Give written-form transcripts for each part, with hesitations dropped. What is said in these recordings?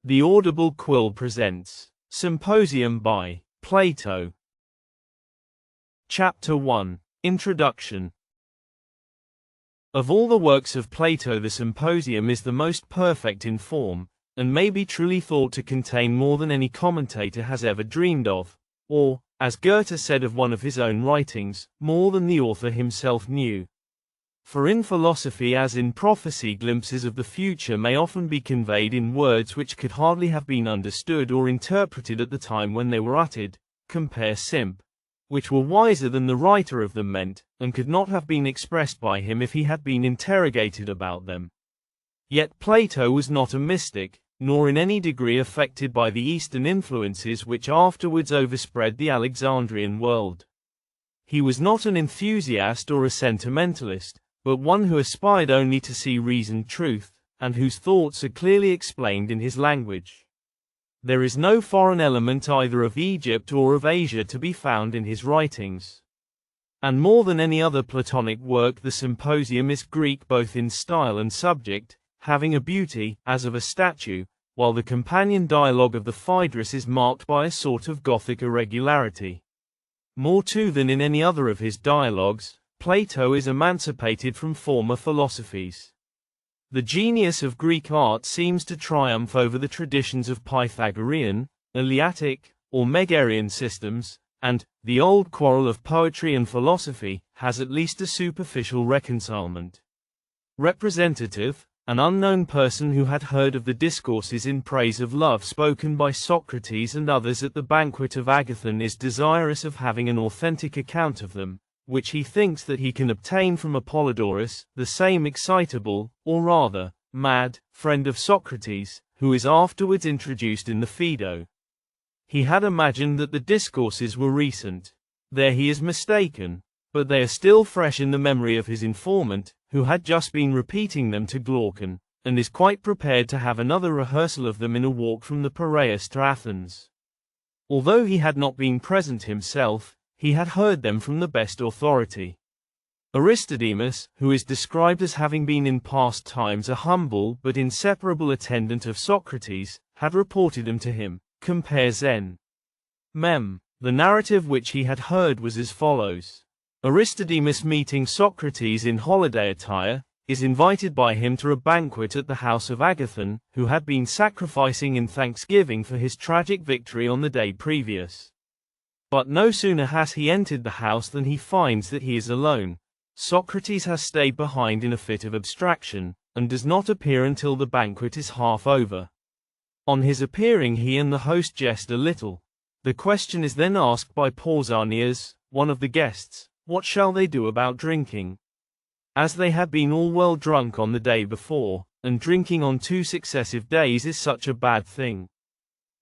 The Audible Quill presents Symposium by Plato. Chapter 1. Introduction. Of all the works of Plato, the Symposium is the most perfect in form, and may be truly thought to contain more than any commentator has ever dreamed of, or, as Goethe said of one of his own writings, more than the author himself knew. For in philosophy as in prophecy, glimpses of the future may often be conveyed in words which could hardly have been understood or interpreted at the time when they were uttered, compare Symp, which were wiser than the writer of them meant, and could not have been expressed by him if he had been interrogated about them. Yet Plato was not a mystic, nor in any degree affected by the Eastern influences which afterwards overspread the Alexandrian world. He was not an enthusiast or a sentimentalist, but one who aspired only to see reasoned truth, and whose thoughts are clearly explained in his language. There is no foreign element either of Egypt or of Asia to be found in his writings. And more than any other Platonic work, the Symposium is Greek both in style and subject, having a beauty, as of a statue, while the companion dialogue of the Phaedrus is marked by a sort of Gothic irregularity. More too than in any other of his dialogues, Plato is emancipated from former philosophies. The genius of Greek art seems to triumph over the traditions of Pythagorean, Eleatic, or Megarian systems, and the old quarrel of poetry and philosophy has at least a superficial reconcilement. Representative, an unknown person who had heard of the discourses in praise of love spoken by Socrates and others at the banquet of Agathon, is desirous of having an authentic account of them, which he thinks that he can obtain from Apollodorus, the same excitable, or rather, mad, friend of Socrates, who is afterwards introduced in the Phaedo. He had imagined that the discourses were recent. There he is mistaken, but they are still fresh in the memory of his informant, who had just been repeating them to Glaucon, and is quite prepared to have another rehearsal of them in a walk from the Piraeus to Athens. Although he had not been present himself, he had heard them from the best authority. Aristodemus, who is described as having been in past times a humble but inseparable attendant of Socrates, had reported them to him. Compare Zen. Mem. The narrative which he had heard was as follows. Aristodemus, meeting Socrates in holiday attire, is invited by him to a banquet at the house of Agathon, who had been sacrificing in thanksgiving for his tragic victory on the day previous. But no sooner has he entered the house than he finds that he is alone. Socrates has stayed behind in a fit of abstraction, and does not appear until the banquet is half over. On his appearing, he and the host jest a little. The question is then asked by Pausanias, one of the guests, what shall they do about drinking? As they had been all well drunk on the day before, and drinking on 2 successive days is such a bad thing.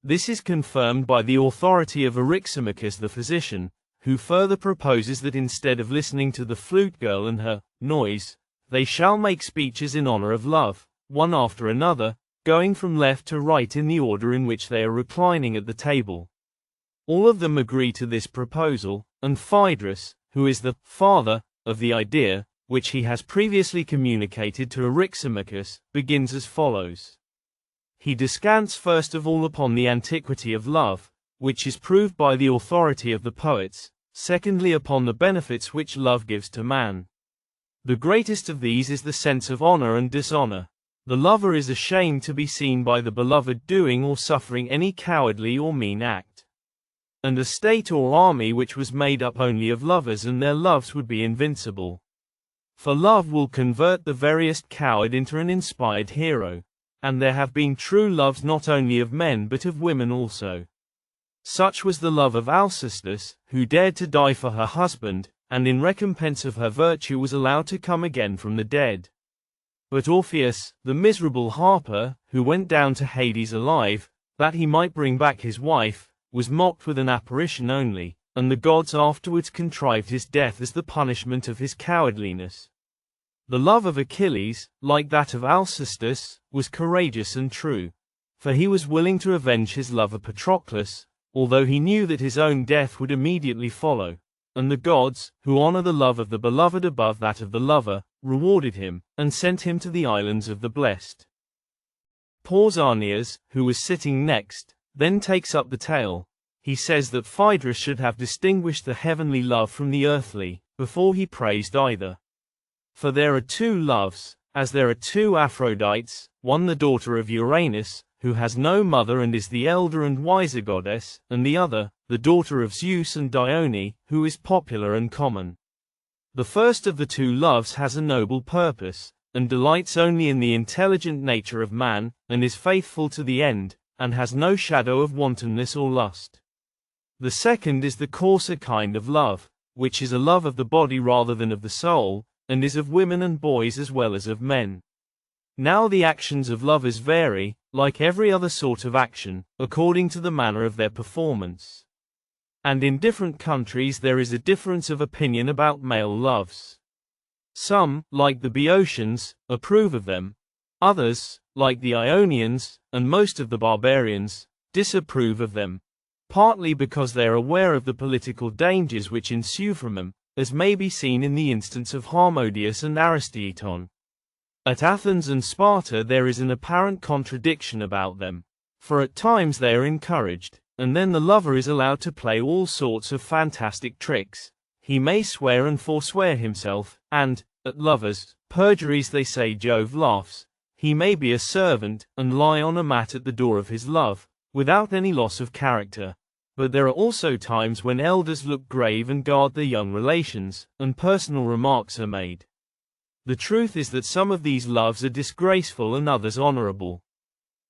This is confirmed by the authority of Eryximachus the physician, who further proposes that instead of listening to the flute girl and her noise, they shall make speeches in honor of love, one after another, going from left to right in the order in which they are reclining at the table. All of them agree to this proposal, and Phaedrus, who is the father of the idea, which he has previously communicated to Eryximachus, begins as follows. He descants first of all upon the antiquity of love, which is proved by the authority of the poets, secondly upon the benefits which love gives to man. The greatest of these is the sense of honor and dishonor. The lover is ashamed to be seen by the beloved doing or suffering any cowardly or mean act. And a state or army which was made up only of lovers and their loves would be invincible. For love will convert the veriest coward into an inspired hero. And there have been true loves not only of men but of women also. Such was the love of Alcestis, who dared to die for her husband, and in recompense of her virtue was allowed to come again from the dead. But Orpheus, the miserable harper, who went down to Hades alive, that he might bring back his wife, was mocked with an apparition only, and the gods afterwards contrived his death as the punishment of his cowardliness. The love of Achilles, like that of Alcestis, was courageous and true, for he was willing to avenge his lover Patroclus, although he knew that his own death would immediately follow, and the gods, who honor the love of the beloved above that of the lover, rewarded him, and sent him to the islands of the blessed. Pausanias, who was sitting next, then takes up the tale. He says that Phaedrus should have distinguished the heavenly love from the earthly, before he praised either. For there are two loves, as there are two Aphrodites, one the daughter of Uranus, who has no mother and is the elder and wiser goddess, and the other, the daughter of Zeus and Dione, who is popular and common. The first of the two loves has a noble purpose, and delights only in the intelligent nature of man, and is faithful to the end, and has no shadow of wantonness or lust. The second is the coarser kind of love, which is a love of the body rather than of the soul, and is of women and boys as well as of men. Now the actions of lovers vary, like every other sort of action, according to the manner of their performance. And in different countries there is a difference of opinion about male loves. Some, like the Boeotians, approve of them. Others, like the Ionians, and most of the barbarians, disapprove of them, partly because they are aware of the political dangers which ensue from them, as may be seen in the instance of Harmodius and Aristeton. At Athens and Sparta there is an apparent contradiction about them, for at times they are encouraged, and then the lover is allowed to play all sorts of fantastic tricks. He may swear and forswear himself, and, at lovers' perjuries they say Jove laughs. He may be a servant, and lie on a mat at the door of his love, without any loss of character. But there are also times when elders look grave and guard their young relations, and personal remarks are made. The truth is that some of these loves are disgraceful and others honorable.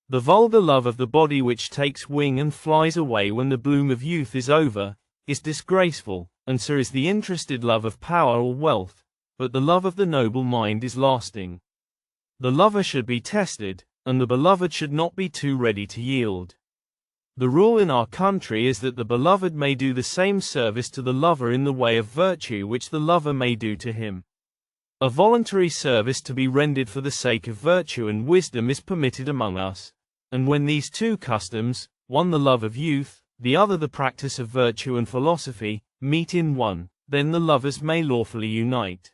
The vulgar love of the body which takes wing and flies away when the bloom of youth is over, is disgraceful, and so is the interested love of power or wealth, but the love of the noble mind is lasting. The lover should be tested, and the beloved should not be too ready to yield. The rule in our country is that the beloved may do the same service to the lover in the way of virtue which the lover may do to him. A voluntary service to be rendered for the sake of virtue and wisdom is permitted among us, and when these two customs, one the love of youth, the other the practice of virtue and philosophy, meet in one, then the lovers may lawfully unite.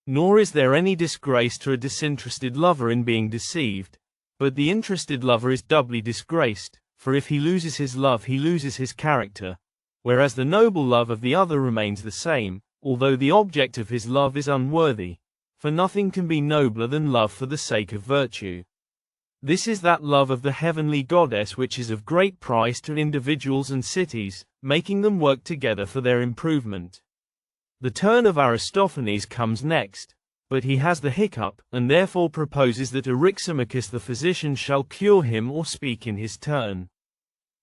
Nor is there any disgrace to a disinterested lover in being deceived, but the interested lover is doubly disgraced, for if he loses his love he loses his character, whereas the noble love of the other remains the same, although the object of his love is unworthy, for nothing can be nobler than love for the sake of virtue. This is that love of the heavenly goddess which is of great price to individuals and cities, making them work together for their improvement. The turn of Aristophanes comes next, but he has the hiccup, and therefore proposes that Eryximachus the physician shall cure him or speak in his turn.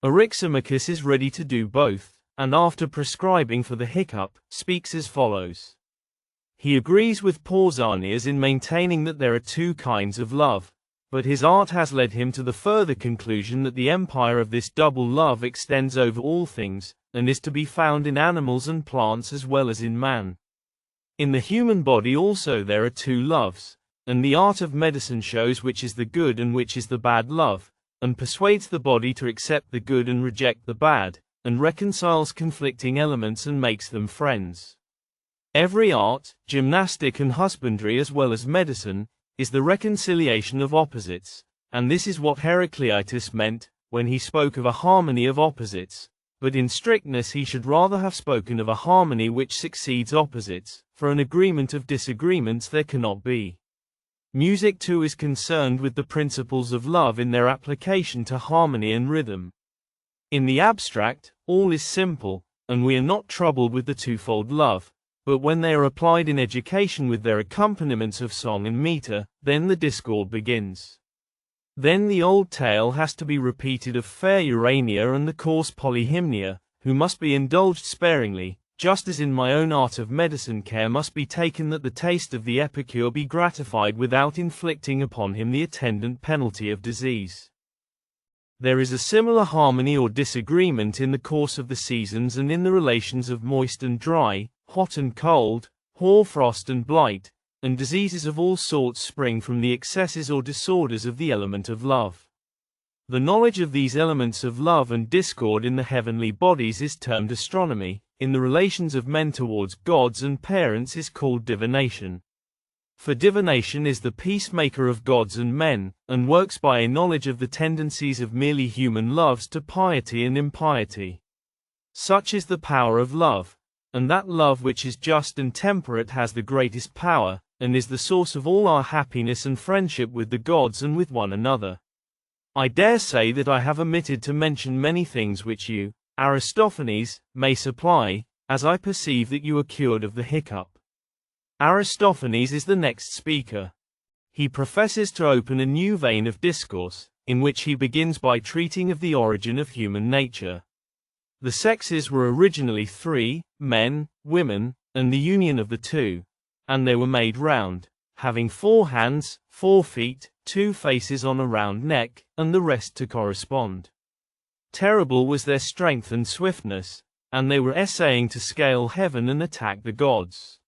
Eryximachus is ready to do both, and after prescribing for the hiccup, speaks as follows. He agrees with Pausanias in maintaining that there are two kinds of love, but his art has led him to the further conclusion that the empire of this double love extends over all things, and is to be found in animals and plants as well as in man. In the human body also there are two loves, and the art of medicine shows which is the good and which is the bad love, and persuades the body to accept the good and reject the bad, and reconciles conflicting elements and makes them friends. Every art, gymnastic and husbandry as well as medicine, is the reconciliation of opposites, and this is what Heraclitus meant when he spoke of a harmony of opposites, but in strictness he should rather have spoken of a harmony which succeeds opposites, for an agreement of disagreements there cannot be. Music too is concerned with the principles of love in their application to harmony and rhythm. In the abstract, all is simple, and we are not troubled with the twofold love, but when they are applied in education with their accompaniments of song and meter, then the discord begins. Then the old tale has to be repeated of fair Urania and the coarse Polyhymnia, who must be indulged sparingly, just as in my own art of medicine care must be taken that the taste of the epicure be gratified without inflicting upon him the attendant penalty of disease. There is a similar harmony or disagreement in the course of the seasons and in the relations of moist and dry, hot and cold, hoar-frost and blight, and diseases of all sorts spring from the excesses or disorders of the element of love. The knowledge of these elements of love and discord in the heavenly bodies is termed astronomy, in the relations of men towards gods and parents is called divination. For divination is the peacemaker of gods and men, and works by a knowledge of the tendencies of merely human loves to piety and impiety. Such is the power of love, and that love which is just and temperate has the greatest power, and is the source of all our happiness and friendship with the gods and with one another. I dare say that I have omitted to mention many things which you, Aristophanes, may supply, as I perceive that you are cured of the hiccup. Aristophanes is the next speaker. He professes to open a new vein of discourse, in which he begins by treating of the origin of human nature. The sexes were originally three, men, women, and the union of the two, and they were made round, having 4 hands, 4 feet, 2 faces on a round neck, and the rest to correspond. Terrible was their strength and swiftness, and they were essaying to scale heaven and attack the gods.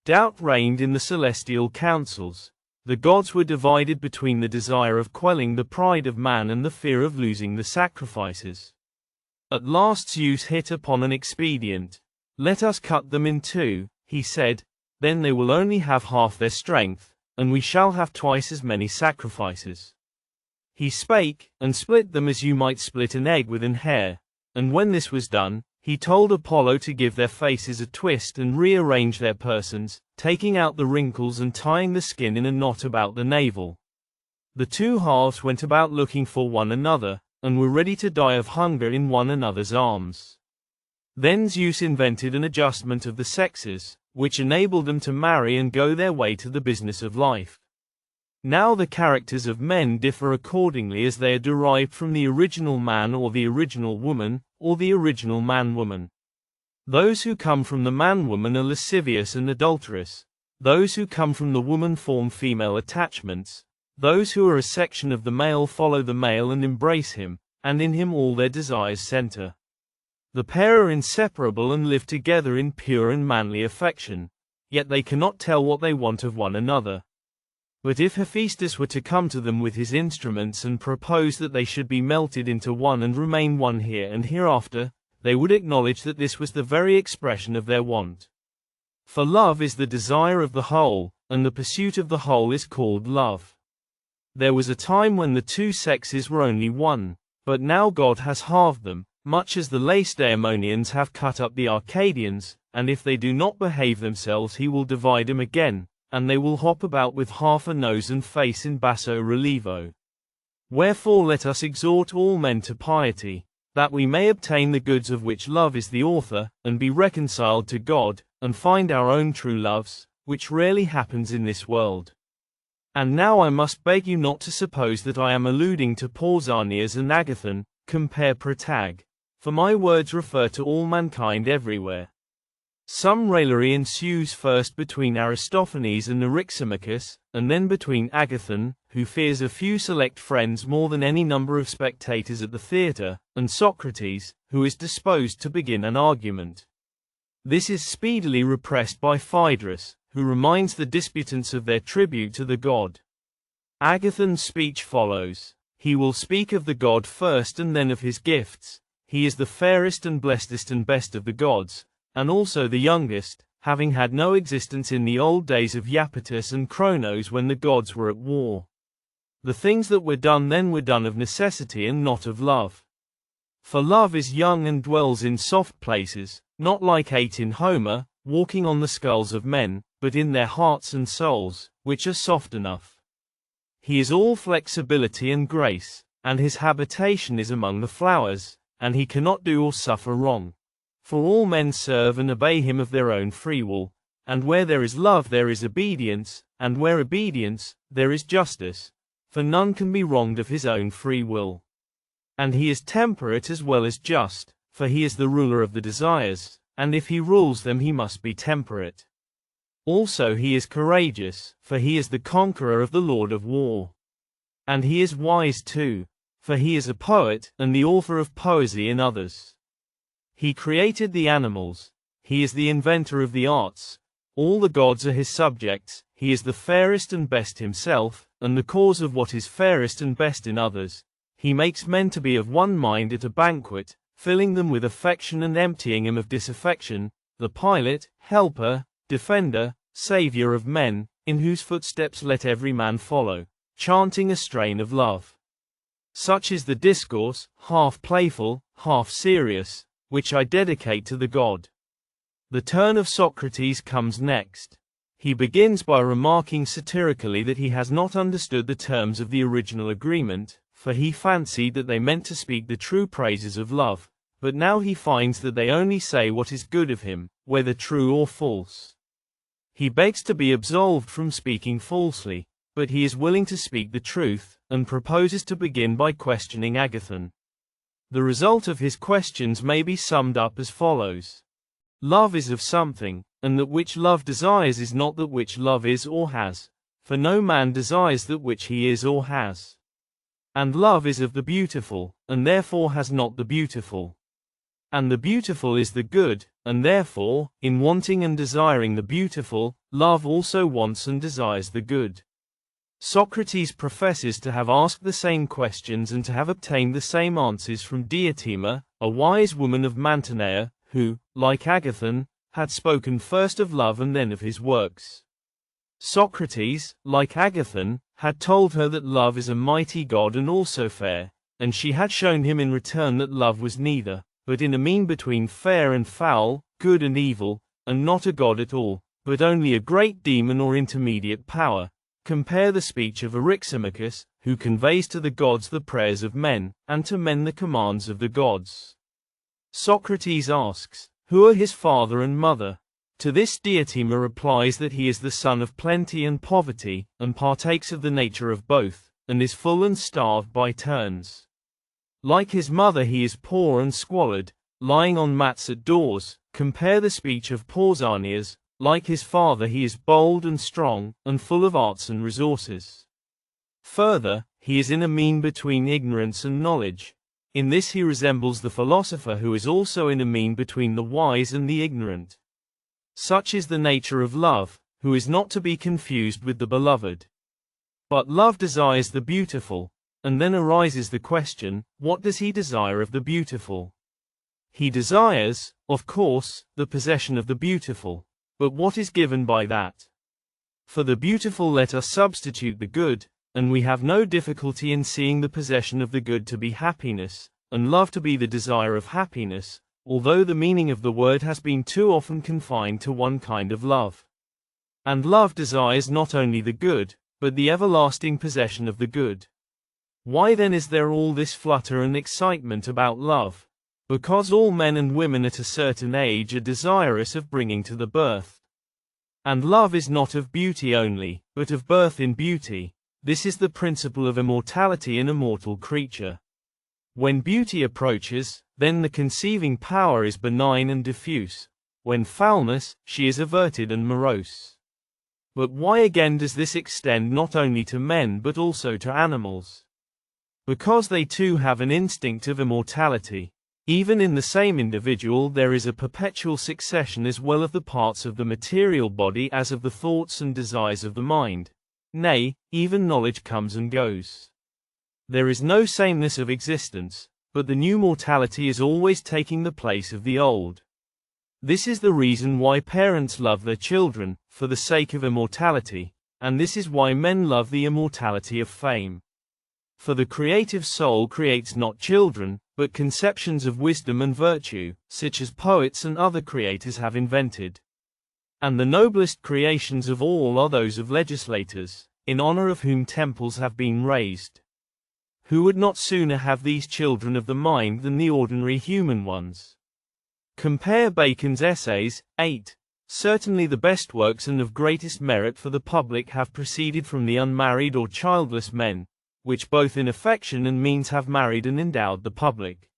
Doubt reigned in the celestial councils. The gods were divided between the desire of quelling the pride of man and the fear of losing the sacrifices. At last Zeus hit upon an expedient. "Let us cut them in two," he said, "then they will only have half their strength, and we shall have twice as many sacrifices." He spake, and split them as you might split an egg with an hair, and when this was done, he told Apollo to give their faces a twist and rearrange their persons, taking out the wrinkles and tying the skin in a knot about the navel. The two halves went about looking for one another, and were ready to die of hunger in one another's arms. Then Zeus invented an adjustment of the sexes, which enabled them to marry and go their way to the business of life. Now the characters of men differ accordingly as they are derived from the original man or the original woman, or the original man-woman. Those who come from the man-woman are lascivious and adulterous. Those who come from the woman form female attachments. Those who are a section of the male follow the male and embrace him, and in him all their desires center. The pair are inseparable and live together in pure and manly affection, yet they cannot tell what they want of one another. But if Hephaestus were to come to them with his instruments and propose that they should be melted into one and remain one here and hereafter, they would acknowledge that this was the very expression of their want. For love is the desire of the whole, and the pursuit of the whole is called love. There was a time when the two sexes were only one, but now God has halved them, much as the Lacedaemonians have cut up the Arcadians, and if they do not behave themselves he will divide them again, and they will hop about with half a nose and face in basso relievo. Wherefore let us exhort all men to piety, that we may obtain the goods of which love is the author, and be reconciled to God, and find our own true loves, which rarely happens in this world. And now I must beg you not to suppose that I am alluding to Pausanias and Agathon, compare Protag, for my words refer to all mankind everywhere. Some raillery ensues first between Aristophanes and Eryximachus, and then between Agathon, who fears a few select friends more than any number of spectators at the theatre, and Socrates, who is disposed to begin an argument. This is speedily repressed by Phaedrus, who reminds the disputants of their tribute to the god. Agathon's speech follows. He will speak of the god first and then of his gifts. He is the fairest and blessedest and best of the gods, and also the youngest, having had no existence in the old days of Iapetus and Cronos when the gods were at war. The things that were done then were done of necessity and not of love. For love is young and dwells in soft places, not like hate in Homer, walking on the skulls of men, but in their hearts and souls, which are soft enough. He is all flexibility and grace, and his habitation is among the flowers, and he cannot do or suffer wrong. For all men serve and obey him of their own free will, and where there is love there is obedience, and where obedience, there is justice, for none can be wronged of his own free will. And he is temperate as well as just, for he is the ruler of the desires, and if he rules them he must be temperate. Also he is courageous, for he is the conqueror of the Lord of War. And he is wise too, for he is a poet, and the author of poesy in others. He created the animals, he is the inventor of the arts, all the gods are his subjects, he is the fairest and best himself, and the cause of what is fairest and best in others. He makes men to be of one mind at a banquet, filling them with affection and emptying them of disaffection, the pilot, helper, defender, savior of men, in whose footsteps let every man follow, chanting a strain of love. Such is the discourse, half playful, half serious, which I dedicate to the god. The turn of Socrates comes next. He begins by remarking satirically that he has not understood the terms of the original agreement, for he fancied that they meant to speak the true praises of love, but now he finds that they only say what is good of him, whether true or false. He begs to be absolved from speaking falsely, but he is willing to speak the truth, and proposes to begin by questioning Agathon. The result of his questions may be summed up as follows. Love is of something, and that which love desires is not that which love is or has, for no man desires that which he is or has. And love is of the beautiful, and therefore has not the beautiful. And the beautiful is the good, and therefore, in wanting and desiring the beautiful, love also wants and desires the good. Socrates professes to have asked the same questions and to have obtained the same answers from Diotima, a wise woman of Mantinea, who, like Agathon, had spoken first of love and then of his works. Socrates, like Agathon, had told her that love is a mighty god and also fair, and she had shown him in return that love was neither, but in a mean between fair and foul, good and evil, and not a god at all, but only a great demon or intermediate power. Compare the speech of Eryximachus, who conveys to the gods the prayers of men, and to men the commands of the gods. Socrates asks, who are his father and mother? To this Diotima replies that he is the son of plenty and poverty, and partakes of the nature of both, and is full and starved by turns. Like his mother he is poor and squalid, lying on mats at doors. Compare the speech of Pausanias. Like his father he is bold and strong, and full of arts and resources. Further, he is in a mean between ignorance and knowledge. In this he resembles the philosopher who is also in a mean between the wise and the ignorant. Such is the nature of love, who is not to be confused with the beloved. But love desires the beautiful, and then arises the question, what does he desire of the beautiful? He desires, of course, the possession of the beautiful. But what is given by that? For the beautiful let us substitute the good, and we have no difficulty in seeing the possession of the good to be happiness, and love to be the desire of happiness, although the meaning of the word has been too often confined to one kind of love. And love desires not only the good, but the everlasting possession of the good. Why then is there all this flutter and excitement about love? Because all men and women at a certain age are desirous of bringing to the birth. And love is not of beauty only, but of birth in beauty. This is the principle of immortality in a mortal creature. When beauty approaches, then the conceiving power is benign and diffuse. When foulness, she is averted and morose. But why again does this extend not only to men but also to animals? Because they too have an instinct of immortality. Even in the same individual there is a perpetual succession as well of the parts of the material body as of the thoughts and desires of the mind. Nay, even knowledge comes and goes. There is no sameness of existence, but the new mortality is always taking the place of the old. This is the reason why parents love their children, for the sake of immortality, and this is why men love the immortality of fame. For the creative soul creates not children, but conceptions of wisdom and virtue, such as poets and other creators have invented. And the noblest creations of all are those of legislators, in honor of whom temples have been raised. Who would not sooner have these children of the mind than the ordinary human ones? Compare Bacon's Essays, 8. Certainly the best works and of greatest merit for the public have proceeded from the unmarried or childless men, which both in affection and means have married and endowed the public.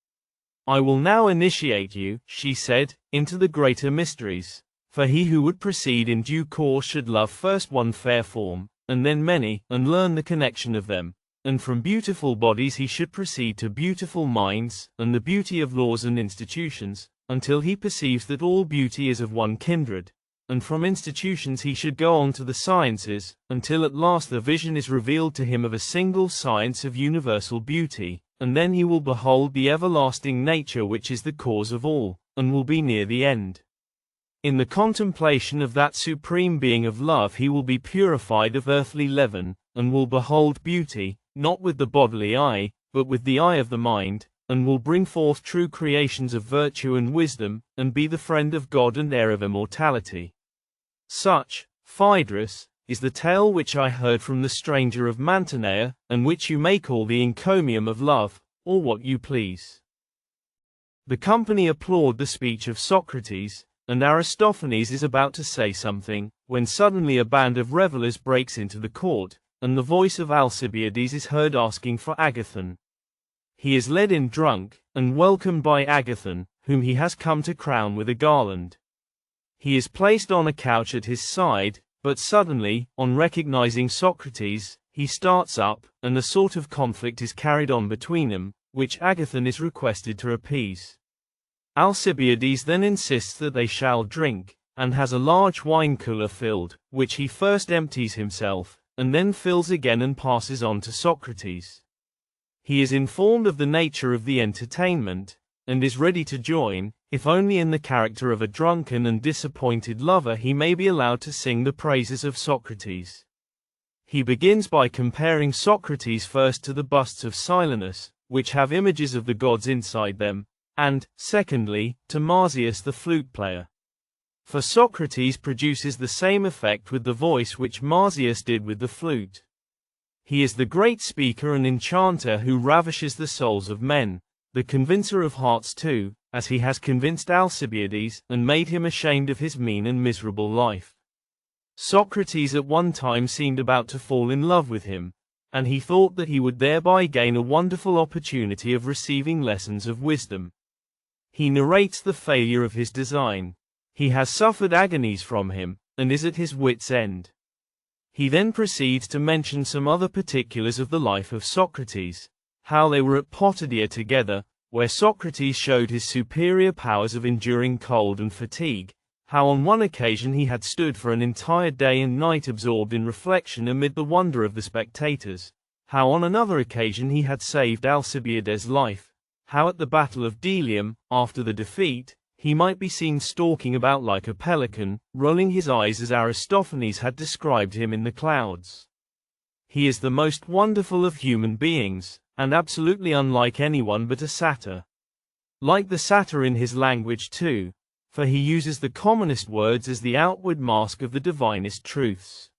I will now initiate you, she said, into the greater mysteries, for he who would proceed in due course should love first one fair form, and then many, and learn the connection of them, and from beautiful bodies he should proceed to beautiful minds, and the beauty of laws and institutions, until he perceives that all beauty is of one kindred. And from institutions he should go on to the sciences, until at last the vision is revealed to him of a single science of universal beauty, and then he will behold the everlasting nature which is the cause of all, and will be near the end. In the contemplation of that supreme being of love he will be purified of earthly leaven, and will behold beauty, not with the bodily eye, but with the eye of the mind, and will bring forth true creations of virtue and wisdom, and be the friend of God and heir of immortality. Such, Phaedrus, is the tale which I heard from the stranger of Mantinea, and which you may call the encomium of love, or what you please. The company applaud the speech of Socrates, and Aristophanes is about to say something, when suddenly a band of revelers breaks into the court, and the voice of Alcibiades is heard asking for Agathon. He is led in drunk, and welcomed by Agathon, whom he has come to crown with a garland. He is placed on a couch at his side, but suddenly, on recognizing Socrates, he starts up, and a sort of conflict is carried on between them, which Agathon is requested to appease. Alcibiades then insists that they shall drink, and has a large wine cooler filled, which he first empties himself, and then fills again and passes on to Socrates. He is informed of the nature of the entertainment, and is ready to join, if only in the character of a drunken and disappointed lover he may be allowed to sing the praises of Socrates. He begins by comparing Socrates first to the busts of Silenus, which have images of the gods inside them, and, secondly, to Marsyas the flute player. For Socrates produces the same effect with the voice which Marsyas did with the flute. He is the great speaker and enchanter who ravishes the souls of men, the convincer of hearts too, as he has convinced Alcibiades, and made him ashamed of his mean and miserable life. Socrates at one time seemed about to fall in love with him, and he thought that he would thereby gain a wonderful opportunity of receiving lessons of wisdom. He narrates the failure of his design. He has suffered agonies from him, and is at his wit's end. He then proceeds to mention some other particulars of the life of Socrates, how they were at Potidaea together, where Socrates showed his superior powers of enduring cold and fatigue, how on one occasion he had stood for an entire day and night absorbed in reflection amid the wonder of the spectators, how on another occasion he had saved Alcibiades' life, how at the Battle of Delium, after the defeat, he might be seen stalking about like a pelican, rolling his eyes as Aristophanes had described him in the clouds. He is the most wonderful of human beings, and absolutely unlike anyone but a satyr. Like the satyr in his language too, for he uses the commonest words as the outward mask of the divinest truths.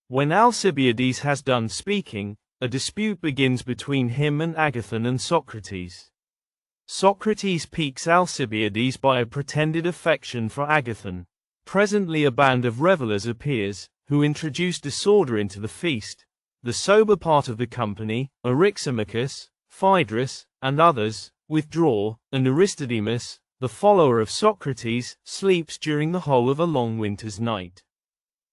When Alcibiades has done speaking, a dispute begins between him and Agathon and Socrates. Socrates piques Alcibiades by a pretended affection for Agathon. Presently a band of revelers appears, who introduce disorder into the feast. The sober part of the company, Eryximachus, Phaedrus, and others, withdraw, and Aristodemus, the follower of Socrates, sleeps during the whole of a long winter's night.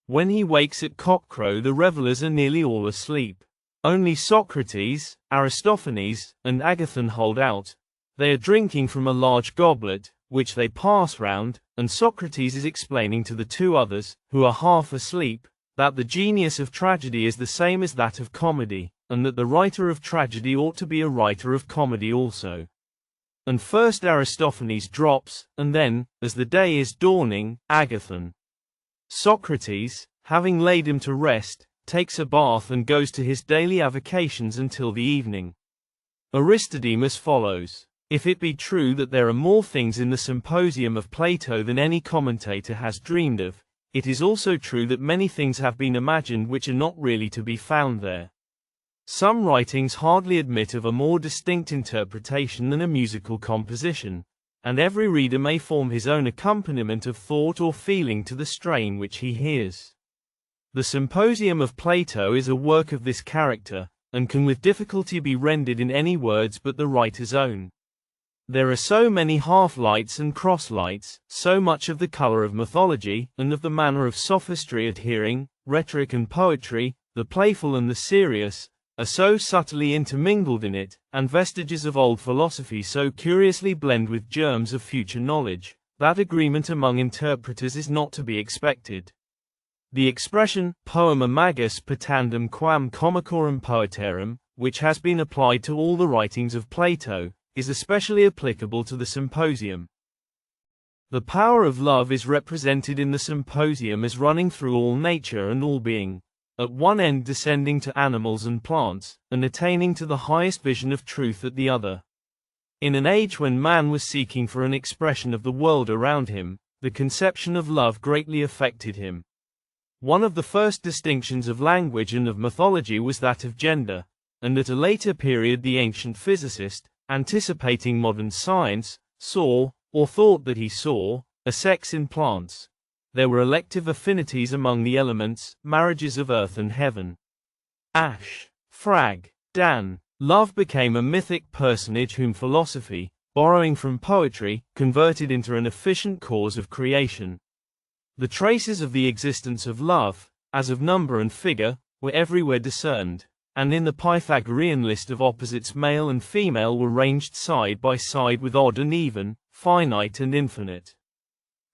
When he wakes at cockcrow the revelers are nearly all asleep. Only Socrates, Aristophanes, and Agathon hold out. They are drinking from a large goblet, which they pass round, and Socrates is explaining to the two others, who are half asleep, that the genius of tragedy is the same as that of comedy, and that the writer of tragedy ought to be a writer of comedy also. And first Aristophanes drops, and then, as the day is dawning, Agathon. Socrates, having laid him to rest, takes a bath and goes to his daily avocations until the evening. Aristodemus follows. If it be true that there are more things in the Symposium of Plato than any commentator has dreamed of, it is also true that many things have been imagined which are not really to be found there. Some writings hardly admit of a more distinct interpretation than a musical composition, and every reader may form his own accompaniment of thought or feeling to the strain which he hears. The Symposium of Plato is a work of this character, and can with difficulty be rendered in any words but the writer's own. There are so many half-lights and cross-lights, so much of the color of mythology, and of the manner of sophistry adhering, rhetoric and poetry, the playful and the serious, are so subtly intermingled in it, and vestiges of old philosophy so curiously blend with germs of future knowledge, that agreement among interpreters is not to be expected. The expression, poema magis patandum quam comicorum poetarum, which has been applied to all the writings of Plato, is especially applicable to the Symposium. The power of love is represented in the Symposium as running through all nature and all being, at one end descending to animals and plants, and attaining to the highest vision of truth at the other. In an age when man was seeking for an expression of the world around him, the conception of love greatly affected him. One of the first distinctions of language and of mythology was that of gender, and at a later period the ancient physicist, anticipating modern science, saw, or thought that he saw, a sex in plants. There were elective affinities among the elements, marriages of earth and heaven. Ash, Frag, Dan. Love became a mythic personage whom philosophy, borrowing from poetry, converted into an efficient cause of creation. The traces of the existence of love, as of number and figure, were everywhere discerned, and in the Pythagorean list of opposites male and female were ranged side by side with odd and even, finite and infinite.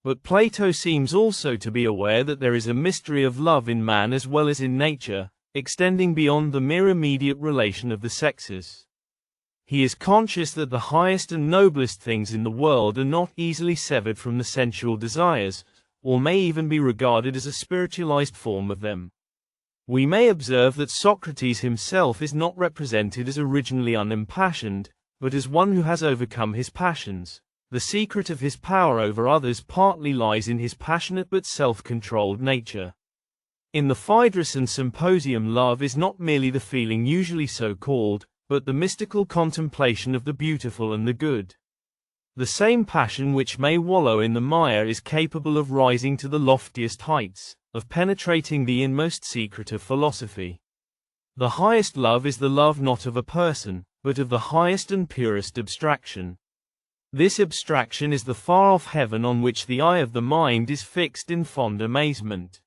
But Plato seems also to be aware that there is a mystery of love in man as well as in nature, extending beyond the mere immediate relation of the sexes. He is conscious that the highest and noblest things in the world are not easily severed from the sensual desires, or may even be regarded as a spiritualized form of them. We may observe that Socrates himself is not represented as originally unimpassioned, but as one who has overcome his passions. The secret of his power over others partly lies in his passionate but self-controlled nature. In the Phaedrus and Symposium, love is not merely the feeling usually so called, but the mystical contemplation of the beautiful and the good. The same passion which may wallow in the mire is capable of rising to the loftiest heights, of penetrating the inmost secret of philosophy. The highest love is the love not of a person, but of the highest and purest abstraction. This abstraction is the far-off heaven on which the eye of the mind is fixed in fond amazement.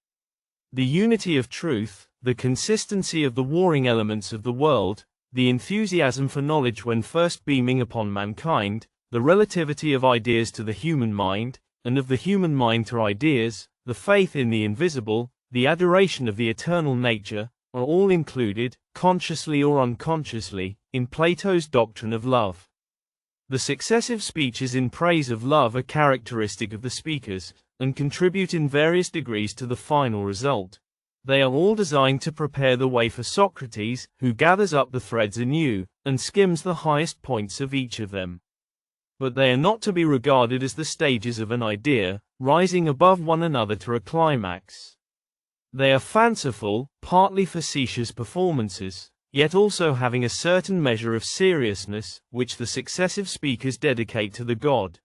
The unity of truth, the consistency of the warring elements of the world, the enthusiasm for knowledge when first beaming upon mankind, the relativity of ideas to the human mind, and of the human mind to ideas, the faith in the invisible, the adoration of the eternal nature, are all included, consciously or unconsciously, in Plato's doctrine of love. The successive speeches in praise of love are characteristic of the speakers, and contribute in various degrees to the final result. They are all designed to prepare the way for Socrates, who gathers up the threads anew, and skims the highest points of each of them. But they are not to be regarded as the stages of an idea, rising above one another to a climax. They are fanciful, partly facetious performances, yet also having a certain measure of seriousness, which the successive speakers dedicate to the god.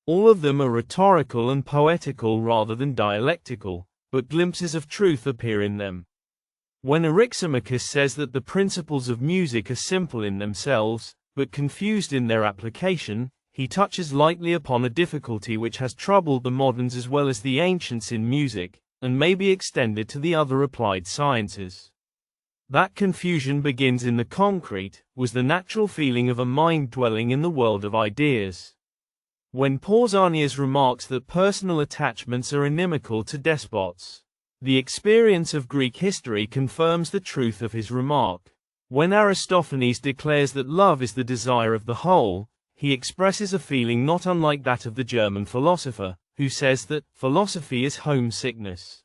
All of them are rhetorical and poetical rather than dialectical, but glimpses of truth appear in them. When Eryximachus says that the principles of music are simple in themselves, but confused in their application, he touches lightly upon a difficulty which has troubled the moderns as well as the ancients in music, and may be extended to the other applied sciences. That confusion begins in the concrete, was the natural feeling of a mind dwelling in the world of ideas. When Pausanias remarks that personal attachments are inimical to despots, the experience of Greek history confirms the truth of his remark. When Aristophanes declares that love is the desire of the whole, he expresses a feeling not unlike that of the German philosopher, who says that philosophy is homesickness.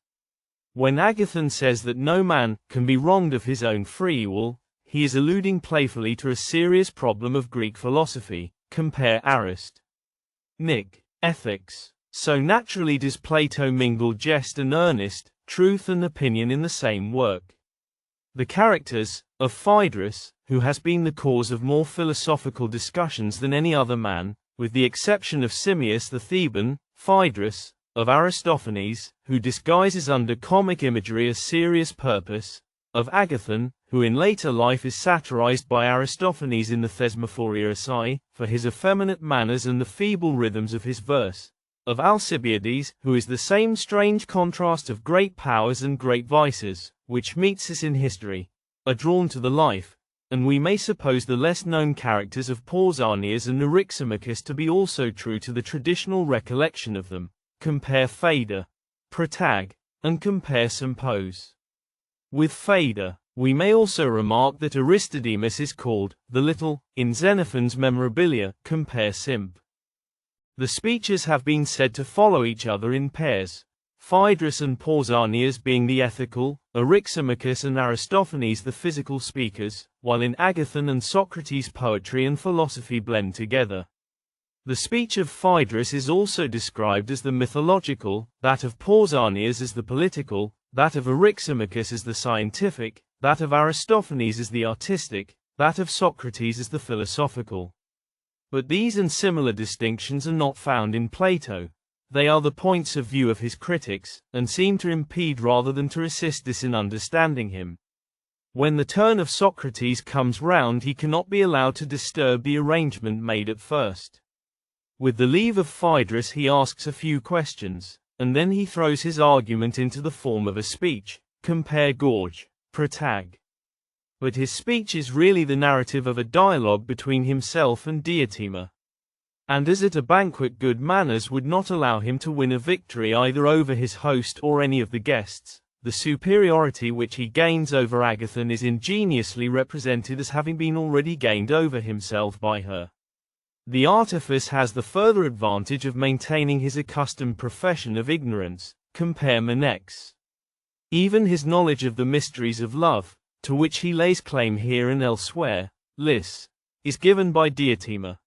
When Agathon says that no man can be wronged of his own free will, he is alluding playfully to a serious problem of Greek philosophy. Compare Arist. Nick. Ethics. So naturally does Plato mingle jest and earnest, truth and opinion in the same work. The characters of Phaedrus, who has been the cause of more philosophical discussions than any other man, with the exception of Simmias the Theban, Phaedrus, of Aristophanes, who disguises under comic imagery a serious purpose, of Agathon, who in later life is satirized by Aristophanes in the Thesmophoria for his effeminate manners and the feeble rhythms of his verse, of Alcibiades, who is the same strange contrast of great powers and great vices, which meets us in history, are drawn to the life, and we may suppose the less known characters of Pausanias and Eryximachus to be also true to the traditional recollection of them. Compare Phaedra, Protag, and compare Sympos. With Phaedra, we may also remark that Aristodemus is called the Little in Xenophon's Memorabilia. Compare Symp. The speeches have been said to follow each other in pairs, Phaedrus and Pausanias being the ethical, Eryximachus and Aristophanes the physical speakers, while in Agathon and Socrates poetry and philosophy blend together. The speech of Phaedrus is also described as the mythological, that of Pausanias as the political, that of Eryximachus as the scientific, that of Aristophanes as the artistic, that of Socrates as the philosophical. But these and similar distinctions are not found in Plato. They are the points of view of his critics, and seem to impede rather than to assist us in understanding him. When the turn of Socrates comes round, he cannot be allowed to disturb the arrangement made at first. With the leave of Phaedrus he asks a few questions, and then he throws his argument into the form of a speech, compare Gorge, Protag. But his speech is really the narrative of a dialogue between himself and Diotima. And as at a banquet, good manners would not allow him to win a victory either over his host or any of the guests. The superiority which he gains over Agathon is ingeniously represented as having been already gained over himself by her. The artifice has the further advantage of maintaining his accustomed profession of ignorance, compare Manex. Even his knowledge of the mysteries of love, to which he lays claim here and elsewhere, Lys, is given by Diotima.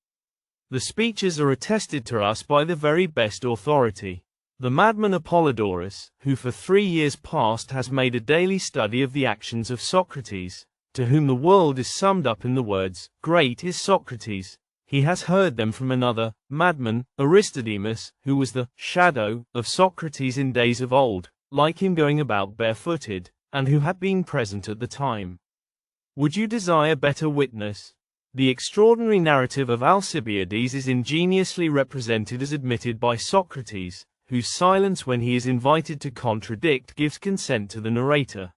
The speeches are attested to us by the very best authority. The madman Apollodorus, who for 3 years past has made a daily study of the actions of Socrates, to whom the world is summed up in the words, "Great is Socrates," he has heard them from another madman, Aristodemus, who was the shadow of Socrates in days of old, like him going about barefooted, and who had been present at the time. Would you desire better witness? The extraordinary narrative of Alcibiades is ingeniously represented as admitted by Socrates, whose silence when he is invited to contradict gives consent to the narrator.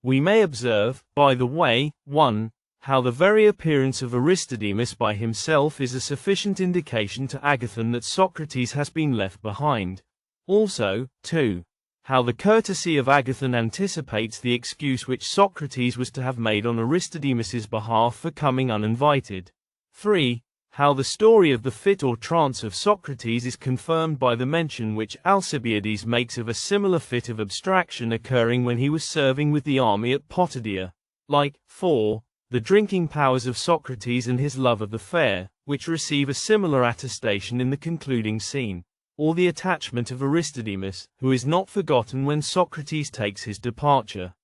We may observe, by the way, 1. How the very appearance of Aristodemus by himself is a sufficient indication to Agathon that Socrates has been left behind. Also, 2. How the courtesy of Agathon anticipates the excuse which Socrates was to have made on Aristodemus's behalf for coming uninvited. 3. How the story of the fit or trance of Socrates is confirmed by the mention which Alcibiades makes of a similar fit of abstraction occurring when he was serving with the army at Potidaea. Like, 4. The drinking powers of Socrates and his love of the fair, which receive a similar attestation in the concluding scene. Or the attachment of Aristodemus, who is not forgotten when Socrates takes his departure.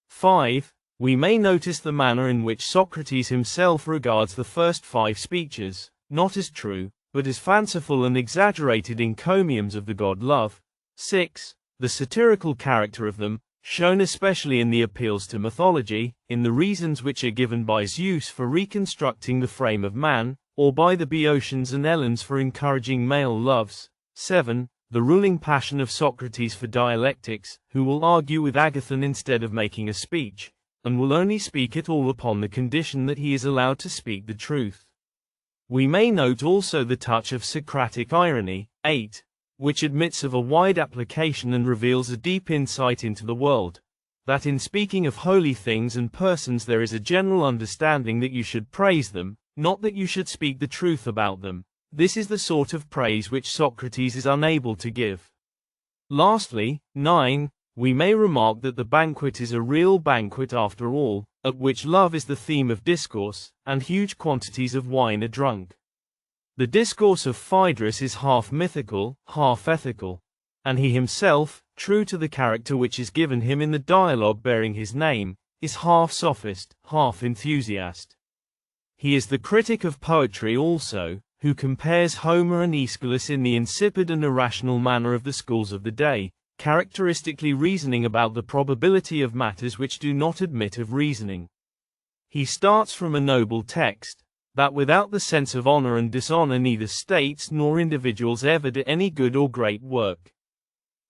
5. We may notice the manner in which Socrates himself regards the first 5 speeches, not as true, but as fanciful and exaggerated encomiums of the god love. 6. The satirical character of them, shown especially in the appeals to mythology, in the reasons which are given by Zeus for reconstructing the frame of man, or by the Boeotians and Hellens for encouraging male loves. 7. The ruling passion of Socrates for dialectics, who will argue with Agathon instead of making a speech, and will only speak at all upon the condition that he is allowed to speak the truth. We may note also the touch of Socratic irony, 8, which admits of a wide application and reveals a deep insight into the world, that in speaking of holy things and persons there is a general understanding that you should praise them, not that you should speak the truth about them. This is the sort of praise which Socrates is unable to give. Lastly, 9, we may remark that the banquet is a real banquet after all, at which love is the theme of discourse, and huge quantities of wine are drunk. The discourse of Phaedrus is half mythical, half ethical, and he himself, true to the character which is given him in the dialogue bearing his name, is half sophist, half enthusiast. He is the critic of poetry also, who compares Homer and Aeschylus in the insipid and irrational manner of the schools of the day, characteristically reasoning about the probability of matters which do not admit of reasoning. He starts from a noble text, that without the sense of honor and dishonor neither states nor individuals ever do any good or great work.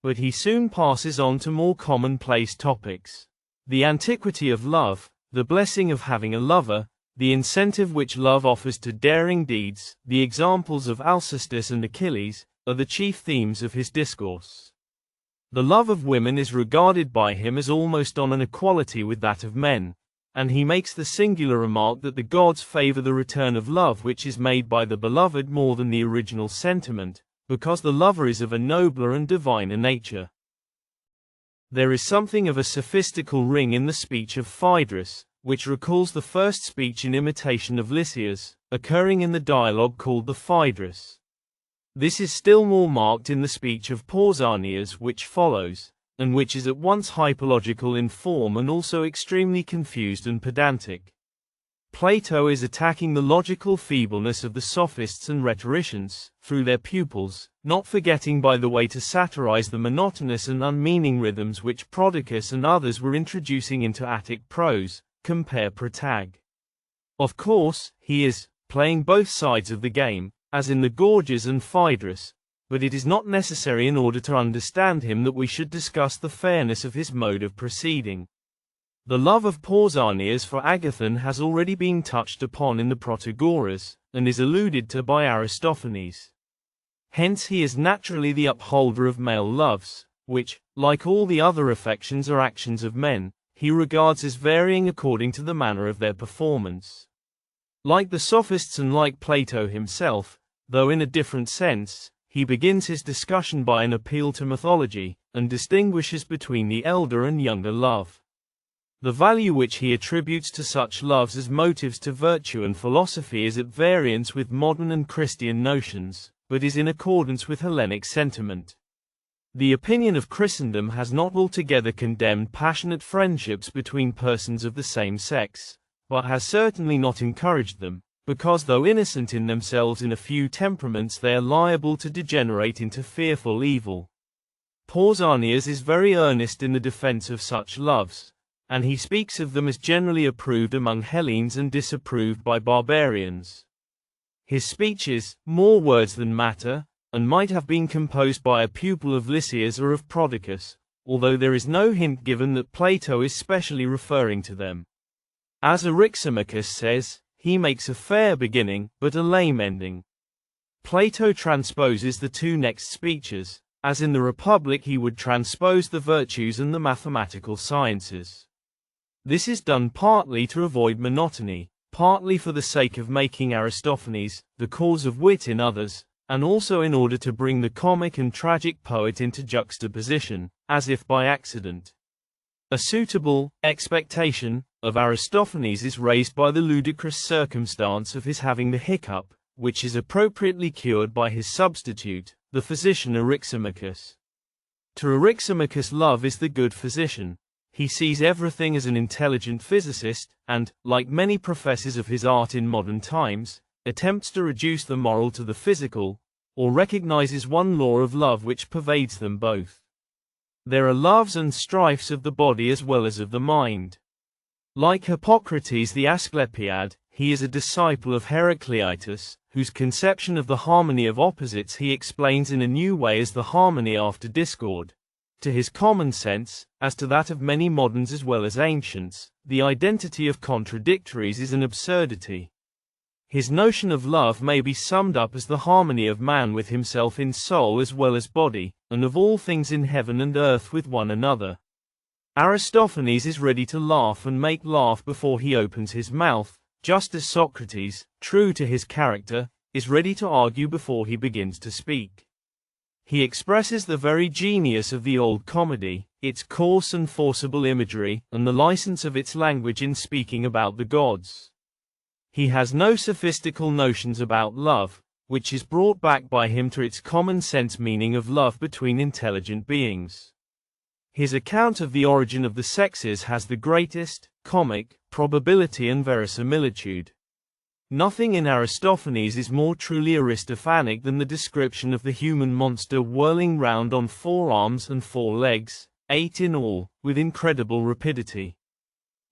But he soon passes on to more commonplace topics. The antiquity of love, the blessing of having a lover, the incentive which love offers to daring deeds, the examples of Alcestis and Achilles, are the chief themes of his discourse. The love of women is regarded by him as almost on an equality with that of men, and he makes the singular remark that the gods favor the return of love which is made by the beloved more than the original sentiment, because the lover is of a nobler and diviner nature. There is something of a sophistical ring in the speech of Phaedrus, which recalls the first speech in imitation of Lysias, occurring in the dialogue called the Phaedrus. This is still more marked in the speech of Pausanias which follows, and which is at once hypological in form and also extremely confused and pedantic. Plato is attacking the logical feebleness of the sophists and rhetoricians, through their pupils, not forgetting by the way to satirize the monotonous and unmeaning rhythms which Prodicus and others were introducing into Attic prose, compare Protag. Of course, he is playing both sides of the game, as in the Gorgias and Phaedrus, but it is not necessary in order to understand him that we should discuss the fairness of his mode of proceeding. The love of Pausanias for Agathon has already been touched upon in the Protagoras, and is alluded to by Aristophanes. Hence he is naturally the upholder of male loves, which, like all the other affections or actions of men, he regards as varying according to the manner of their performance. Like the sophists and like Plato himself, though in a different sense, he begins his discussion by an appeal to mythology, and distinguishes between the elder and younger love. The value which he attributes to such loves as motives to virtue and philosophy is at variance with modern and Christian notions, but is in accordance with Hellenic sentiment. The opinion of Christendom has not altogether condemned passionate friendships between persons of the same sex, but has certainly not encouraged them, because though innocent in themselves in a few temperaments they are liable to degenerate into fearful evil. Pausanias is very earnest in the defense of such loves, and he speaks of them as generally approved among Hellenes and disapproved by barbarians. His speech is more words than matter, and might have been composed by a pupil of Lysias or of Prodicus, although there is no hint given that Plato is specially referring to them. As Eryximachus says, he makes a fair beginning, but a lame ending. Plato transposes the two next speeches, as in the Republic he would transpose the virtues and the mathematical sciences. This is done partly to avoid monotony, partly for the sake of making Aristophanes the cause of wit in others, and also in order to bring the comic and tragic poet into juxtaposition, as if by accident. A suitable expectation of Aristophanes is raised by the ludicrous circumstance of his having the hiccup, which is appropriately cured by his substitute, the physician Eryximachus. To Eryximachus love is the good physician. He sees everything as an intelligent physicist, and, like many professors of his art in modern times, attempts to reduce the moral to the physical, or recognizes one law of love which pervades them both. There are loves and strifes of the body as well as of the mind. Like Hippocrates the Asclepiad, he is a disciple of Heraclitus, whose conception of the harmony of opposites he explains in a new way as the harmony after discord. To his common sense, as to that of many moderns as well as ancients, the identity of contradictories is an absurdity. His notion of love may be summed up as the harmony of man with himself in soul as well as body, and of all things in heaven and earth with one another. Aristophanes is ready to laugh and make laugh before he opens his mouth, just as Socrates, true to his character, is ready to argue before he begins to speak. He expresses the very genius of the old comedy, its coarse and forcible imagery, and the license of its language in speaking about the gods. He has no sophistical notions about love, which is brought back by him to its common sense meaning of love between intelligent beings. His account of the origin of the sexes has the greatest comic probability and verisimilitude. Nothing in Aristophanes is more truly Aristophanic than the description of the human monster whirling round on 4 arms and 4 legs, 8 in all, with incredible rapidity.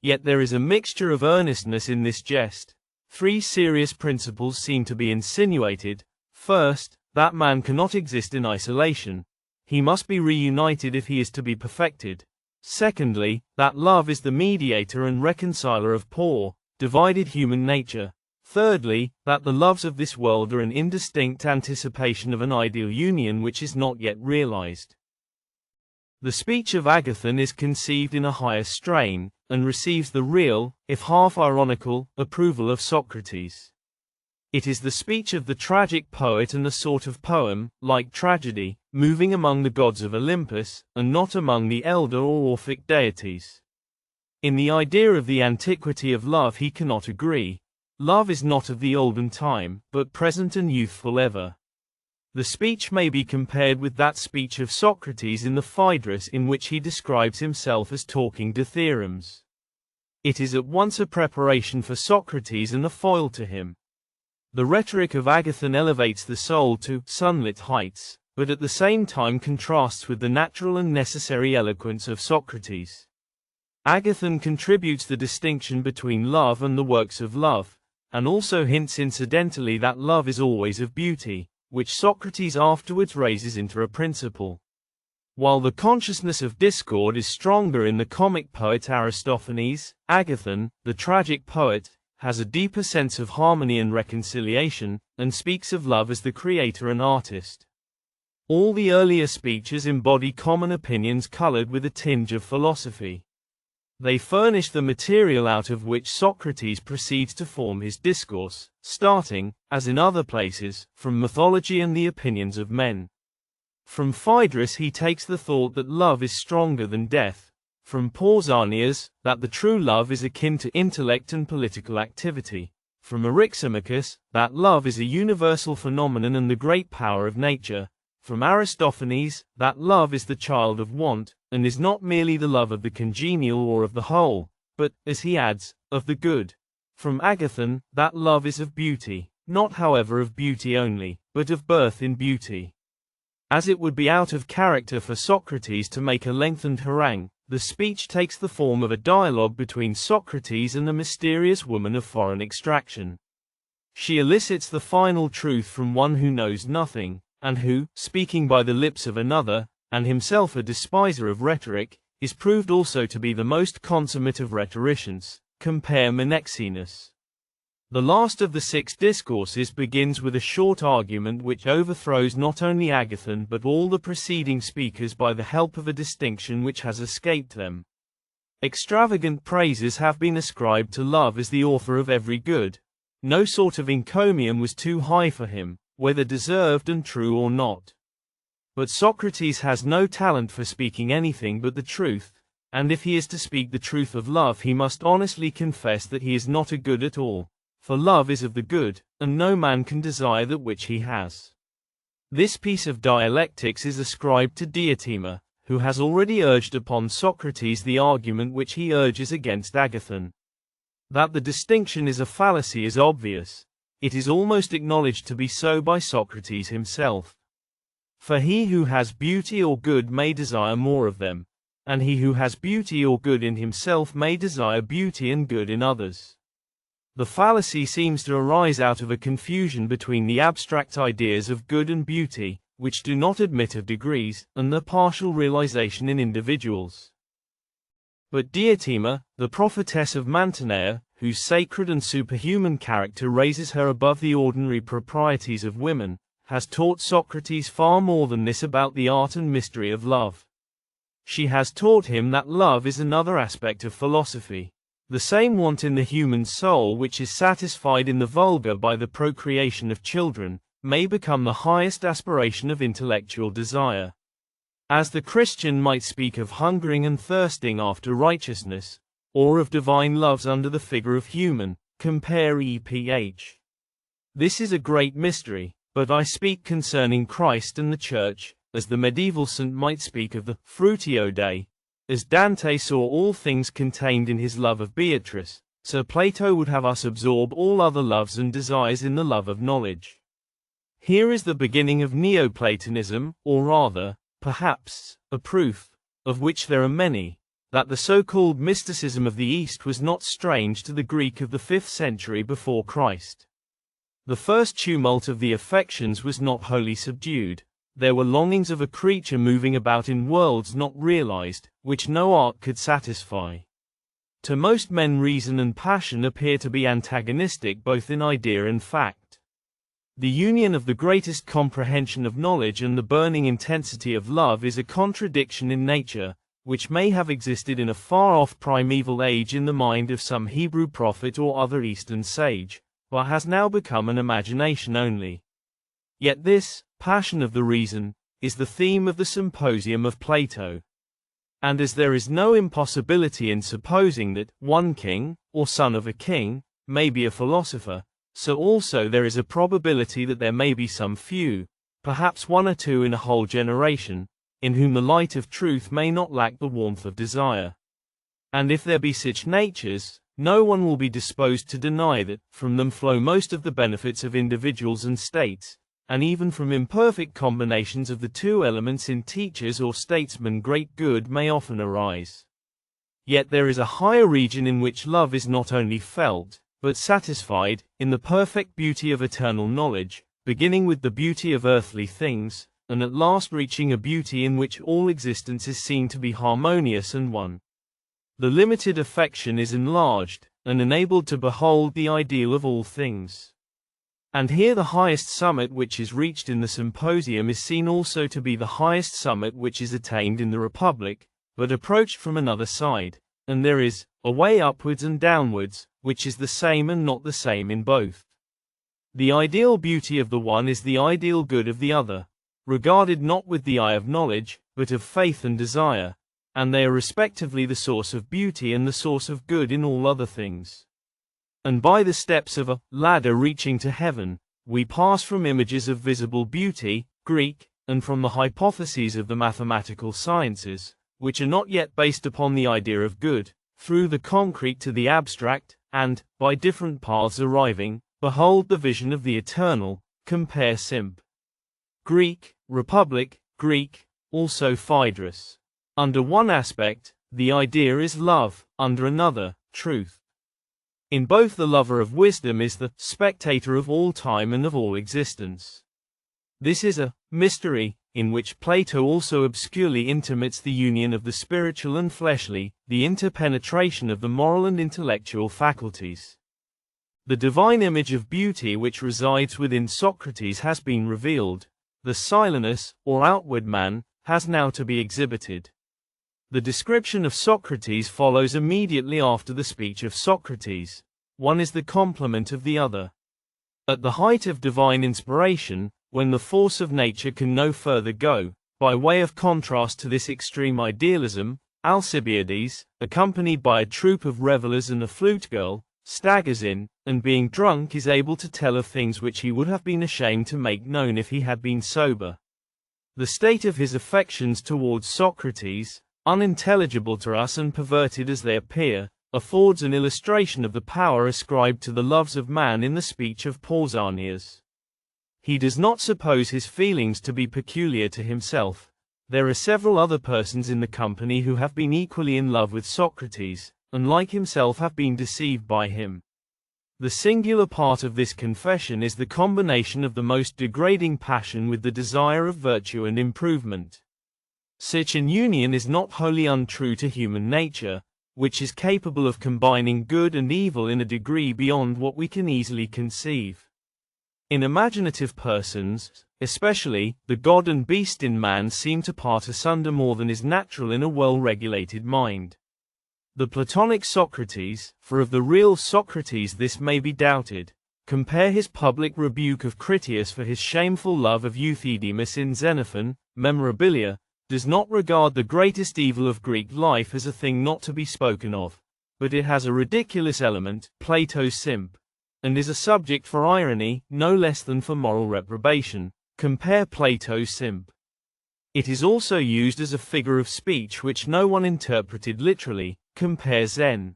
Yet there is a mixture of earnestness in this jest. 3 serious principles seem to be insinuated. First, that man cannot exist in isolation. He must be reunited if he is to be perfected. Secondly, that love is the mediator and reconciler of poor, divided human nature. Thirdly, that the loves of this world are an indistinct anticipation of an ideal union which is not yet realized. The speech of Agathon is conceived in a higher strain, and receives the real, if half-ironical, approval of Socrates. It is the speech of the tragic poet and a sort of poem, like tragedy, moving among the gods of Olympus, and not among the elder or Orphic deities. In the idea of the antiquity of love he cannot agree. Love is not of the olden time, but present and youthful ever. The speech may be compared with that speech of Socrates in the Phaedrus in which he describes himself as talking dithyrambics. It is at once a preparation for Socrates and a foil to him. The rhetoric of Agathon elevates the soul to sunlit heights, but at the same time contrasts with the natural and necessary eloquence of Socrates. Agathon contributes the distinction between love and the works of love, and also hints incidentally that love is always of beauty, which Socrates afterwards raises into a principle. While the consciousness of discord is stronger in the comic poet Aristophanes, Agathon, the tragic poet, has a deeper sense of harmony and reconciliation, and speaks of love as the creator and artist. All the earlier speeches embody common opinions colored with a tinge of philosophy. They furnish the material out of which Socrates proceeds to form his discourse, starting, as in other places, from mythology and the opinions of men. From Phaedrus he takes the thought that love is stronger than death, from Pausanias, that the true love is akin to intellect and political activity, from Eryximachus, that love is a universal phenomenon and the great power of nature, from Aristophanes, that love is the child of want, and is not merely the love of the congenial or of the whole, but, as he adds, of the good. From Agathon, that love is of beauty, not however of beauty only, but of birth in beauty. As it would be out of character for Socrates to make a lengthened harangue, the speech takes the form of a dialogue between Socrates and a mysterious woman of foreign extraction. She elicits the final truth from one who knows nothing, and who, speaking by the lips of another, and himself a despiser of rhetoric, is proved also to be the most consummate of rhetoricians. Compare Menexenus. The last of the 6 discourses begins with a short argument which overthrows not only Agathon but all the preceding speakers by the help of a distinction which has escaped them. Extravagant praises have been ascribed to love as the author of every good. No sort of encomium was too high for him, whether deserved and true or not. But Socrates has no talent for speaking anything but the truth, and if he is to speak the truth of love he must honestly confess that he is not a good at all, for love is of the good, and no man can desire that which he has. This piece of dialectics is ascribed to Diotima, who has already urged upon Socrates the argument which he urges against Agathon. That the distinction is a fallacy is obvious. It is almost acknowledged to be so by Socrates himself. For he who has beauty or good may desire more of them, and he who has beauty or good in himself may desire beauty and good in others. The fallacy seems to arise out of a confusion between the abstract ideas of good and beauty, which do not admit of degrees, and their partial realization in individuals. But Diotima, the prophetess of Mantinea, whose sacred and superhuman character raises her above the ordinary proprieties of women, has taught Socrates far more than this about the art and mystery of love. She has taught him that love is another aspect of philosophy. The same want in the human soul which is satisfied in the vulgar by the procreation of children, may become the highest aspiration of intellectual desire. As the Christian might speak of hungering and thirsting after righteousness, or of divine loves under the figure of human, compare EPH. This is a great mystery, but I speak concerning Christ and the Church, as the medieval saint might speak of the Frutio Dei. As Dante saw all things contained in his love of Beatrice, so Plato would have us absorb all other loves and desires in the love of knowledge. Here is the beginning of Neoplatonism, or rather, perhaps, a proof, of which there are many, that the so-called mysticism of the East was not strange to the Greek of the 5th century before Christ. The first tumult of the affections was not wholly subdued. There were longings of a creature moving about in worlds not realized, which no art could satisfy. To most men reason and passion appear to be antagonistic both in idea and fact. The union of the greatest comprehension of knowledge and the burning intensity of love is a contradiction in nature, which may have existed in a far-off primeval age in the mind of some Hebrew prophet or other Eastern sage, but has now become an imagination only. Yet this, passion of the reason, is the theme of the Symposium of Plato. And as there is no impossibility in supposing that one king, or son of a king, may be a philosopher, so also there is a probability that there may be some few, perhaps one or two in a whole generation, in whom the light of truth may not lack the warmth of desire. And if there be such natures, no one will be disposed to deny that from them flow most of the benefits of individuals and states, and even from imperfect combinations of the two elements in teachers or statesmen great good may often arise. Yet there is a higher region in which love is not only felt, but satisfied, in the perfect beauty of eternal knowledge, beginning with the beauty of earthly things, and at last reaching a beauty in which all existence is seen to be harmonious and one. The limited affection is enlarged, and enabled to behold the ideal of all things. And here the highest summit which is reached in the Symposium is seen also to be the highest summit which is attained in the Republic, but approached from another side, and there is a way upwards and downwards, which is the same and not the same in both. The ideal beauty of the one is the ideal good of the other, regarded not with the eye of knowledge, but of faith and desire, and they are respectively the source of beauty and the source of good in all other things. And by the steps of a ladder reaching to heaven, we pass from images of visible beauty, Greek, and from the hypotheses of the mathematical sciences, which are not yet based upon the idea of good, through the concrete to the abstract, and, by different paths arriving, behold the vision of the eternal, compare Symp. Greek, Republic, Greek, also Phaedrus. Under one aspect, the idea is love, under another, truth. In both the lover of wisdom is the spectator of all time and of all existence. This is a mystery, in which Plato also obscurely intimates the union of the spiritual and fleshly, the interpenetration of the moral and intellectual faculties. The divine image of beauty which resides within Socrates has been revealed. The Silenus, or outward man, has now to be exhibited. The description of Socrates follows immediately after the speech of Socrates. One is the complement of the other. At the height of divine inspiration, when the force of nature can no further go, by way of contrast to this extreme idealism, Alcibiades, accompanied by a troop of revelers and a flute girl, staggers in, and being drunk is able to tell of things which he would have been ashamed to make known if he had been sober. The state of his affections towards Socrates, unintelligible to us and perverted as they appear, affords an illustration of the power ascribed to the loves of man in the speech of Pausanias. He does not suppose his feelings to be peculiar to himself. There are several other persons in the company who have been equally in love with Socrates, and like himself have been deceived by him. The singular part of this confession is the combination of the most degrading passion with the desire of virtue and improvement. Such an union is not wholly untrue to human nature, which is capable of combining good and evil in a degree beyond what we can easily conceive. In imaginative persons, especially, the god and beast in man seem to part asunder more than is natural in a well-regulated mind. The Platonic Socrates, for of the real Socrates this may be doubted, compare his public rebuke of Critias for his shameful love of Euthydemus in Xenophon, Memorabilia, does not regard the greatest evil of Greek life as a thing not to be spoken of, but it has a ridiculous element, Plato's Symp, and is a subject for irony no less than for moral reprobation, compare Plato's Symp. It is also used as a figure of speech which no one interpreted literally, compare Zen.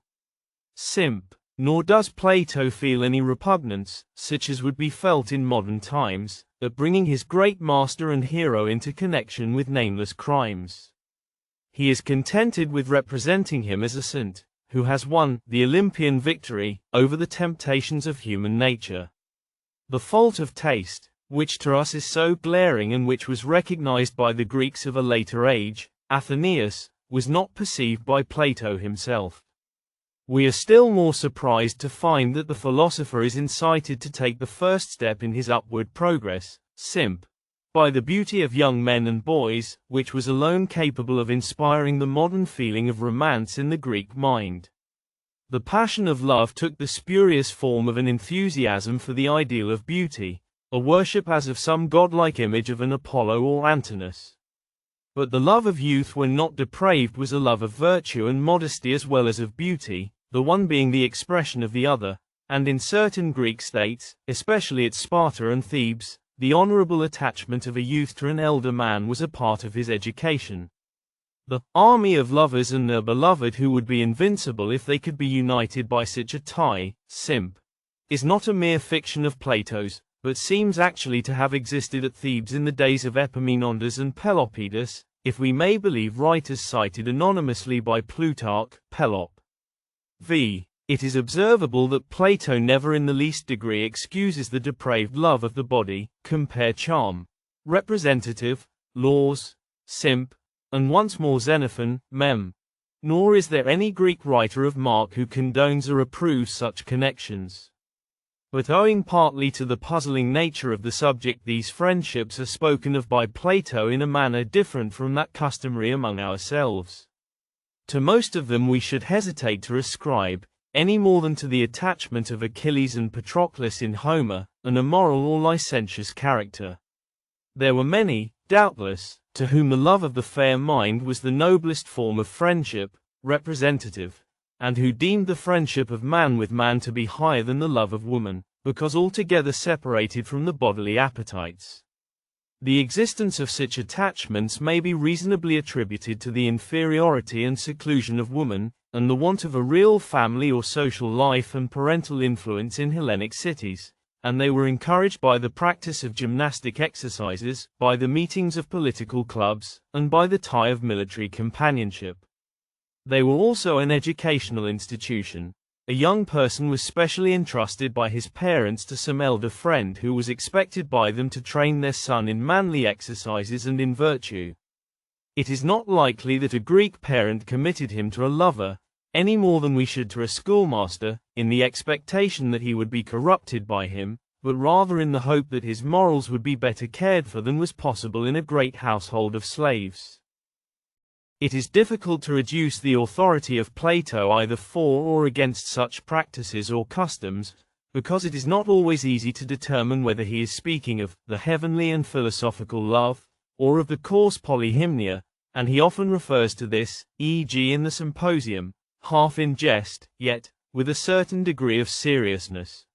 Symp, nor does Plato feel any repugnance, such as would be felt in modern times, at bringing his great master and hero into connection with nameless crimes. He is contented with representing him as a saint, who has won the Olympian victory over the temptations of human nature. The fault of taste, which to us is so glaring and which was recognized by the Greeks of a later age, Athenaeus, was not perceived by Plato himself. We are still more surprised to find that the philosopher is incited to take the first step in his upward progress, by the beauty of young men and boys, which was alone capable of inspiring the modern feeling of romance in the Greek mind. The passion of love took the spurious form of an enthusiasm for the ideal of beauty, a worship as of some godlike image of an Apollo or Antinous. But the love of youth when not depraved was a love of virtue and modesty as well as of beauty, the one being the expression of the other, and in certain Greek states, especially at Sparta and Thebes, the honorable attachment of a youth to an elder man was a part of his education. The army of lovers and their beloved who would be invincible if they could be united by such a tie, is not a mere fiction of Plato's, but seems actually to have existed at Thebes in the days of Epaminondas and Pelopidas, if we may believe writers cited anonymously by Plutarch, Pelop. v. It is observable that Plato never in the least degree excuses the depraved love of the body, compare charm, representative, laws, and once more Xenophon, Mem. Nor is there any Greek writer of mark who condones or approves such connections. But owing partly to the puzzling nature of the subject, these friendships are spoken of by Plato in a manner different from that customary among ourselves. To most of them we should hesitate to ascribe, any more than to the attachment of Achilles and Patroclus in Homer, an immoral or licentious character. There were many, doubtless, to whom the love of the fair mind was the noblest form of friendship, representative, and who deemed the friendship of man with man to be higher than the love of woman, because altogether separated from the bodily appetites. The existence of such attachments may be reasonably attributed to the inferiority and seclusion of woman, and the want of a real family or social life and parental influence in Hellenic cities, and they were encouraged by the practice of gymnastic exercises, by the meetings of political clubs, and by the tie of military companionship. They were also an educational institution. A young person was specially entrusted by his parents to some elder friend who was expected by them to train their son in manly exercises and in virtue. It is not likely that a Greek parent committed him to a lover, any more than we should to a schoolmaster, in the expectation that he would be corrupted by him, but rather in the hope that his morals would be better cared for than was possible in a great household of slaves. It is difficult to reduce the authority of Plato either for or against such practices or customs, because it is not always easy to determine whether he is speaking of the heavenly and philosophical love, or of the coarse polyhymnia, and he often refers to this, e.g. in the Symposium, half in jest, yet with a certain degree of seriousness.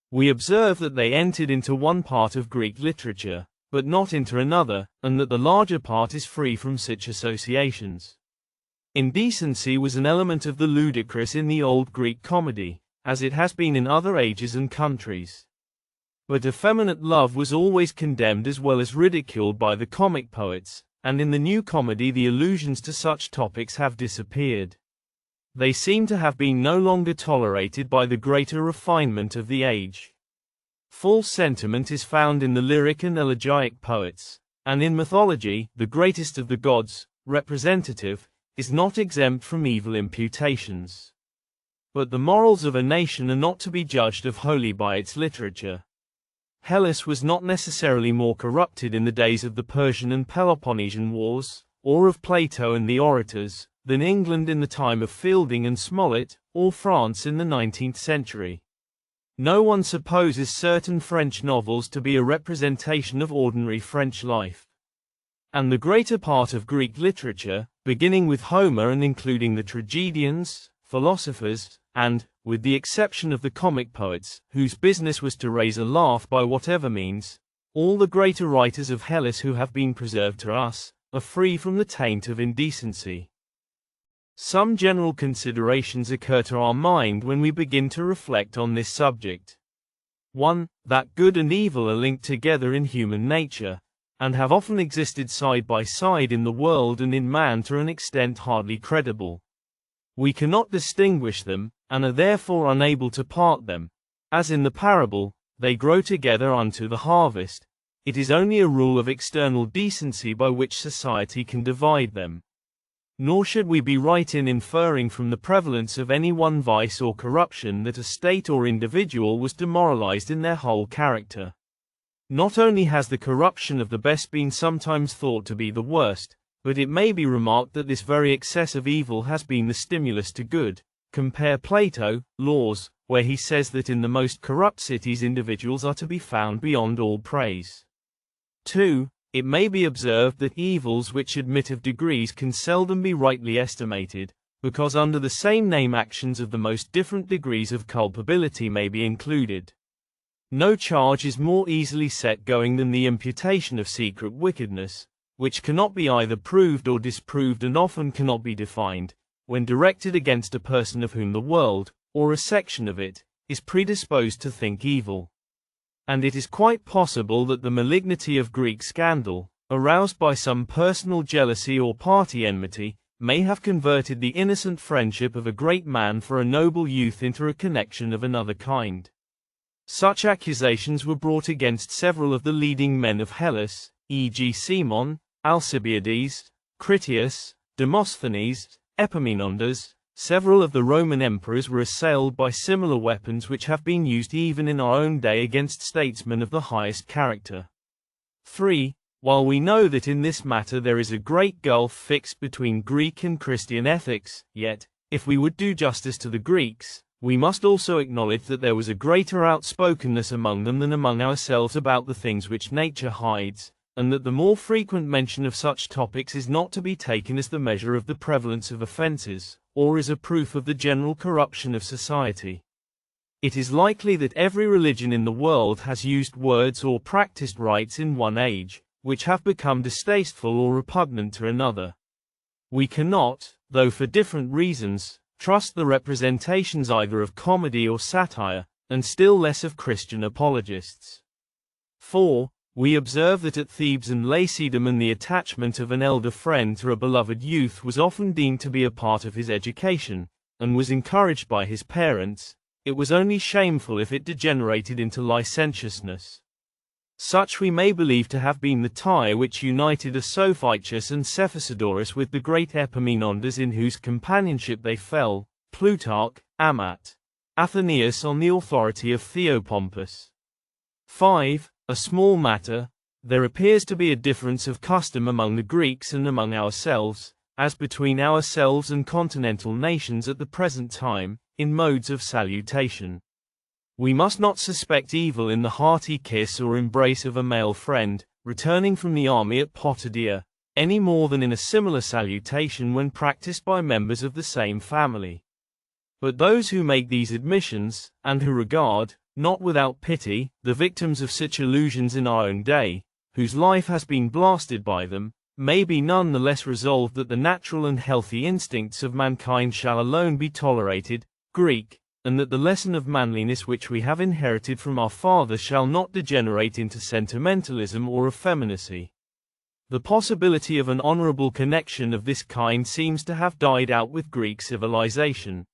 We observe that they entered into one part of Greek literature, but not into another, and that the larger part is free from such associations. Indecency was an element of the ludicrous in the old Greek comedy, as it has been in other ages and countries. But effeminate love was always condemned as well as ridiculed by the comic poets, and in the new comedy the allusions to such topics have disappeared. They seem to have been no longer tolerated by the greater refinement of the age. False sentiment is found in the lyric and elegiac poets, and in mythology, the greatest of the gods, representative, is not exempt from evil imputations. But the morals of a nation are not to be judged of wholly by its literature. Hellas was not necessarily more corrupted in the days of the Persian and Peloponnesian wars, or of Plato and the orators, than England in the time of Fielding and Smollett, or France in the 19th century. No one supposes certain French novels to be a representation of ordinary French life. And the greater part of Greek literature, beginning with Homer and including the tragedians, philosophers, and, with the exception of the comic poets, whose business was to raise a laugh by whatever means, all the greater writers of Hellas who have been preserved to us, are free from the taint of indecency. Some general considerations occur to our mind when we begin to reflect on this subject. 1. That good and evil are linked together in human nature, and have often existed side by side in the world and in man to an extent hardly credible. We cannot distinguish them, and are therefore unable to part them. As in the parable, they grow together unto the harvest. It is only a rule of external decency by which society can divide them. Nor should we be right in inferring from the prevalence of any one vice or corruption that a state or individual was demoralized in their whole character. Not only has the corruption of the best been sometimes thought to be the worst, but it may be remarked that this very excess of evil has been the stimulus to good. Compare Plato, Laws, where he says that in the most corrupt cities individuals are to be found beyond all praise. 2. It may be observed that evils which admit of degrees can seldom be rightly estimated, because under the same name actions of the most different degrees of culpability may be included. No charge is more easily set going than the imputation of secret wickedness, which cannot be either proved or disproved and often cannot be defined, when directed against a person of whom the world, or a section of it, is predisposed to think evil. And it is quite possible that the malignity of Greek scandal, aroused by some personal jealousy or party enmity, may have converted the innocent friendship of a great man for a noble youth into a connection of another kind. Such accusations were brought against several of the leading men of Hellas, e.g. Cimon, Alcibiades, Critias, Demosthenes, Epaminondas. Several of the Roman emperors were assailed by similar weapons which have been used even in our own day against statesmen of the highest character. 3. While we know that in this matter there is a great gulf fixed between Greek and Christian ethics, yet, if we would do justice to the Greeks, we must also acknowledge that there was a greater outspokenness among them than among ourselves about the things which nature hides, and that the more frequent mention of such topics is not to be taken as the measure of the prevalence of offenses, or as a proof of the general corruption of society. It is likely that every religion in the world has used words or practiced rites in one age, which have become distasteful or repugnant to another. We cannot, though for different reasons, trust the representations either of comedy or satire, and still less of Christian apologists. 4. We observe that at Thebes and Lacedaemon the attachment of an elder friend to a beloved youth was often deemed to be a part of his education, and was encouraged by his parents. It was only shameful if it degenerated into licentiousness. Such we may believe to have been the tie which united Asophaicus and Cephisidorus with the great Epaminondas in whose companionship they fell, Plutarch, Amat. Athenaeus on the authority of Theopompus. 5. A small matter, there appears to be a difference of custom among the Greeks and among ourselves, as between ourselves and continental nations at the present time, in modes of salutation. We must not suspect evil in the hearty kiss or embrace of a male friend, returning from the army at Potidaea, any more than in a similar salutation when practiced by members of the same family. But those who make these admissions, and who regard, not without pity, the victims of such illusions in our own day, whose life has been blasted by them, may be none the less resolved that the natural and healthy instincts of mankind shall alone be tolerated, Greek, and that the lesson of manliness which we have inherited from our fathers shall not degenerate into sentimentalism or effeminacy. The possibility of an honorable connection of this kind seems to have died out with Greek civilization.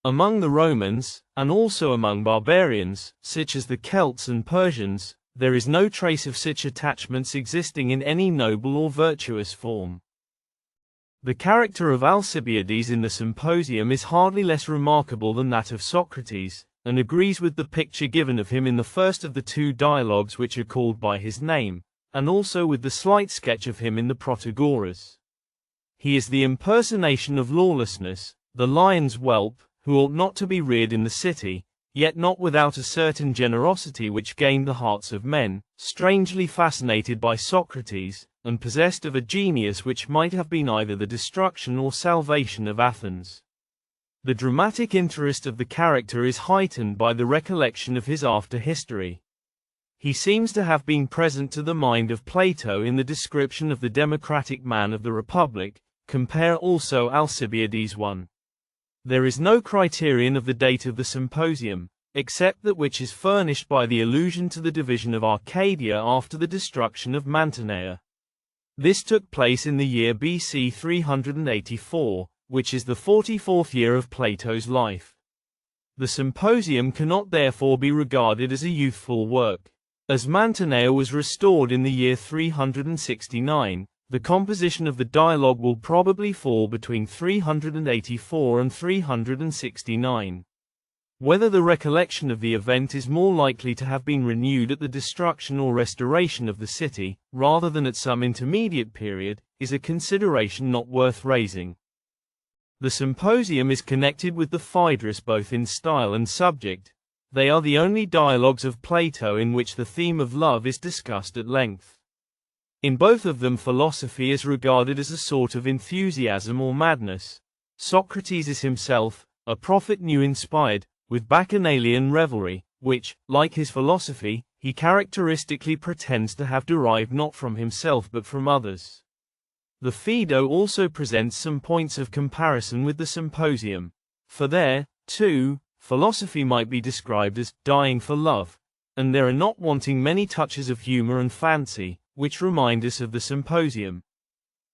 Among the Romans, and also among barbarians, such as the Celts and Persians, there is no trace of such attachments existing in any noble or virtuous form. The character of Alcibiades in the Symposium is hardly less remarkable than that of Socrates, and agrees with the picture given of him in the first of the two dialogues which are called by his name, and also with the slight sketch of him in the Protagoras. He is the impersonation of lawlessness, the lion's whelp, who ought not to be reared in the city, yet not without a certain generosity which gained the hearts of men, strangely fascinated by Socrates, and possessed of a genius which might have been either the destruction or salvation of Athens. The dramatic interest of the character is heightened by the recollection of his after history. He seems to have been present to the mind of Plato in the description of the democratic man of the Republic. Compare also Alcibiades 1. There is no criterion of the date of the Symposium, except that which is furnished by the allusion to the division of Arcadia after the destruction of Mantinea. This took place in the year BC 384, which is the 44th year of Plato's life. The Symposium cannot therefore be regarded as a youthful work. As Mantinea was restored in the year 369, the composition of the dialogue will probably fall between 384 and 369. Whether the recollection of the event is more likely to have been renewed at the destruction or restoration of the city, rather than at some intermediate period, is a consideration not worth raising. The Symposium is connected with the Phaedrus both in style and subject. They are the only dialogues of Plato in which the theme of love is discussed at length. In both of them philosophy is regarded as a sort of enthusiasm or madness. Socrates is himself, a prophet new inspired, with bacchanalian revelry, which, like his philosophy, he characteristically pretends to have derived not from himself but from others. The Phaedo also presents some points of comparison with the Symposium. For there, too, philosophy might be described as dying for love, and there are not wanting many touches of humor and fancy, which remind us of the Symposium.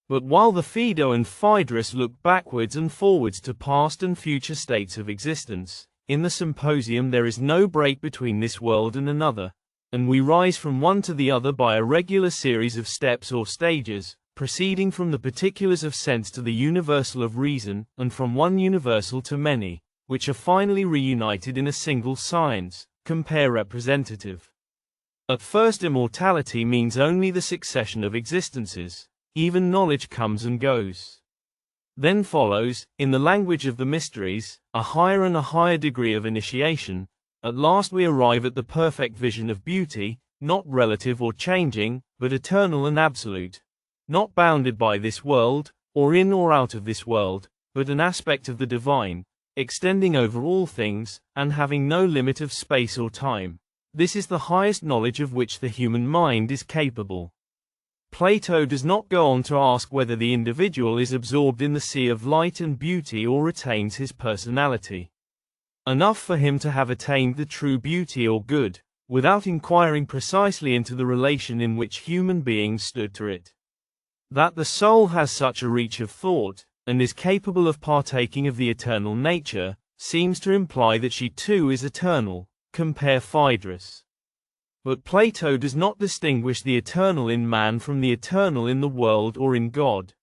But while the Phaedo and Phaedrus look backwards and forwards to past and future states of existence, in the Symposium there is no break between this world and another, and we rise from one to the other by a regular series of steps or stages, proceeding from the particulars of sense to the universal of reason, and from one universal to many, which are finally reunited in a single science. Compare representative. At first, immortality means only the succession of existences. Even knowledge comes and goes. Then follows, in the language of the mysteries, a higher and a higher degree of initiation. At last we arrive at the perfect vision of beauty, not relative or changing, but eternal and absolute. Not bounded by this world, or in or out of this world, but an aspect of the divine, extending over all things, and having no limit of space or time. This is the highest knowledge of which the human mind is capable. Plato does not go on to ask whether the individual is absorbed in the sea of light and beauty or retains his personality. Enough for him to have attained the true beauty or good, without inquiring precisely into the relation in which human beings stood to it. That the soul has such a reach of thought, and is capable of partaking of the eternal nature, seems to imply that she too is eternal. Compare Phaedrus. But Plato does not distinguish the eternal in man from the eternal in the world or in God.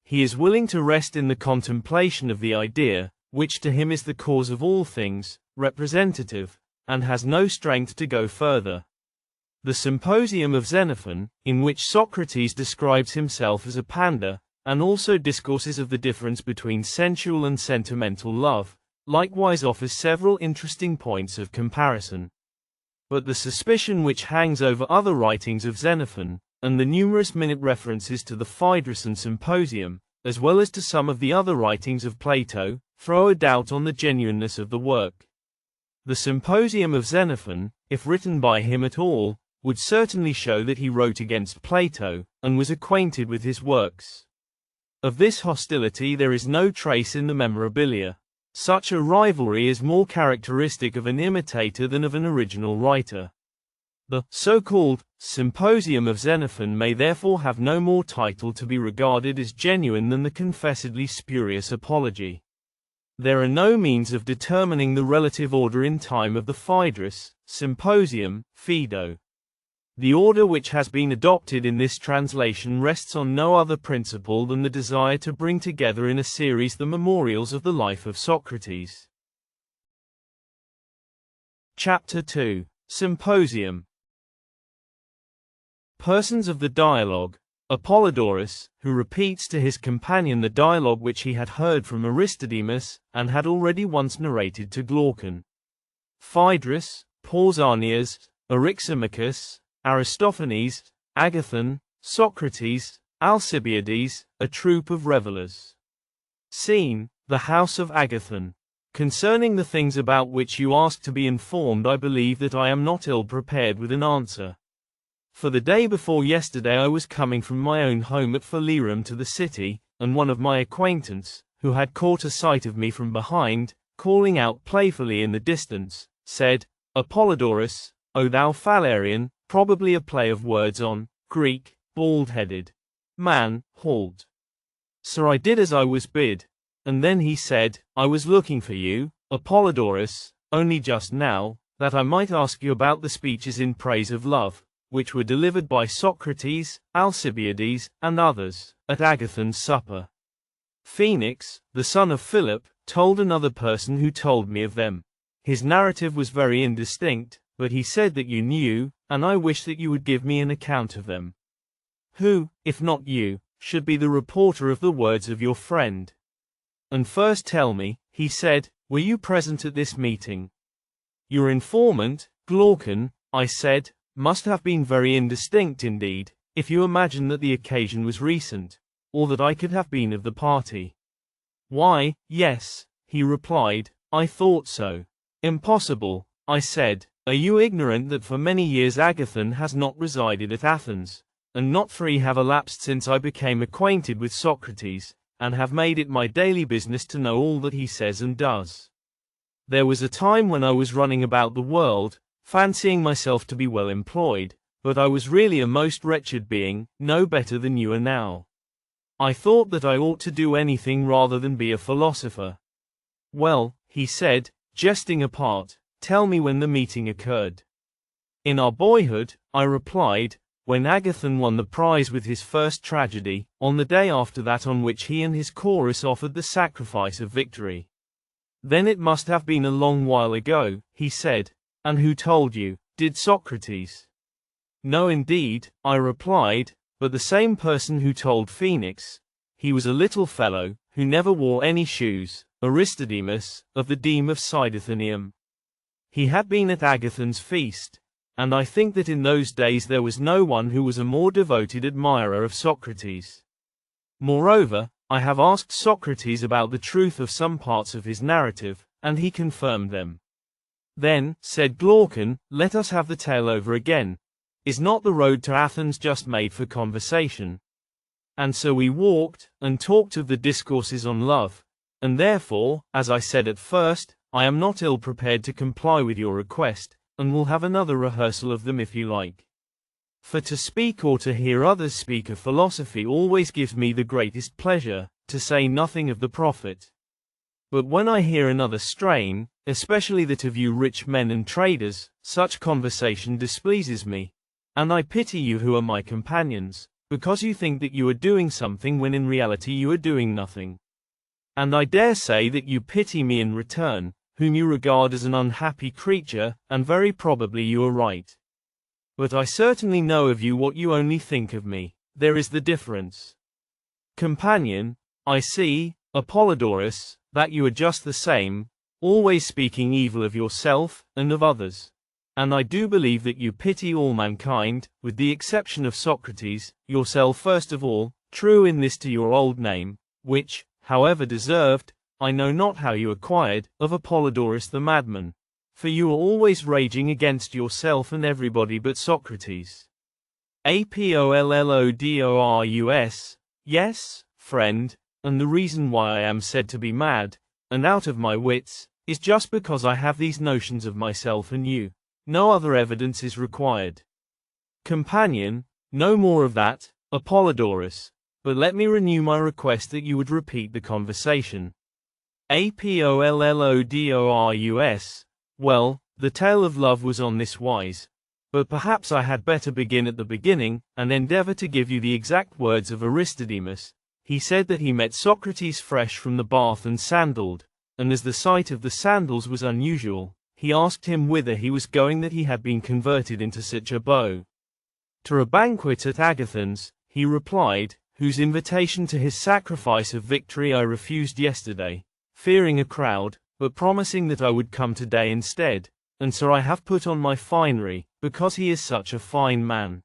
He is willing to rest in the contemplation of the idea, which to him is the cause of all things, representative, and has no strength to go further. The Symposium of Xenophon, in which Socrates describes himself as a panda, and also discourses of the difference between sensual and sentimental love, likewise offers several interesting points of comparison. But the suspicion which hangs over other writings of Xenophon, and the numerous minute references to the Phaedrus and Symposium, as well as to some of the other writings of Plato, throw a doubt on the genuineness of the work. The Symposium of Xenophon, if written by him at all, would certainly show that he wrote against Plato, and was acquainted with his works. Of this hostility there is no trace in the memorabilia. Such a rivalry is more characteristic of an imitator than of an original writer. The so-called Symposium of Xenophon may therefore have no more title to be regarded as genuine than the confessedly spurious Apology. There are no means of determining the relative order in time of the Phaedrus, Symposium, Phaedo. The order which has been adopted in this translation rests on no other principle than the desire to bring together in a series the memorials of the life of Socrates. Chapter 2. Symposium. Persons of the dialogue. Apollodorus, who repeats to his companion the dialogue which he had heard from Aristodemus, and had already once narrated to Glaucon. Phaedrus, Pausanias, Eryximachus, Aristophanes, Agathon, Socrates, Alcibiades, a troop of revellers. Scene: the house of Agathon. Concerning the things about which you ask to be informed, I believe that I am not ill prepared with an answer. For the day before yesterday I was coming from my own home at Phalerum to the city, and one of my acquaintance, who had caught a sight of me from behind, calling out playfully in the distance, said, Apollodorus, O thou Phalarian, probably a play of words on Greek, bald-headed man, halt. So I did as I was bid, and then he said, I was looking for you, Apollodorus, only just now, that I might ask you about the speeches in praise of love, which were delivered by Socrates, Alcibiades, and others, at Agathon's supper. Phoenix, the son of Philip, told another person who told me of them. His narrative was very indistinct, but he said that you knew, and I wish that you would give me an account of them. Who, if not you, should be the reporter of the words of your friend? And first tell me, he said, were you present at this meeting? Your informant, Glaucon, I said, must have been very indistinct indeed, if you imagine that the occasion was recent, or that I could have been of the party. Why, yes, he replied, I thought so. Impossible, I said. Are you ignorant that for many years Agathon has not resided at Athens, and not 3 have elapsed since I became acquainted with Socrates, and have made it my daily business to know all that he says and does? There was a time when I was running about the world, fancying myself to be well employed, but I was really a most wretched being, no better than you are now. I thought that I ought to do anything rather than be a philosopher. Well, he said, jesting apart, tell me when the meeting occurred. In our boyhood, I replied, when Agathon won the prize with his first tragedy, on the day after that on which he and his chorus offered the sacrifice of victory. Then it must have been a long while ago, he said. And who told you? Did Socrates? No indeed, I replied, but the same person who told Phoenix. He was a little fellow, who never wore any shoes, Aristodemus, of the deme of Cydothenium. He had been at Agathon's feast, and I think that in those days there was no one who was a more devoted admirer of Socrates. Moreover, I have asked Socrates about the truth of some parts of his narrative, and he confirmed them. Then, said Glaucon, let us have the tale over again. Is not the road to Athens just made for conversation? And so we walked, and talked of the discourses on love, and therefore, as I said at first, I am not ill prepared to comply with your request, and will have another rehearsal of them if you like. For to speak or to hear others speak of philosophy always gives me the greatest pleasure, to say nothing of the profit. But when I hear another strain, especially that of you rich men and traders, such conversation displeases me, and I pity you who are my companions, because you think that you are doing something when in reality you are doing nothing. And I dare say that you pity me in return, whom you regard as an unhappy creature, and very probably you are right. But I certainly know of you what you only think of me. There is the difference. Companion, I see, Apollodorus, that you are just the same, always speaking evil of yourself, and of others. And I do believe that you pity all mankind, with the exception of Socrates, yourself first of all, true in this to your old name, which, however deserved, I know not how you acquired, of Apollodorus the madman. For you are always raging against yourself and everybody but Socrates. Apollodorus, yes, friend, and the reason why I am said to be mad, and out of my wits, is just because I have these notions of myself and you. No other evidence is required. Companion, no more of that, Apollodorus, but let me renew my request that you would repeat the conversation. Apollodorus, well, the tale of love was on this wise, but perhaps I had better begin at the beginning, and endeavor to give you the exact words of Aristodemus. He said that he met Socrates fresh from the bath and sandaled, and as the sight of the sandals was unusual, he asked him whither he was going that he had been converted into such a beau. To a banquet at Agathon's, he replied, whose invitation to his sacrifice of victory I refused yesterday, fearing a crowd, but promising that I would come today instead, and so I have put on my finery, because he is such a fine man.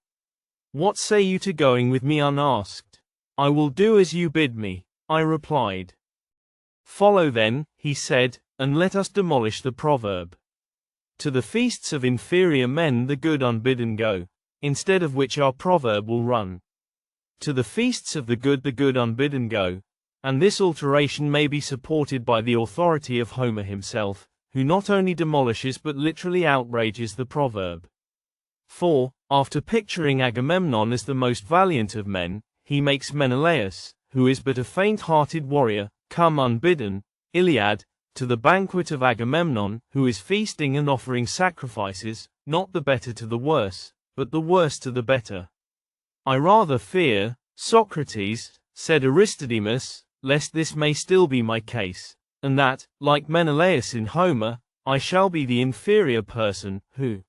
What say you to going with me unasked? I will do as you bid me, I replied. Follow then, he said, and let us demolish the proverb. To the feasts of inferior men the good unbidden go, instead of which our proverb will run. To the feasts of the good unbidden go, and this alteration may be supported by the authority of Homer himself, who not only demolishes but literally outrages the proverb. For, after picturing Agamemnon as the most valiant of men, he makes Menelaus, who is but a faint-hearted warrior, come unbidden, Iliad, to the banquet of Agamemnon, who is feasting and offering sacrifices, not the better to the worse, but the worse to the better. I rather fear, Socrates, said Aristodemus, lest this may still be my case, and that, like Menelaus in Homer, I shall be the inferior person, who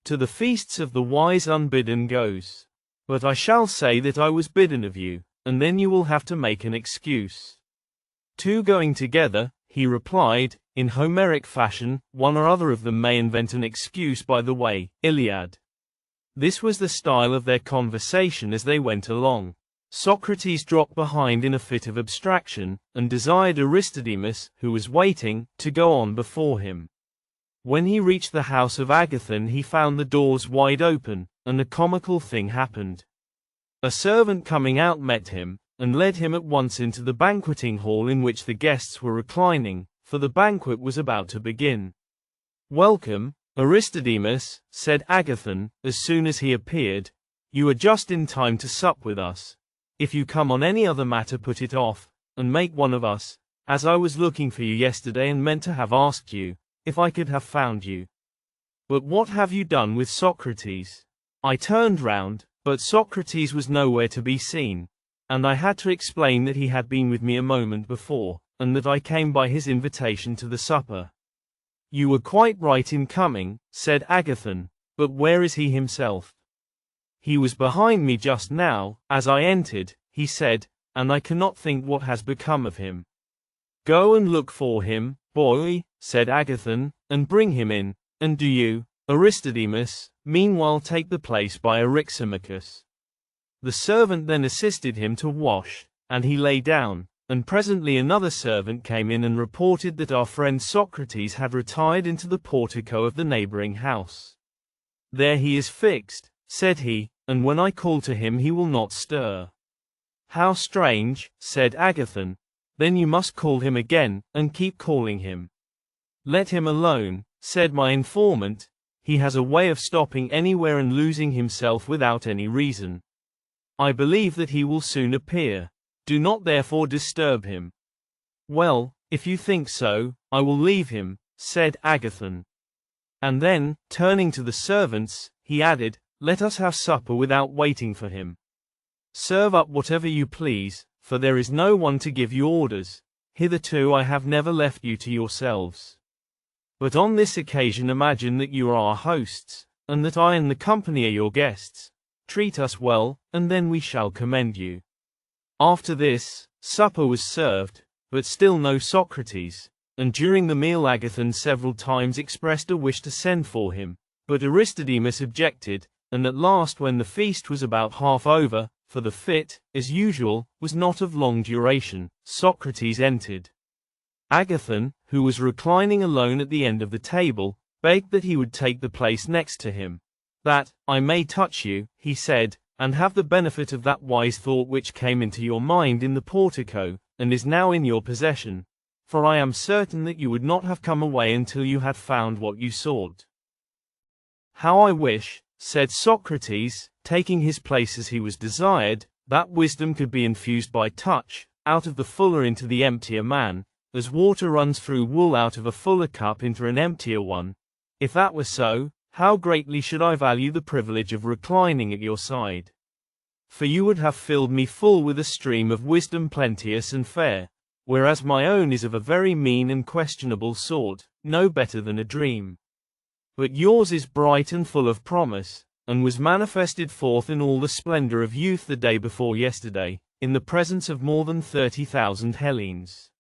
to the feasts of the wise unbidden goes. But I shall say that I was bidden of you, and then you will have to make an excuse. Two going together, he replied, in Homeric fashion, one or other of them may invent an excuse by the way. Iliad. This was the style of their conversation as they went along. Socrates dropped behind in a fit of abstraction, and desired Aristodemus, who was waiting, to go on before him. When he reached the house of Agathon he found the doors wide open, and a comical thing happened. A servant coming out met him, and led him at once into the banqueting hall in which the guests were reclining, for the banquet was about to begin. "Welcome, Aristodemus," said Agathon, as soon as he appeared. "You are just in time to sup with us. If you come on any other matter put it off, and make one of us, as I was looking for you yesterday and meant to have asked you, if I could have found you. But what have you done with Socrates?" I turned round, but Socrates was nowhere to be seen, and I had to explain that he had been with me a moment before, and that I came by his invitation to the supper. "You were quite right in coming," said Agathon, "but where is he himself?" "He was behind me just now, as I entered," he said, "and I cannot think what has become of him." "Go and look for him, boy," said Agathon, "and bring him in, and do you, Aristodemus, meanwhile take the place by Eryximachus." The servant then assisted him to wash, and he lay down, and presently another servant came in and reported that our friend Socrates had retired into the portico of the neighboring house. "There he is fixed," said he, "and when I call to him he will not stir." "How strange," said Agathon. "Then you must call him again, and keep calling him." "Let him alone," said my informant. "He has a way of stopping anywhere and losing himself without any reason. I believe that he will soon appear. Do not therefore disturb him." "Well, if you think so, I will leave him," said Agathon. And then, turning to the servants, he added, "Let us have supper without waiting for him. Serve up whatever you please, for there is no one to give you orders. Hitherto I have never left you to yourselves. But on this occasion imagine that you are our hosts, and that I and the company are your guests. Treat us well, and then we shall commend you." After this, supper was served, but still no Socrates, and during the meal Agathon several times expressed a wish to send for him, but Aristodemus objected, and at last when the feast was about half over, for the fit, as usual, was not of long duration, Socrates entered. Agathon, who was reclining alone at the end of the table, begged that he would take the place next to him. "That I may touch you," he said, "and have the benefit of that wise thought which came into your mind in the portico, and is now in your possession. For I am certain that you would not have come away until you had found what you sought." "How I wish," said Socrates, taking his place as he was desired, "that wisdom could be infused by touch, out of the fuller into the emptier man, as water runs through wool out of a fuller cup into an emptier one. If that were so, how greatly should I value the privilege of reclining at your side. For you would have filled me full with a stream of wisdom plenteous and fair, whereas my own is of a very mean and questionable sort, no better than a dream. But yours is bright and full of promise, and was manifested forth in all the splendor of youth the day before yesterday, in the presence of more than 30,000 Hellenes."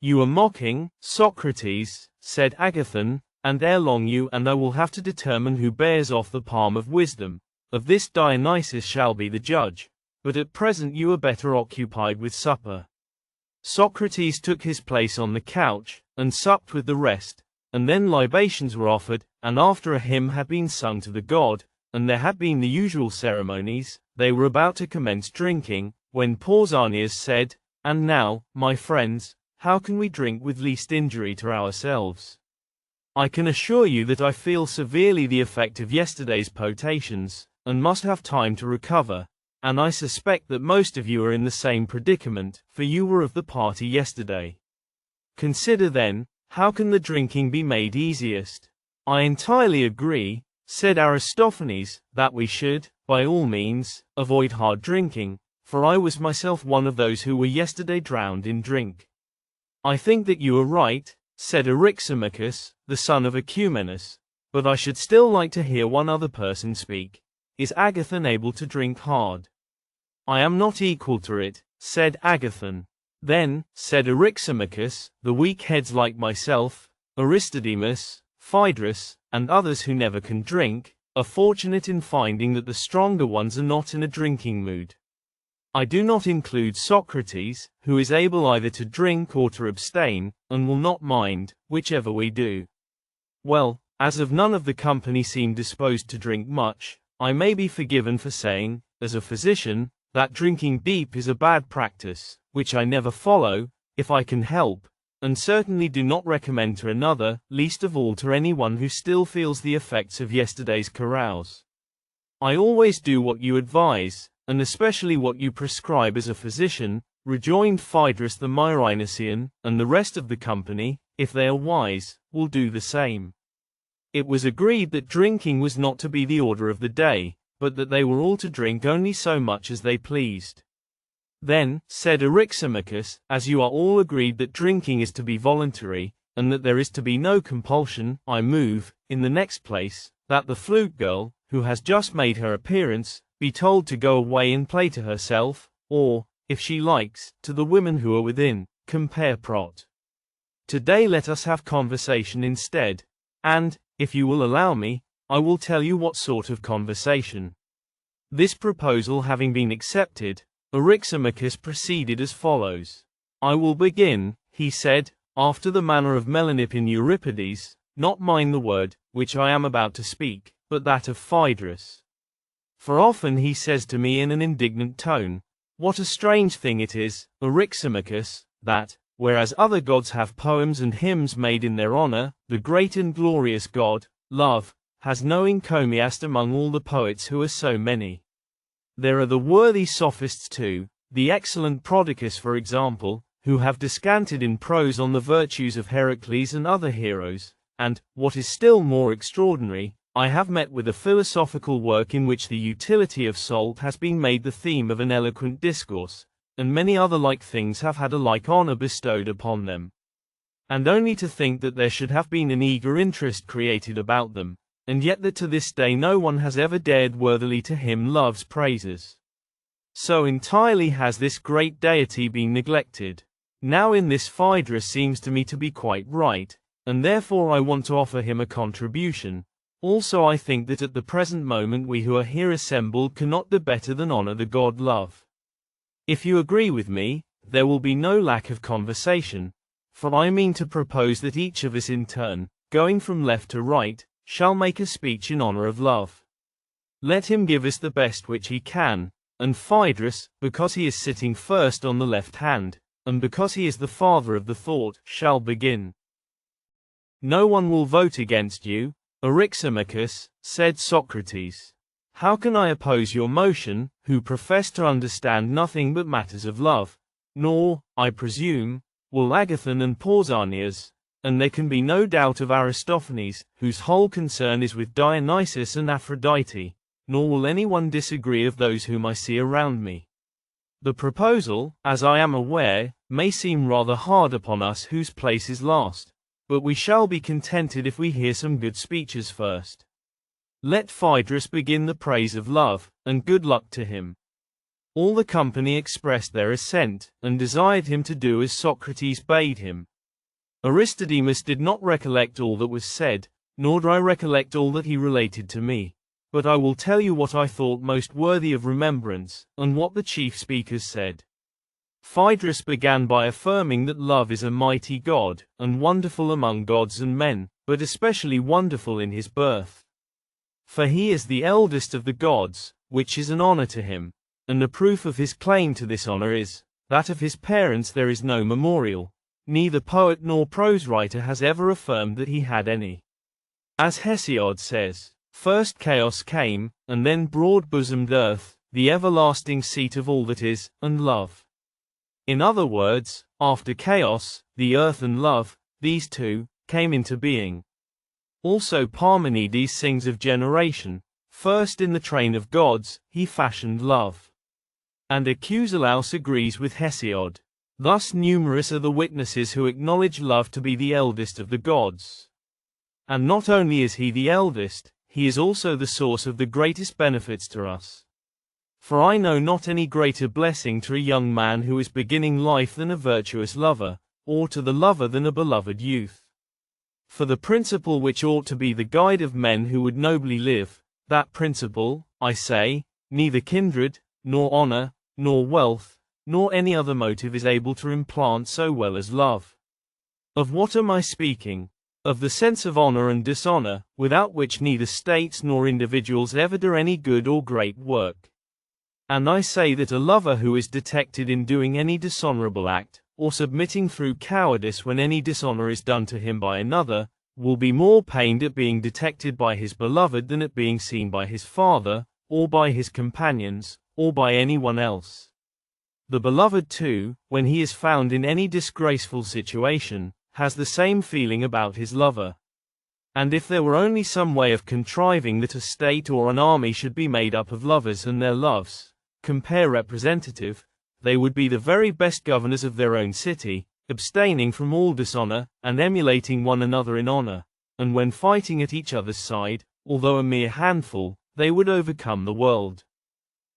"You are mocking, Socrates," said Agathon, "and ere long you and I will have to determine who bears off the palm of wisdom. Of this Dionysus shall be the judge, but at present you are better occupied with supper." Socrates took his place on the couch, and supped with the rest, and then libations were offered, and after a hymn had been sung to the god, and there had been the usual ceremonies, they were about to commence drinking, when Pausanias said, "And now, my friends, how can we drink with least injury to ourselves? I can assure you that I feel severely the effect of yesterday's potations, and must have time to recover, and I suspect that most of you are in the same predicament, for you were of the party yesterday. Consider then, how can the drinking be made easiest? I entirely agree, said Aristophanes, that we should, by all means, avoid hard drinking, for I was myself one of those who were yesterday drowned in drink. I think that you are right, said Eryximachus, the son of Ecumenius, but I should still like to hear one other person speak. Is Agathon able to drink hard? I am not equal to it, said Agathon. Then, said Eryximachus, the weak heads like myself, Aristodemus, Phaedrus, and others who never can drink, are fortunate in finding that the stronger ones are not in a drinking mood. I do not include Socrates, who is able either to drink or to abstain, and will not mind, whichever we do. Well, as of none of the company seem disposed to drink much, I may be forgiven for saying, as a physician, that drinking deep is a bad practice, which I never follow, if I can help, and certainly do not recommend to another, least of all to anyone who still feels the effects of yesterday's carouse. I always do what you advise, and especially what you prescribe as a physician, rejoined Phaedrus the Myrinacean, and the rest of the company, if they are wise, will do the same. It was agreed that drinking was not to be the order of the day, but that they were all to drink only so much as they pleased. Then, said Eryximachus, as you are all agreed that drinking is to be voluntary, and that there is to be no compulsion, I move, in the next place, that the flute girl, who has just made her appearance, be told to go away and play to herself, or, if she likes, to the women who are within, compare Prot. Today let us have conversation instead, and, if you will allow me, I will tell you what sort of conversation. This proposal having been accepted, Eryximachus proceeded as follows. I will begin, he said, after the manner of Melanippe in Euripides, not mine the word, which I am about to speak, but that of Phaedrus. For often he says to me in an indignant tone, what a strange thing it is, Eryximachus, that, whereas other gods have poems and hymns made in their honor, the great and glorious god, love, has no encomiast among all the poets who are so many. There are the worthy sophists too, the excellent Prodicus for example, who have descanted in prose on the virtues of Heracles and other heroes, and, what is still more extraordinary, I have met with a philosophical work in which the utility of salt has been made the theme of an eloquent discourse, and many other like things have had a like honor bestowed upon them. And only to think that there should have been an eager interest created about them, and yet that to this day no one has ever dared worthily to hymn love's praises. So entirely has this great deity been neglected. Now in this Phaedrus seems to me to be quite right, and therefore I want to offer him a contribution. Also I think that at the present moment we who are here assembled cannot do better than honor the god love. If you agree with me, there will be no lack of conversation, for I mean to propose that each of us in turn, going from left to right, shall make a speech in honor of love. Let him give us the best which he can, and Phaedrus, because he is sitting first on the left hand, and because he is the father of the thought, shall begin. No one will vote against you, Eryximachus, said Socrates. How can I oppose your motion, who profess to understand nothing but matters of love? Nor, I presume, will Agathon and Pausanias, and there can be no doubt of Aristophanes, whose whole concern is with Dionysus and Aphrodite, nor will anyone disagree of those whom I see around me. The proposal, as I am aware, may seem rather hard upon us whose place is last, but we shall be contented if we hear some good speeches first. Let Phaedrus begin the praise of love, and good luck to him. All the company expressed their assent, and desired him to do as Socrates bade him. Aristodemus did not recollect all that was said, nor do I recollect all that he related to me, but I will tell you what I thought most worthy of remembrance, and what the chief speakers said. Phaedrus began by affirming that love is a mighty god, and wonderful among gods and men, but especially wonderful in his birth. For he is the eldest of the gods, which is an honor to him, and the proof of his claim to this honor is, that of his parents there is no memorial. Neither poet nor prose writer has ever affirmed that he had any. As Hesiod says, first chaos came, and then broad-bosomed earth, the everlasting seat of all that is, and love. In other words, after chaos, the earth and love, these two, came into being. Also Parmenides sings of generation. First in the train of gods, he fashioned love. And Arcesilaus agrees with Hesiod. Thus numerous are the witnesses who acknowledge love to be the eldest of the gods. And not only is he the eldest, he is also the source of the greatest benefits to us. For I know not any greater blessing to a young man who is beginning life than a virtuous lover, or to the lover than a beloved youth. For the principle which ought to be the guide of men who would nobly live, that principle, I say, neither kindred, nor honor, nor wealth, nor any other motive is able to implant so well as love. Of what am I speaking? Of the sense of honor and dishonor, without which neither states nor individuals ever do any good or great work. And I say that a lover who is detected in doing any dishonorable act, or submitting through cowardice when any dishonor is done to him by another, will be more pained at being detected by his beloved than at being seen by his father, or by his companions, or by anyone else. The beloved too, when he is found in any disgraceful situation, has the same feeling about his lover. And if there were only some way of contriving that a state or an army should be made up of lovers and their loves, compare representative, they would be the very best governors of their own city, abstaining from all dishonor, and emulating one another in honor, and when fighting at each other's side, although a mere handful, they would overcome the world.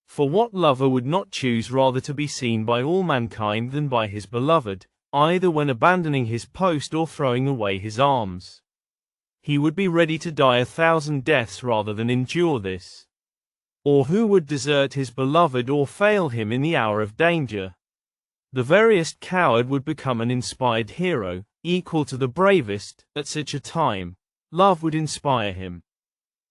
For what lover would not choose rather to be seen by all mankind than by his beloved, either when abandoning his post or throwing away his arms? He would be ready to die 1,000 deaths rather than endure this. Or who would desert his beloved or fail him in the hour of danger? The veriest coward would become an inspired hero, equal to the bravest. At such a time, love would inspire him.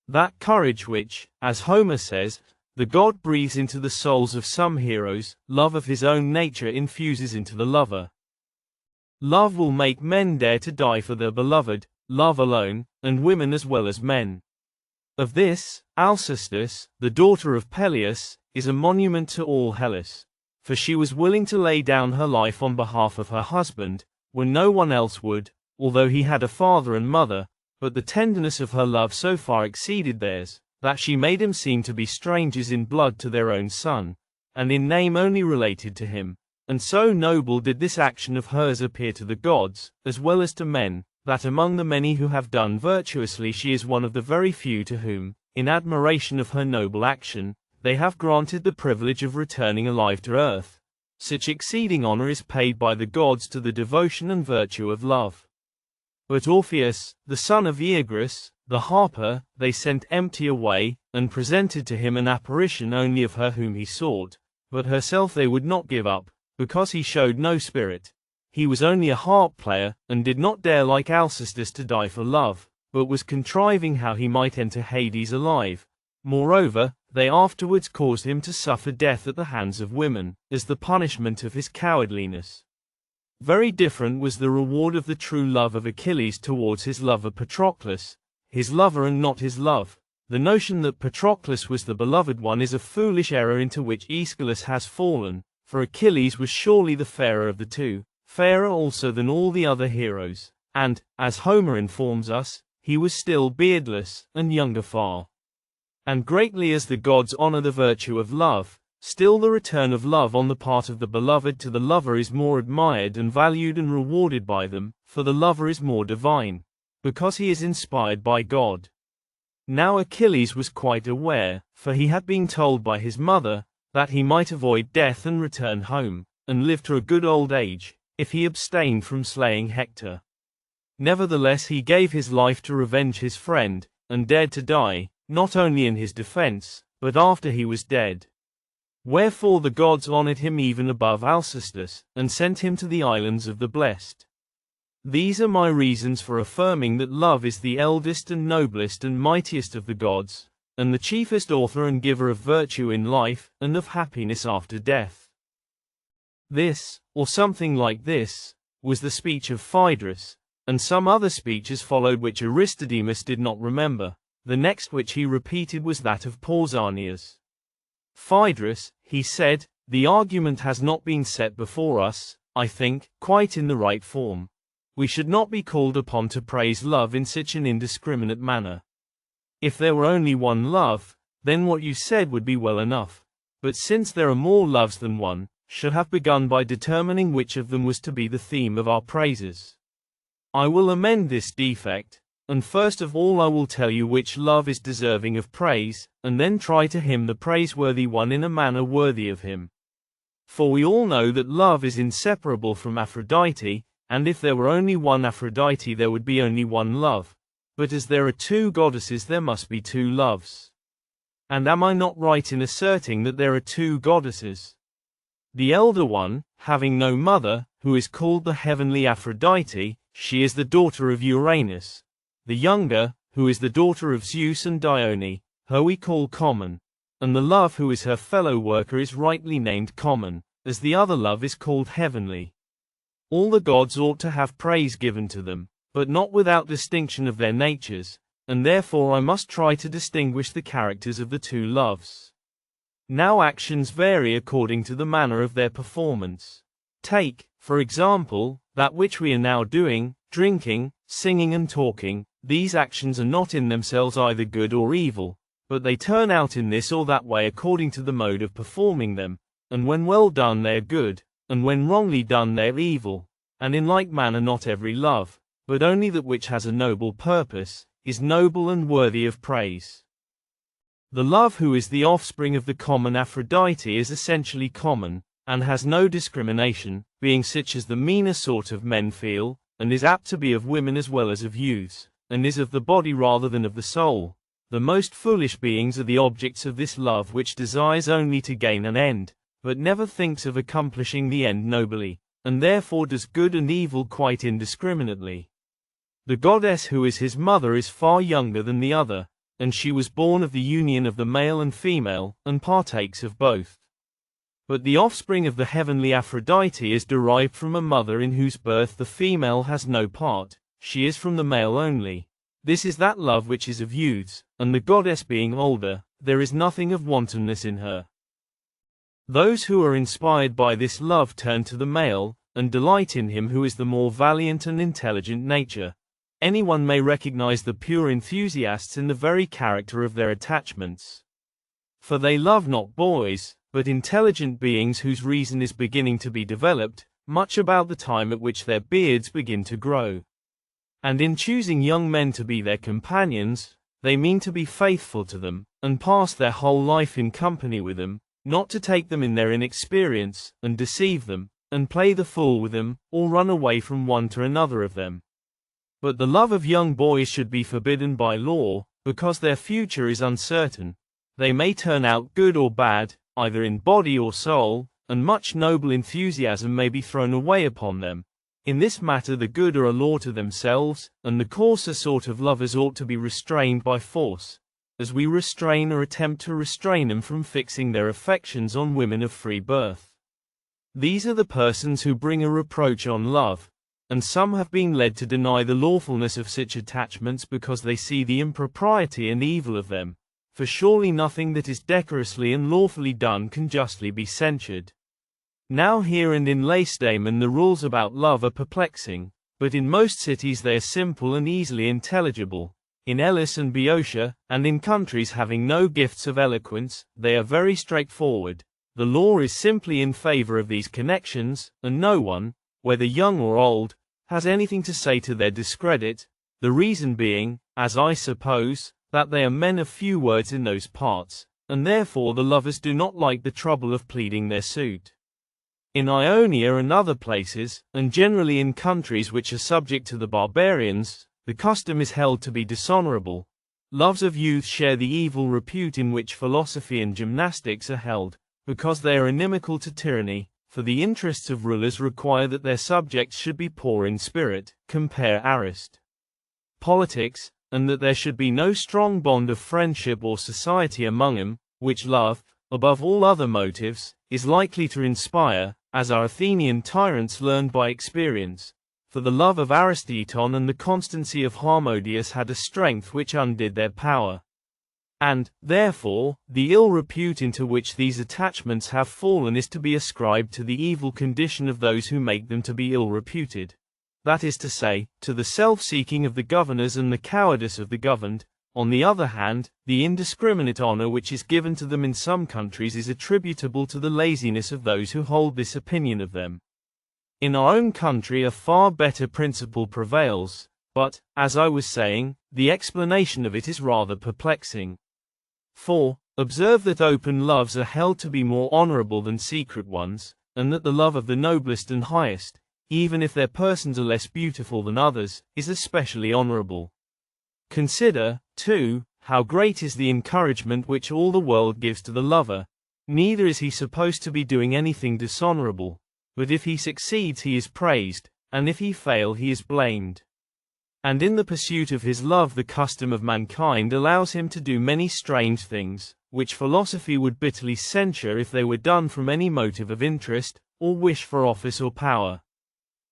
That courage which, as Homer says, the god breathes into the souls of some heroes, love of his own nature infuses into the lover. Love will make men dare to die for their beloved, love alone, and women as well as men. Of this, Alcestis, the daughter of Peleus, is a monument to all Hellas. For she was willing to lay down her life on behalf of her husband, when no one else would, although he had a father and mother, but the tenderness of her love so far exceeded theirs, that she made him seem to be strangers in blood to their own son, and in name only related to him. And so noble did this action of hers appear to the gods, as well as to men, that among the many who have done virtuously she is one of the very few to whom, in admiration of her noble action, they have granted the privilege of returning alive to earth. Such exceeding honor is paid by the gods to the devotion and virtue of love. But Orpheus, the son of Aeagrus, the harper, they sent empty away, and presented to him an apparition only of her whom he sought, but herself they would not give up, because he showed no spirit. He was only a harp player, and did not dare like Alcestis to die for love, but was contriving how he might enter Hades alive. Moreover, they afterwards caused him to suffer death at the hands of women, as the punishment of his cowardliness. Very different was the reward of the true love of Achilles towards his lover Patroclus, his lover and not his love. The notion that Patroclus was the beloved one is a foolish error into which Aeschylus has fallen, for Achilles was surely the fairer of the two, fairer also than all the other heroes, and, as Homer informs us, he was still beardless, and younger far. And greatly as the gods honor the virtue of love, still the return of love on the part of the beloved to the lover is more admired and valued and rewarded by them, for the lover is more divine, because he is inspired by God. Now Achilles was quite aware, for he had been told by his mother, that he might avoid death and return home, and live to a good old age, if he abstained from slaying Hector. Nevertheless he gave his life to revenge his friend, and dared to die, not only in his defense, but after he was dead. Wherefore the gods honored him even above Alcestis, and sent him to the islands of the blessed. These are my reasons for affirming that love is the eldest and noblest and mightiest of the gods, and the chiefest author and giver of virtue in life, and of happiness after death. This, or something like this, was the speech of Phaedrus, and some other speeches followed which Aristodemus did not remember. The next which he repeated was that of Pausanias. Phaedrus, he said, the argument has not been set before us, I think, quite in the right form. we should not be called upon to praise love in such an indiscriminate manner. If there were only one love, then what you said would be well enough. But since there are more loves than one, should have begun by determining which of them was to be the theme of our praises. I will amend this defect, and first of all I will tell you which love is deserving of praise, and then try to hymn the praiseworthy one in a manner worthy of him. For we all know that love is inseparable from Aphrodite, and if there were only one Aphrodite there would be only one love. But as there are two goddesses there must be two loves. And am I not right in asserting that there are two goddesses? The elder one, having no mother, who is called the heavenly Aphrodite, she is the daughter of Uranus. The younger, who is the daughter of Zeus and Dione, her we call common. And the love who is her fellow worker is rightly named common, as the other love is called heavenly. All the gods ought to have praise given to them, but not without distinction of their natures, and therefore I must try to distinguish the characters of the two loves. Now actions vary according to the manner of their performance. Take, for example, that which we are now doing, drinking, singing and talking. These actions are not in themselves either good or evil, but they turn out in this or that way according to the mode of performing them, and when well done they are good, and when wrongly done they are evil, and in like manner not every love, but only that which has a noble purpose, is noble and worthy of praise. The love who is the offspring of the common Aphrodite is essentially common, and has no discrimination, being such as the meaner sort of men feel, and is apt to be of women as well as of youths, and is of the body rather than of the soul. The most foolish beings are the objects of this love which desires only to gain an end, but never thinks of accomplishing the end nobly, and therefore does good and evil quite indiscriminately. The goddess who is his mother is far younger than the other, and she was born of the union of the male and female, and partakes of both. But the offspring of the heavenly Aphrodite is derived from a mother in whose birth the female has no part, she is from the male only. This is that love which is of youths, and the goddess being older, there is nothing of wantonness in her. Those who are inspired by this love turn to the male, and delight in him who is the more valiant and intelligent nature. Anyone may recognize the pure enthusiasts in the very character of their attachments. For they love not boys, but intelligent beings whose reason is beginning to be developed, much about the time at which their beards begin to grow. And in choosing young men to be their companions, they mean to be faithful to them, and pass their whole life in company with them, not to take them in their inexperience, and deceive them, and play the fool with them, or run away from one to another of them. But the love of young boys should be forbidden by law, because their future is uncertain. They may turn out good or bad, either in body or soul, and much noble enthusiasm may be thrown away upon them. In this matter the good are a law to themselves, and the coarser sort of lovers ought to be restrained by force, as we restrain or attempt to restrain them from fixing their affections on women of free birth. These are the persons who bring a reproach on love, and some have been led to deny the lawfulness of such attachments because they see the impropriety and evil of them, for surely nothing that is decorously and lawfully done can justly be censured. Now here and in Lacedaemon the rules about love are perplexing, but in most cities they are simple and easily intelligible. In Elis and Boeotia, and in countries having no gifts of eloquence, they are very straightforward. The law is simply in favor of these connections, and no one, whether young or old, has anything to say to their discredit, the reason being, as I suppose, that they are men of few words in those parts, and therefore the lovers do not like the trouble of pleading their suit. In Ionia and other places, and generally in countries which are subject to the barbarians, the custom is held to be dishonorable. Loves of youth share the evil repute in which philosophy and gymnastics are held, because they are inimical to tyranny, for the interests of rulers require that their subjects should be poor in spirit, compare Arist. Politics, and that there should be no strong bond of friendship or society among them, which love, above all other motives, is likely to inspire, as our Athenian tyrants learned by experience. For the love of Aristeton and the constancy of Harmodius had a strength which undid their power. And, therefore, the ill repute into which these attachments have fallen is to be ascribed to the evil condition of those who make them to be ill reputed. that is to say, to the self-seeking of the governors and the cowardice of the governed. On the other hand, the indiscriminate honor which is given to them in some countries is attributable to the laziness of those who hold this opinion of them. In our own country a far better principle prevails, but, as I was saying, the explanation of it is rather perplexing. For, observe that open loves are held to be more honorable than secret ones, and that the love of the noblest and highest, even if their persons are less beautiful than others, is especially honorable. Consider, too, how great is the encouragement which all the world gives to the lover. Neither is he supposed to be doing anything dishonorable, but if he succeeds he is praised, and if he fail he is blamed. And in the pursuit of his love the custom of mankind allows him to do many strange things, which philosophy would bitterly censure if they were done from any motive of interest, or wish for office or power.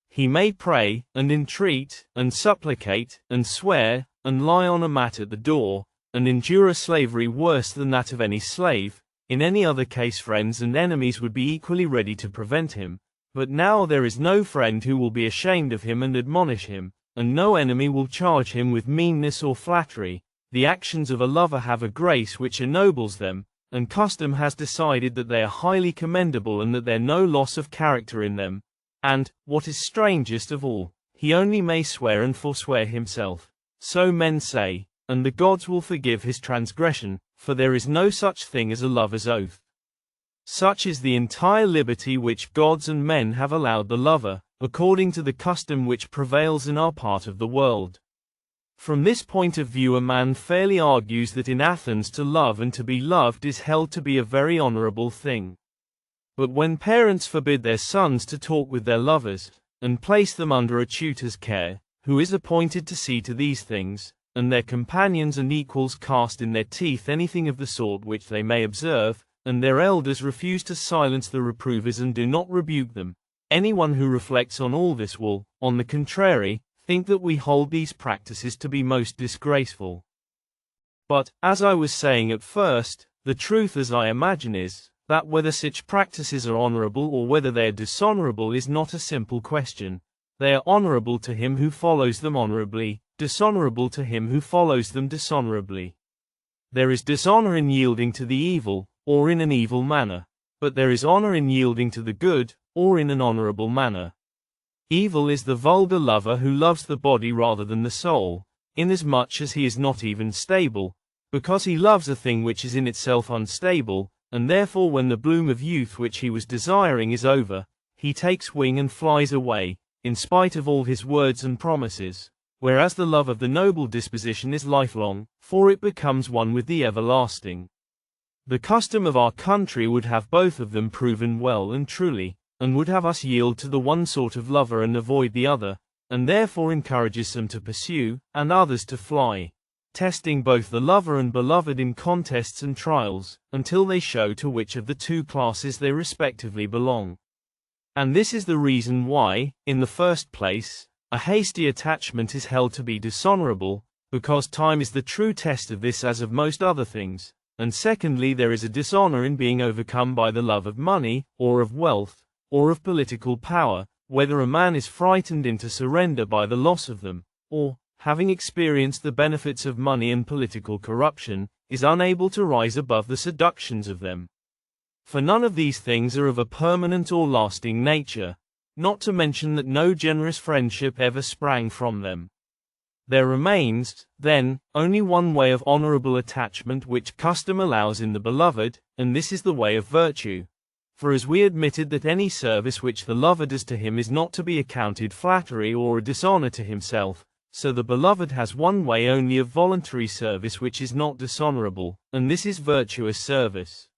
He may pray, and entreat, and supplicate, and swear, and lie on a mat at the door, and endure a slavery worse than that of any slave. In any other case friends and enemies would be equally ready to prevent him, but now there is no friend who will be ashamed of him and admonish him, and no enemy will charge him with meanness or flattery. The actions of a lover have a grace which ennobles them, and custom has decided that they are highly commendable and that there is no loss of character in them. And, what is strangest of all, he only may swear and forswear himself. So men say, and the gods will forgive his transgression, for there is no such thing as a lover's oath. Such is the entire liberty which gods and men have allowed the lover, according to the custom which prevails in our part of the world. From this point of view a man fairly argues that in Athens to love and to be loved is held to be a very honorable thing. But when parents forbid their sons to talk with their lovers, and place them under a tutor's care, who is appointed to see to these things, and their companions and equals cast in their teeth anything of the sort which they may observe, and their elders refuse to silence the reprovers and do not rebuke them, anyone who reflects on all this will, on the contrary, think that we hold these practices to be most disgraceful. But, as I was saying at first, the truth as I imagine is, that whether such practices are honorable or whether they are dishonorable is not a simple question. They are honorable to him who follows them honorably, dishonorable to him who follows them dishonorably. There is dishonor in yielding to the evil, or in an evil manner, but there is honor in yielding to the good, or in an honorable manner. Evil is the vulgar lover who loves the body rather than the soul, inasmuch as he is not even stable, because he loves a thing which is in itself unstable, and therefore when the bloom of youth which he was desiring is over, he takes wing and flies away, in spite of all his words and promises, whereas the love of the noble disposition is lifelong, for it becomes one with the everlasting. The custom of our country would have both of them proven well and truly, and would have us yield to the one sort of lover and avoid the other, and therefore encourages some to pursue, and others to fly, testing both the lover and beloved in contests and trials, until they show to which of the two classes they respectively belong. And this is the reason why, in the first place, a hasty attachment is held to be dishonorable, because time is the true test of this as of most other things, and secondly there is a dishonor in being overcome by the love of money, or of wealth, or of political power, whether a man is frightened into surrender by the loss of them, or, having experienced the benefits of money and political corruption, is unable to rise above the seductions of them. For none of these things are of a permanent or lasting nature, not to mention that no generous friendship ever sprang from them. There remains, then, only one way of honorable attachment which custom allows in the beloved, and this is the way of virtue. For as we admitted that any service which the lover does to him is not to be accounted flattery or a dishonor to himself, so the beloved has one way only of voluntary service which is not dishonorable, and this is virtuous service.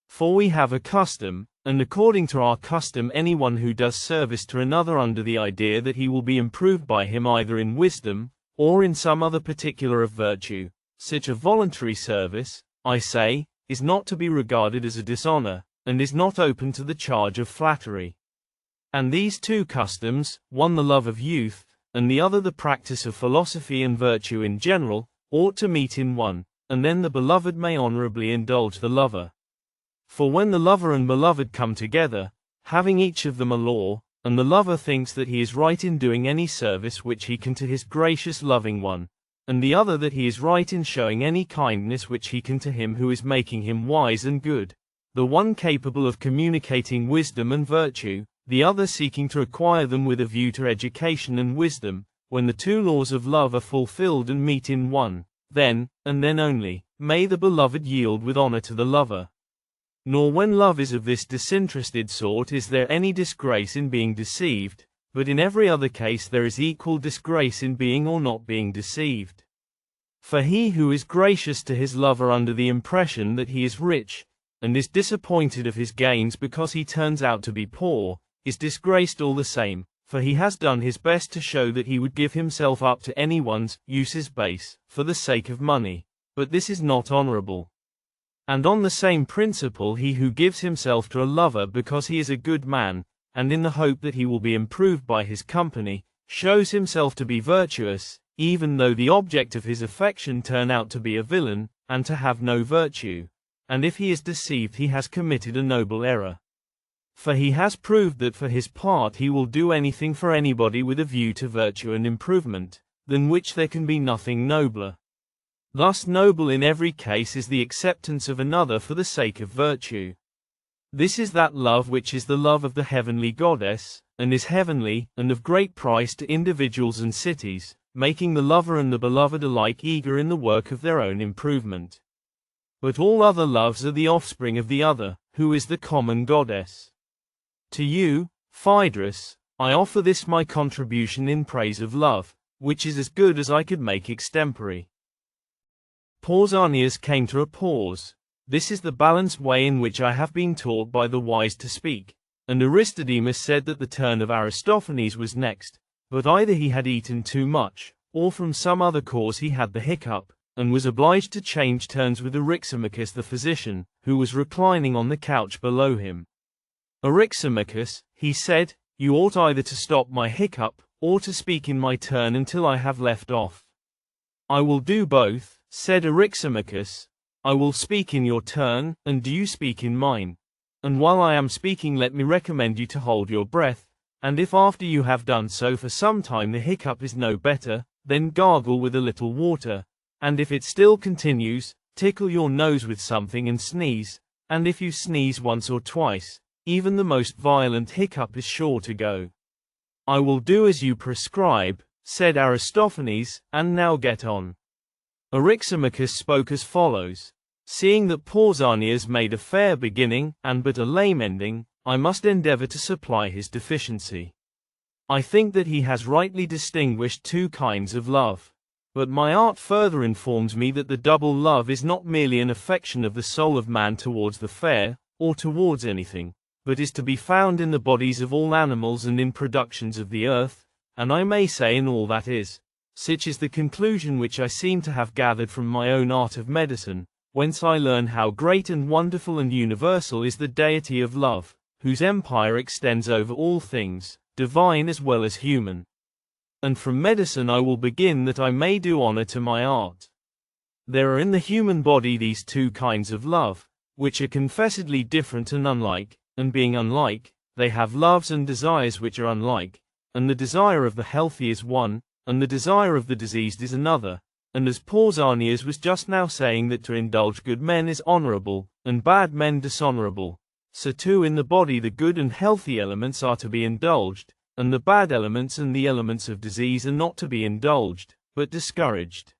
For we have a custom, and according to our custom anyone who does service to another under the idea that he will be improved by him either in wisdom, or in some other particular of virtue, such a voluntary service, I say, is not to be regarded as a dishonor, and is not open to the charge of flattery. And these two customs, one the love of youth, and the other the practice of philosophy and virtue in general, ought to meet in one, and then the beloved may honorably indulge the lover. For when the lover and beloved come together, having each of them a law, and the lover thinks that he is right in doing any service which he can to his gracious loving one, and the other that he is right in showing any kindness which he can to him who is making him wise and good, the one capable of communicating wisdom and virtue, the other seeking to acquire them with a view to education and wisdom. When the two laws of love are fulfilled and meet in one, then, and then only, may the beloved yield with honor to the lover. Nor when love is of this disinterested sort is there any disgrace in being deceived, but in every other case there is equal disgrace in being or not being deceived. For he who is gracious to his lover under the impression that he is rich, and is disappointed of his gains because he turns out to be poor, is disgraced all the same, for he has done his best to show that he would give himself up to anyone's uses base, for the sake of money, but this is not honorable. And on the same principle he who gives himself to a lover because he is a good man, and in the hope that he will be improved by his company, shows himself to be virtuous, even though the object of his affection turn out to be a villain, and to have no virtue. And if he is deceived he has committed a noble error. For he has proved that for his part he will do anything for anybody with a view to virtue and improvement, than which there can be nothing nobler. Thus noble in every case is the acceptance of another for the sake of virtue. This is that love which is the love of the heavenly goddess, and is heavenly, and of great price to individuals and cities, making the lover and the beloved alike eager in the work of their own improvement. But all other loves are the offspring of the other, who is the common goddess. To you, Phaedrus, I offer this my contribution in praise of love, which is as good as I could make extempore. Pausanias came to a pause. This is the balanced way in which I have been taught by the wise to speak, and Aristodemus said that the turn of Aristophanes was next, but either he had eaten too much, or from some other cause he had the hiccup, and was obliged to change turns with Eryximachus the physician, who was reclining on the couch below him. Eryximachus, he said, you ought either to stop my hiccup, or to speak in my turn until I have left off. I will do both, said Eryximachus. I will speak in your turn, and do you speak in mine. And while I am speaking let me recommend you to hold your breath, and if after you have done so for some time the hiccup is no better, then gargle with a little water, and if it still continues, tickle your nose with something and sneeze, and if you sneeze once or twice, even the most violent hiccup is sure to go. I will do as you prescribe, said Aristophanes, and now get on. Eryximachus spoke as follows. Seeing that Pausanias made a fair beginning, and but a lame ending, I must endeavor to supply his deficiency. I think that he has rightly distinguished two kinds of love. But my art further informs me that the double love is not merely an affection of the soul of man towards the fair, or towards anything, but is to be found in the bodies of all animals and in productions of the earth, and I may say in all that is. Such is the conclusion which I seem to have gathered from my own art of medicine, whence I learn how great and wonderful and universal is the deity of love, whose empire extends over all things, divine as well as human. And from medicine I will begin that I may do honor to my art. There are in the human body these two kinds of love, which are confessedly different and unlike, and being unlike, they have loves and desires which are unlike, and the desire of the healthy is one, and the desire of the diseased is another, and as Pausanias was just now saying that to indulge good men is honorable, and bad men dishonorable, so too in the body the good and healthy elements are to be indulged, and the bad elements and the elements of disease are not to be indulged, but discouraged.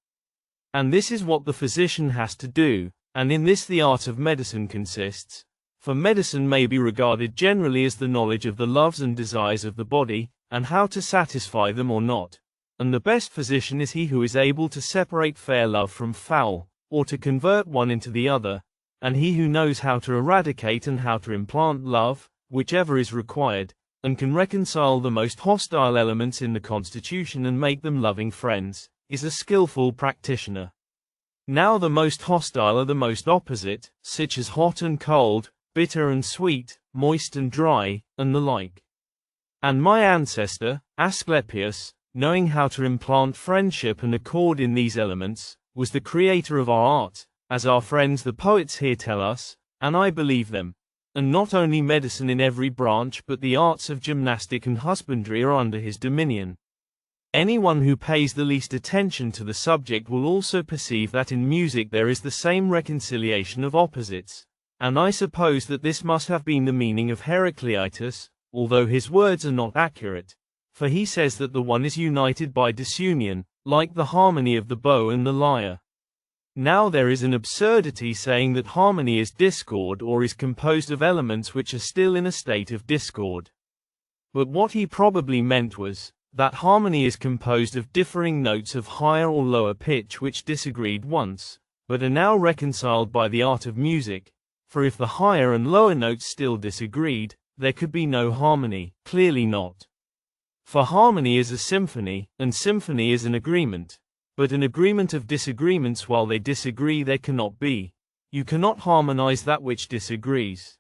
And this is what the physician has to do, and in this the art of medicine consists, for medicine may be regarded generally as the knowledge of the loves and desires of the body, and how to satisfy them or not. And the best physician is he who is able to separate fair love from foul, or to convert one into the other, and he who knows how to eradicate and how to implant love, whichever is required, and can reconcile the most hostile elements in the constitution and make them loving friends, is a skillful practitioner. Now the most hostile are the most opposite, such as hot and cold, bitter and sweet, moist and dry, and the like. And my ancestor, Asclepius, knowing how to implant friendship and accord in these elements, was the creator of our art, as our friends the poets here tell us, and I believe them. and not only medicine in every branch but the arts of gymnastic and husbandry are under his dominion. Anyone who pays the least attention to the subject will also perceive that in music there is the same reconciliation of opposites, and I suppose that this must have been the meaning of Heracleitus, although his words are not accurate, for he says that the one is united by disunion, like the harmony of the bow and the lyre. Now there is an absurdity saying that harmony is discord or is composed of elements which are still in a state of discord. But what he probably meant was that harmony is composed of differing notes of higher or lower pitch which disagreed once, but are now reconciled by the art of music, for if the higher and lower notes still disagreed, there could be no harmony, clearly not. For harmony is a symphony, and symphony is an agreement. But an agreement of disagreements while they disagree there cannot be. You cannot harmonize that which disagrees.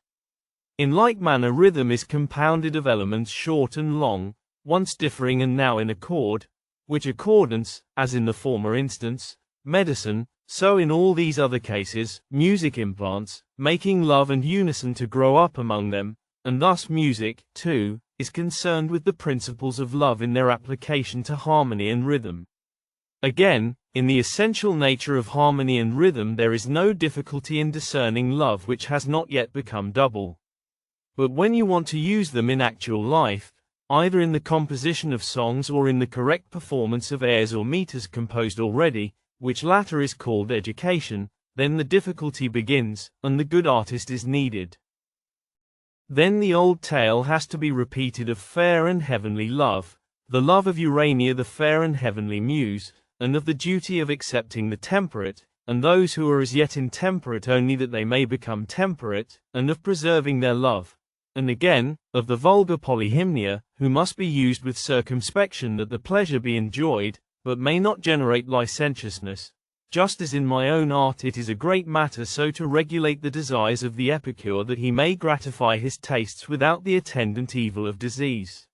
In like manner rhythm is compounded of elements short and long, once differing and now in accord, which accordance, as in the former instance, medicine, so in all these other cases, music implants, making love and unison to grow up among them, and thus music, too, is concerned with the principles of love in their application to harmony and rhythm. Again, in the essential nature of harmony and rhythm there is no difficulty in discerning love which has not yet become double. But when you want to use them in actual life, either in the composition of songs or in the correct performance of airs or meters composed already, which latter is called education, then the difficulty begins, and the good artist is needed. Then the old tale has to be repeated of fair and heavenly love, the love of Urania the fair and heavenly muse, and of the duty of accepting the temperate, and those who are as yet intemperate only that they may become temperate, and of preserving their love. And again, of the vulgar polyhymnia, who must be used with circumspection that the pleasure be enjoyed, but may not generate licentiousness. Just as in my own art it is a great matter so to regulate the desires of the epicure that he may gratify his tastes without the attendant evil of disease.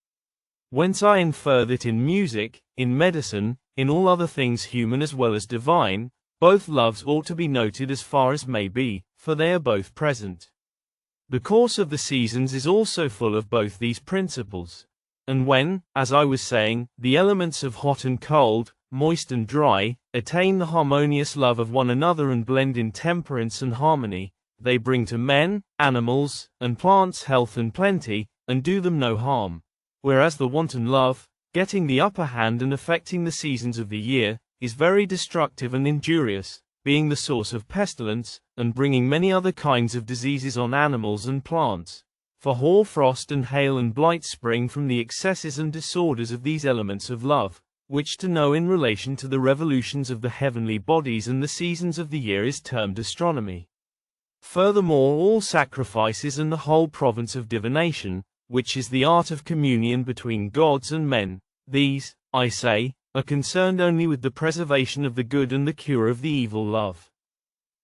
Whence I infer that in music, in medicine, in all other things human as well as divine, both loves ought to be noted as far as may be, for they are both present. The course of the seasons is also full of both these principles. And when, as I was saying, the elements of hot and cold, moist and dry, attain the harmonious love of one another and blend in temperance and harmony, they bring to men, animals, and plants health and plenty, and do them no harm. Whereas the wanton love, getting the upper hand and affecting the seasons of the year, is very destructive and injurious, being the source of pestilence, and bringing many other kinds of diseases on animals and plants. For hoar frost and hail and blight spring from the excesses and disorders of these elements of love, which to know in relation to the revolutions of the heavenly bodies and the seasons of the year is termed astronomy. Furthermore, all sacrifices and the whole province of divination, which is the art of communion between gods and men, these, I say, are concerned only with the preservation of the good and the cure of the evil love.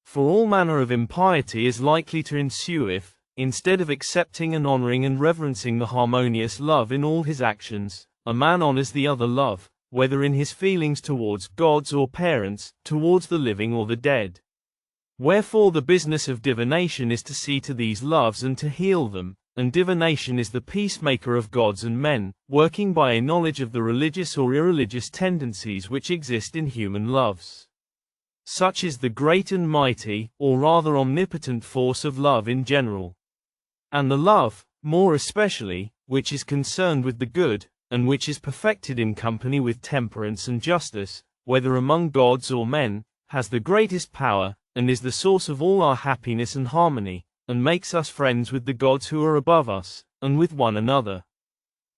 For all manner of impiety is likely to ensue if, instead of accepting and honoring and reverencing the harmonious love in all his actions, a man honors the other love, whether in his feelings towards gods or parents, towards the living or the dead. Wherefore the business of divination is to see to these loves and to heal them, and divination is the peacemaker of gods and men, working by a knowledge of the religious or irreligious tendencies which exist in human loves. Such is the great and mighty, or rather omnipotent force of love in general. And the love, more especially, which is concerned with the good, and which is perfected in company with temperance and justice, whether among gods or men, has the greatest power, and is the source of all our happiness and harmony, and makes us friends with the gods who are above us, and with one another.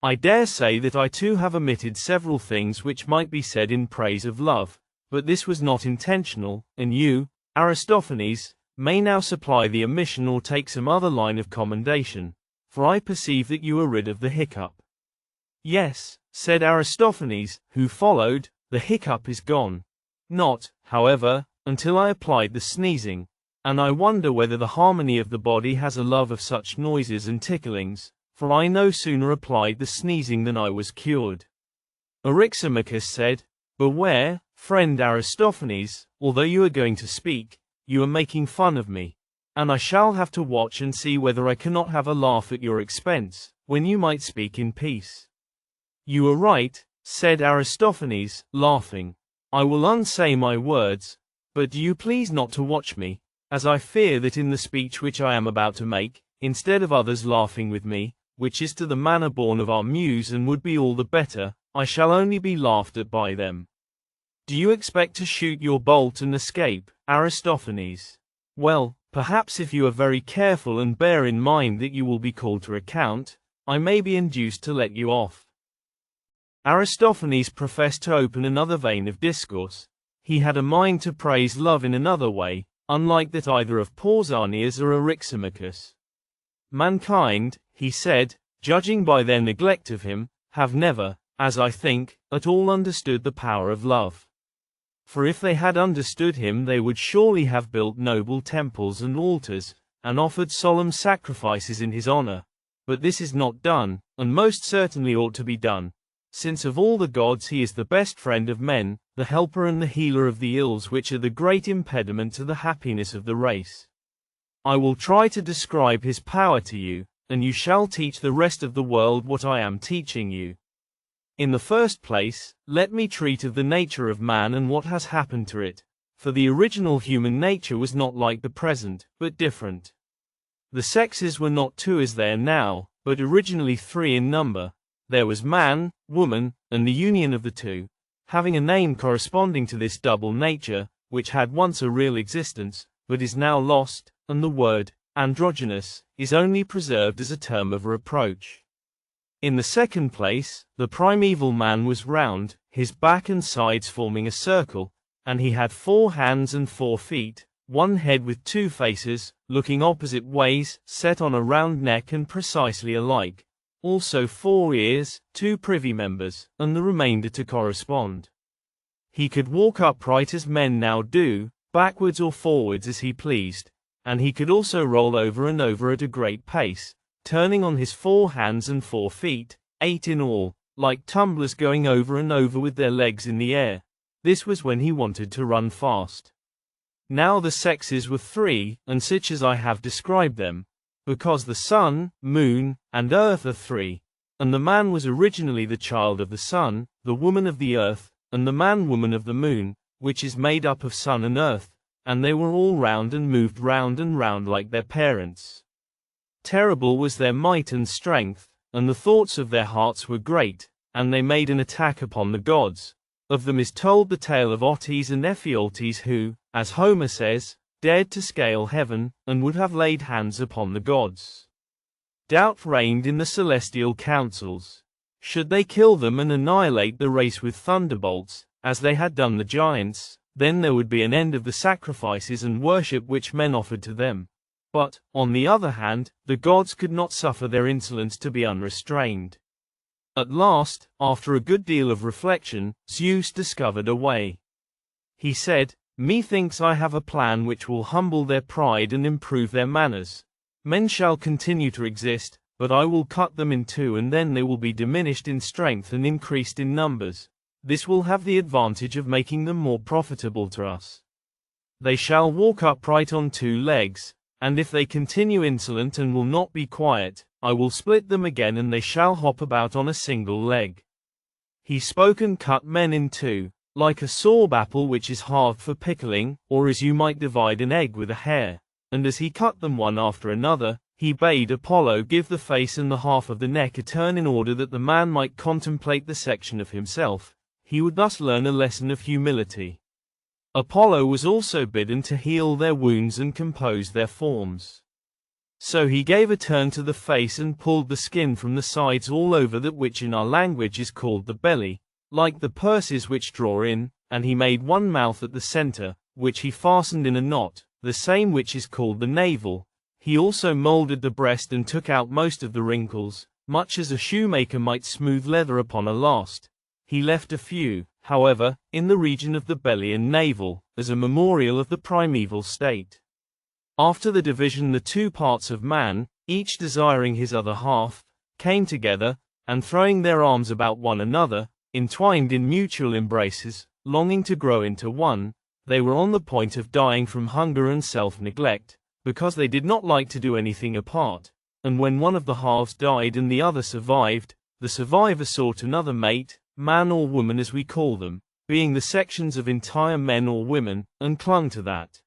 I dare say that I too have omitted several things which might be said in praise of love, but this was not intentional, and you, Aristophanes, may now supply the omission or take some other line of commendation, for I perceive that you are rid of the hiccup. Yes, said Aristophanes, who followed, the hiccup is gone. Not, however, until I applied the sneezing, and I wonder whether the harmony of the body has a love of such noises and ticklings, for I no sooner applied the sneezing than I was cured. Eryximachus said, Beware, friend Aristophanes, although you are going to speak, you are making fun of me. and I shall have to watch and see whether I cannot have a laugh at your expense, when you might speak in peace. You are right, said Aristophanes, laughing. I will unsay my words, but do you please not to watch me, as I fear that in the speech which I am about to make, instead of others laughing with me, which is to the manner born of our muse and would be all the better, I shall only be laughed at by them. Do you expect to shoot your bolt and escape, Aristophanes? Well, perhaps if you are very careful and bear in mind that you will be called to account, I may be induced to let you off. Aristophanes professed to open another vein of discourse. He had a mind to praise love in another way, unlike that either of Pausanias or Eryximachus. Mankind, he said, judging by their neglect of him, have never, as I think, at all understood the power of love. For if they had understood him they would surely have built noble temples and altars, and offered solemn sacrifices in his honor. But this is not done, and most certainly ought to be done, since of all the gods he is the best friend of men, the helper and the healer of the ills which are the great impediment to the happiness of the race. I will try to describe his power to you, and you shall teach the rest of the world what I am teaching you. In the first place, let me treat of the nature of man and what has happened to it, for the original human nature was not like the present, but different. The sexes were not two as they are now, but originally three in number. There was man, woman, and the union of the two, having a name corresponding to this double nature, which had once a real existence, but is now lost, and the word, androgynous, is only preserved as a term of reproach. In the second place, the primeval man was round, his back and sides forming a circle, and he had 4 hands and 4 feet, one head with 2 faces, looking opposite ways, set on a round neck and precisely alike, also 4 ears, 2 privy members, and the remainder to correspond. He could walk upright as men now do, backwards or forwards as he pleased, and he could also roll over and over at a great pace, turning on his 4 hands and 4 feet, 8 in all, like tumblers going over and over with their legs in the air. This was when he wanted to run fast. Now the sexes were 3, and such as I have described them, because the sun, moon, and earth are 3, and the man was originally the child of the sun, the woman of the earth, and the man-woman of the moon, which is made up of sun and earth, and they were all round and moved round and round like their parents. Terrible was their might and strength, and the thoughts of their hearts were great, and they made an attack upon the gods. Of them is told the tale of Otis and Ephialtes who, as Homer says, dared to scale heaven, and would have laid hands upon the gods. Doubt reigned in the celestial councils. Should they kill them and annihilate the race with thunderbolts, as they had done the giants, then there would be an end of the sacrifices and worship which men offered to them. But, on the other hand, the gods could not suffer their insolence to be unrestrained. At last, after a good deal of reflection, Zeus discovered a way. He said, "Methinks I have a plan which will humble their pride and improve their manners. Men shall continue to exist, but I will cut them in 2 and then they will be diminished in strength and increased in numbers. This will have the advantage of making them more profitable to us. They shall walk upright on 2 legs, and if they continue insolent and will not be quiet, I will split them again and they shall hop about on a single leg." He spoke and cut men in 2, like a sorb apple which is halved for pickling, or as you might divide an egg with a hair. And as he cut them one after another, he bade Apollo give the face and the half of the neck a turn in order that the man might contemplate the section of himself. He would thus learn a lesson of humility. Apollo was also bidden to heal their wounds and compose their forms. So he gave a turn to the face and pulled the skin from the sides all over that which in our language is called the belly, like the purses which draw in, and he made one mouth at the center, which he fastened in a knot, the same which is called the navel. He also molded the breast and took out most of the wrinkles, much as a shoemaker might smooth leather upon a last. He left a few, however, in the region of the belly and navel, as a memorial of the primeval state. After the division the 2 parts of man, each desiring his other half, came together, and throwing their arms about one another, entwined in mutual embraces, longing to grow into one, they were on the point of dying from hunger and self-neglect, because they did not like to do anything apart, and when one of the halves died and the other survived, the survivor sought another mate, man or woman as we call them, being the sections of entire men or women, and clung to that.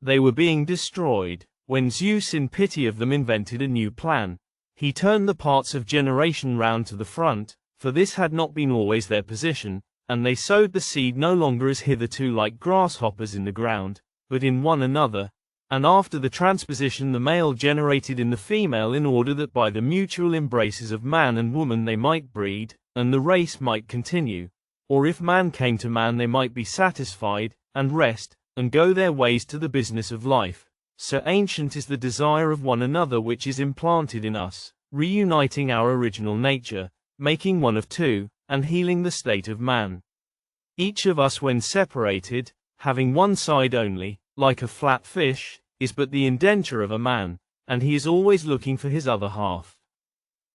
They were being destroyed, when Zeus in pity of them invented a new plan. He turned the parts of generation round to the front, for this had not been always their position, and they sowed the seed no longer as hitherto like grasshoppers in the ground, but in one another, and after the transposition the male generated in the female in order that by the mutual embraces of man and woman they might breed, and the race might continue, or if man came to man they might be satisfied, and rest, and go their ways to the business of life. So ancient is the desire of one another which is implanted in us, reuniting our original nature, making one of two, and healing the state of man. Each of us when separated, having one side only, like a flat fish, is but the indenture of a man, and he is always looking for his other half.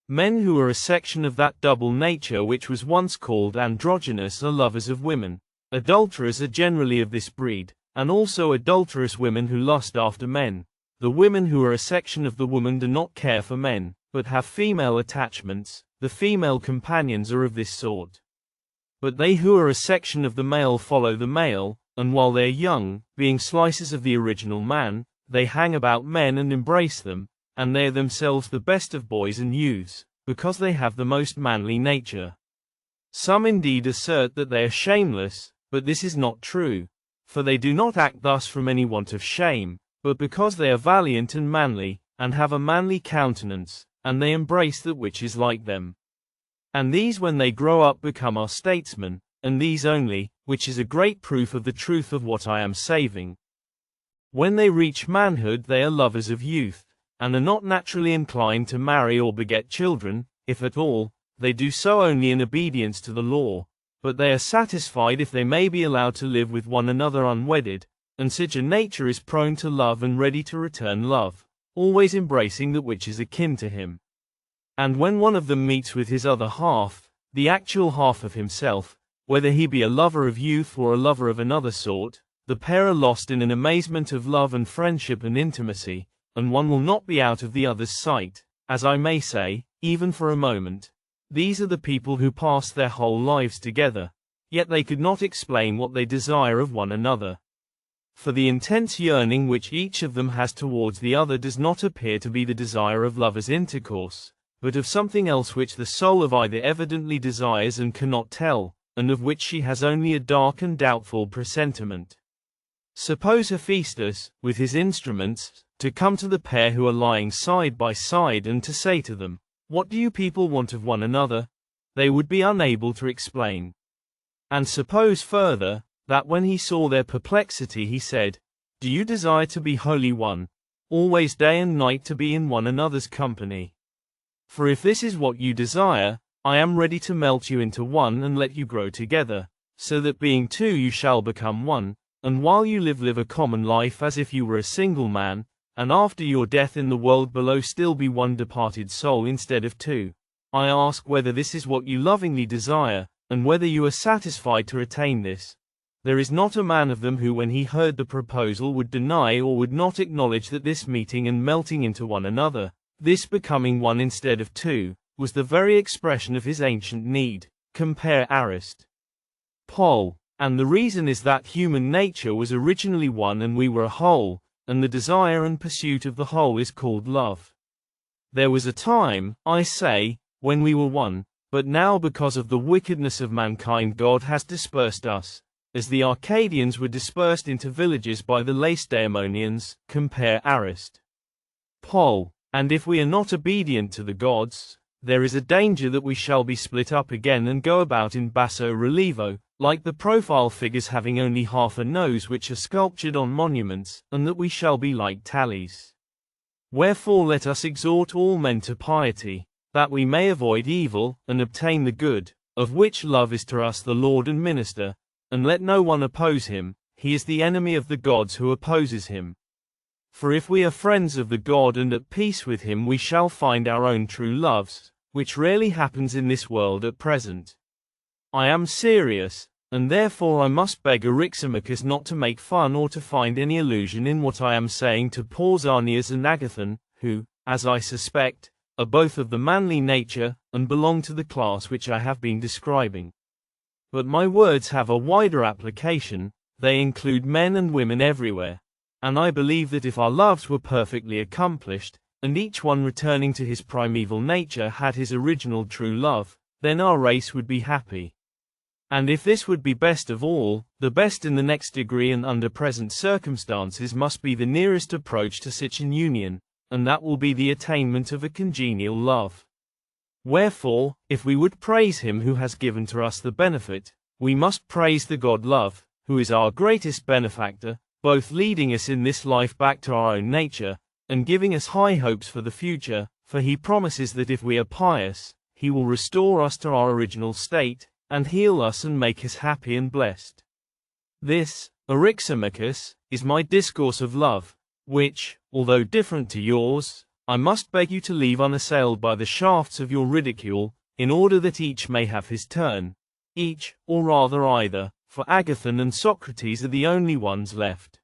Men who are a section of that double nature which was once called androgynous are lovers of women. Adulterers are generally of this breed, and also adulterous women who lust after men. The women who are a section of the woman do not care for men, but have female attachments. The female companions are of this sort. But they who are a section of the male follow the male, and while they are young, being slices of the original man, they hang about men and embrace them, and they are themselves the best of boys and youths, because they have the most manly nature. Some indeed assert that they are shameless, but this is not true, for they do not act thus from any want of shame, but because they are valiant and manly, and have a manly countenance, and they embrace that which is like them. And these when they grow up become our statesmen, and these only, which is a great proof of the truth of what I am saying. When they reach manhood they are lovers of youth, and are not naturally inclined to marry or beget children. If at all, they do so only in obedience to the law, but they are satisfied if they may be allowed to live with one another unwedded, and such a nature is prone to love and ready to return love, always embracing that which is akin to him. And when one of them meets with his other half, the actual half of himself, whether he be a lover of youth or a lover of another sort, the pair are lost in an amazement of love and friendship and intimacy, and one will not be out of the other's sight, as I may say, even for a moment. These are the people who pass their whole lives together, yet they could not explain what they desire of one another. For the intense yearning which each of them has towards the other does not appear to be the desire of lovers' intercourse, but of something else which the soul of either evidently desires and cannot tell, and of which she has only a dark and doubtful presentiment. Suppose Hephaestus, with his instruments, to come to the pair who are lying side by side and to say to them, "What do you people want of one another?" They would be unable to explain. And suppose further, that when he saw their perplexity he said, "Do you desire to be wholly one, always day and night to be in one another's company? For if this is what you desire, I am ready to melt you into one and let you grow together, so that being two you shall become one, and while you live a common life as if you were a single man, and after your death in the world below still be one departed soul instead of two. I ask whether this is what you lovingly desire, and whether you are satisfied to attain this." There is not a man of them who when he heard the proposal would deny or would not acknowledge that this meeting and melting into one another, this becoming one instead of two, was the very expression of his ancient need. Compare Arist. Pol. And the reason is that human nature was originally one and we were a whole, and the desire and pursuit of the whole is called love. There was a time, I say, when we were one, but now because of the wickedness of mankind God has dispersed us, as the Arcadians were dispersed into villages by the Lacedaemonians. Compare Arist. Pol. And if we are not obedient to the gods, there is a danger that we shall be split up again and go about in basso relievo, like the profile figures having only half a nose which are sculptured on monuments, and that we shall be like tallies. Wherefore let us exhort all men to piety, that we may avoid evil, and obtain the good, of which love is to us the Lord and Minister, and let no one oppose him, he is the enemy of the gods who opposes him. For if we are friends of the God and at peace with him we shall find our own true loves, which rarely happens in this world at present. I am serious, and therefore I must beg Eryximachus not to make fun or to find any allusion in what I am saying to Pausanias and Agathon, who, as I suspect, are both of the manly nature, and belong to the class which I have been describing. But my words have a wider application, they include men and women everywhere, and I believe that if our loves were perfectly accomplished, and each one returning to his primeval nature had his original true love, then our race would be happy. And if this would be best of all, the best in the next degree and under present circumstances must be the nearest approach to such an union, and that will be the attainment of a congenial love. Wherefore, if we would praise him who has given to us the benefit, we must praise the God Love, who is our greatest benefactor, both leading us in this life back to our own nature, and giving us high hopes for the future, for he promises that if we are pious, he will restore us to our original state, and heal us and make us happy and blessed. This, Eryximachus, is my discourse of love, which, although different to yours, I must beg you to leave unassailed by the shafts of your ridicule, in order that each may have his turn. Each, or rather either, for Agathon and Socrates are the only ones left.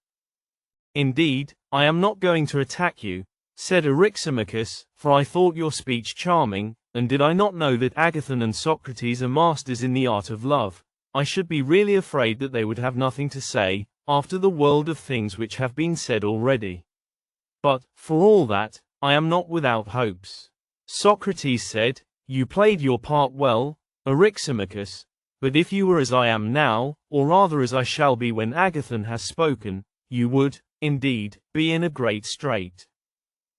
Indeed, I am not going to attack you, said Eryximachus, for I thought your speech charming, and did I not know that Agathon and Socrates are masters in the art of love, I should be really afraid that they would have nothing to say, after the world of things which have been said already. But, for all that, I am not without hopes. Socrates said, you played your part well, Eryximachus, but if you were as I am now, or rather as I shall be when Agathon has spoken, you would, indeed, be in a great strait.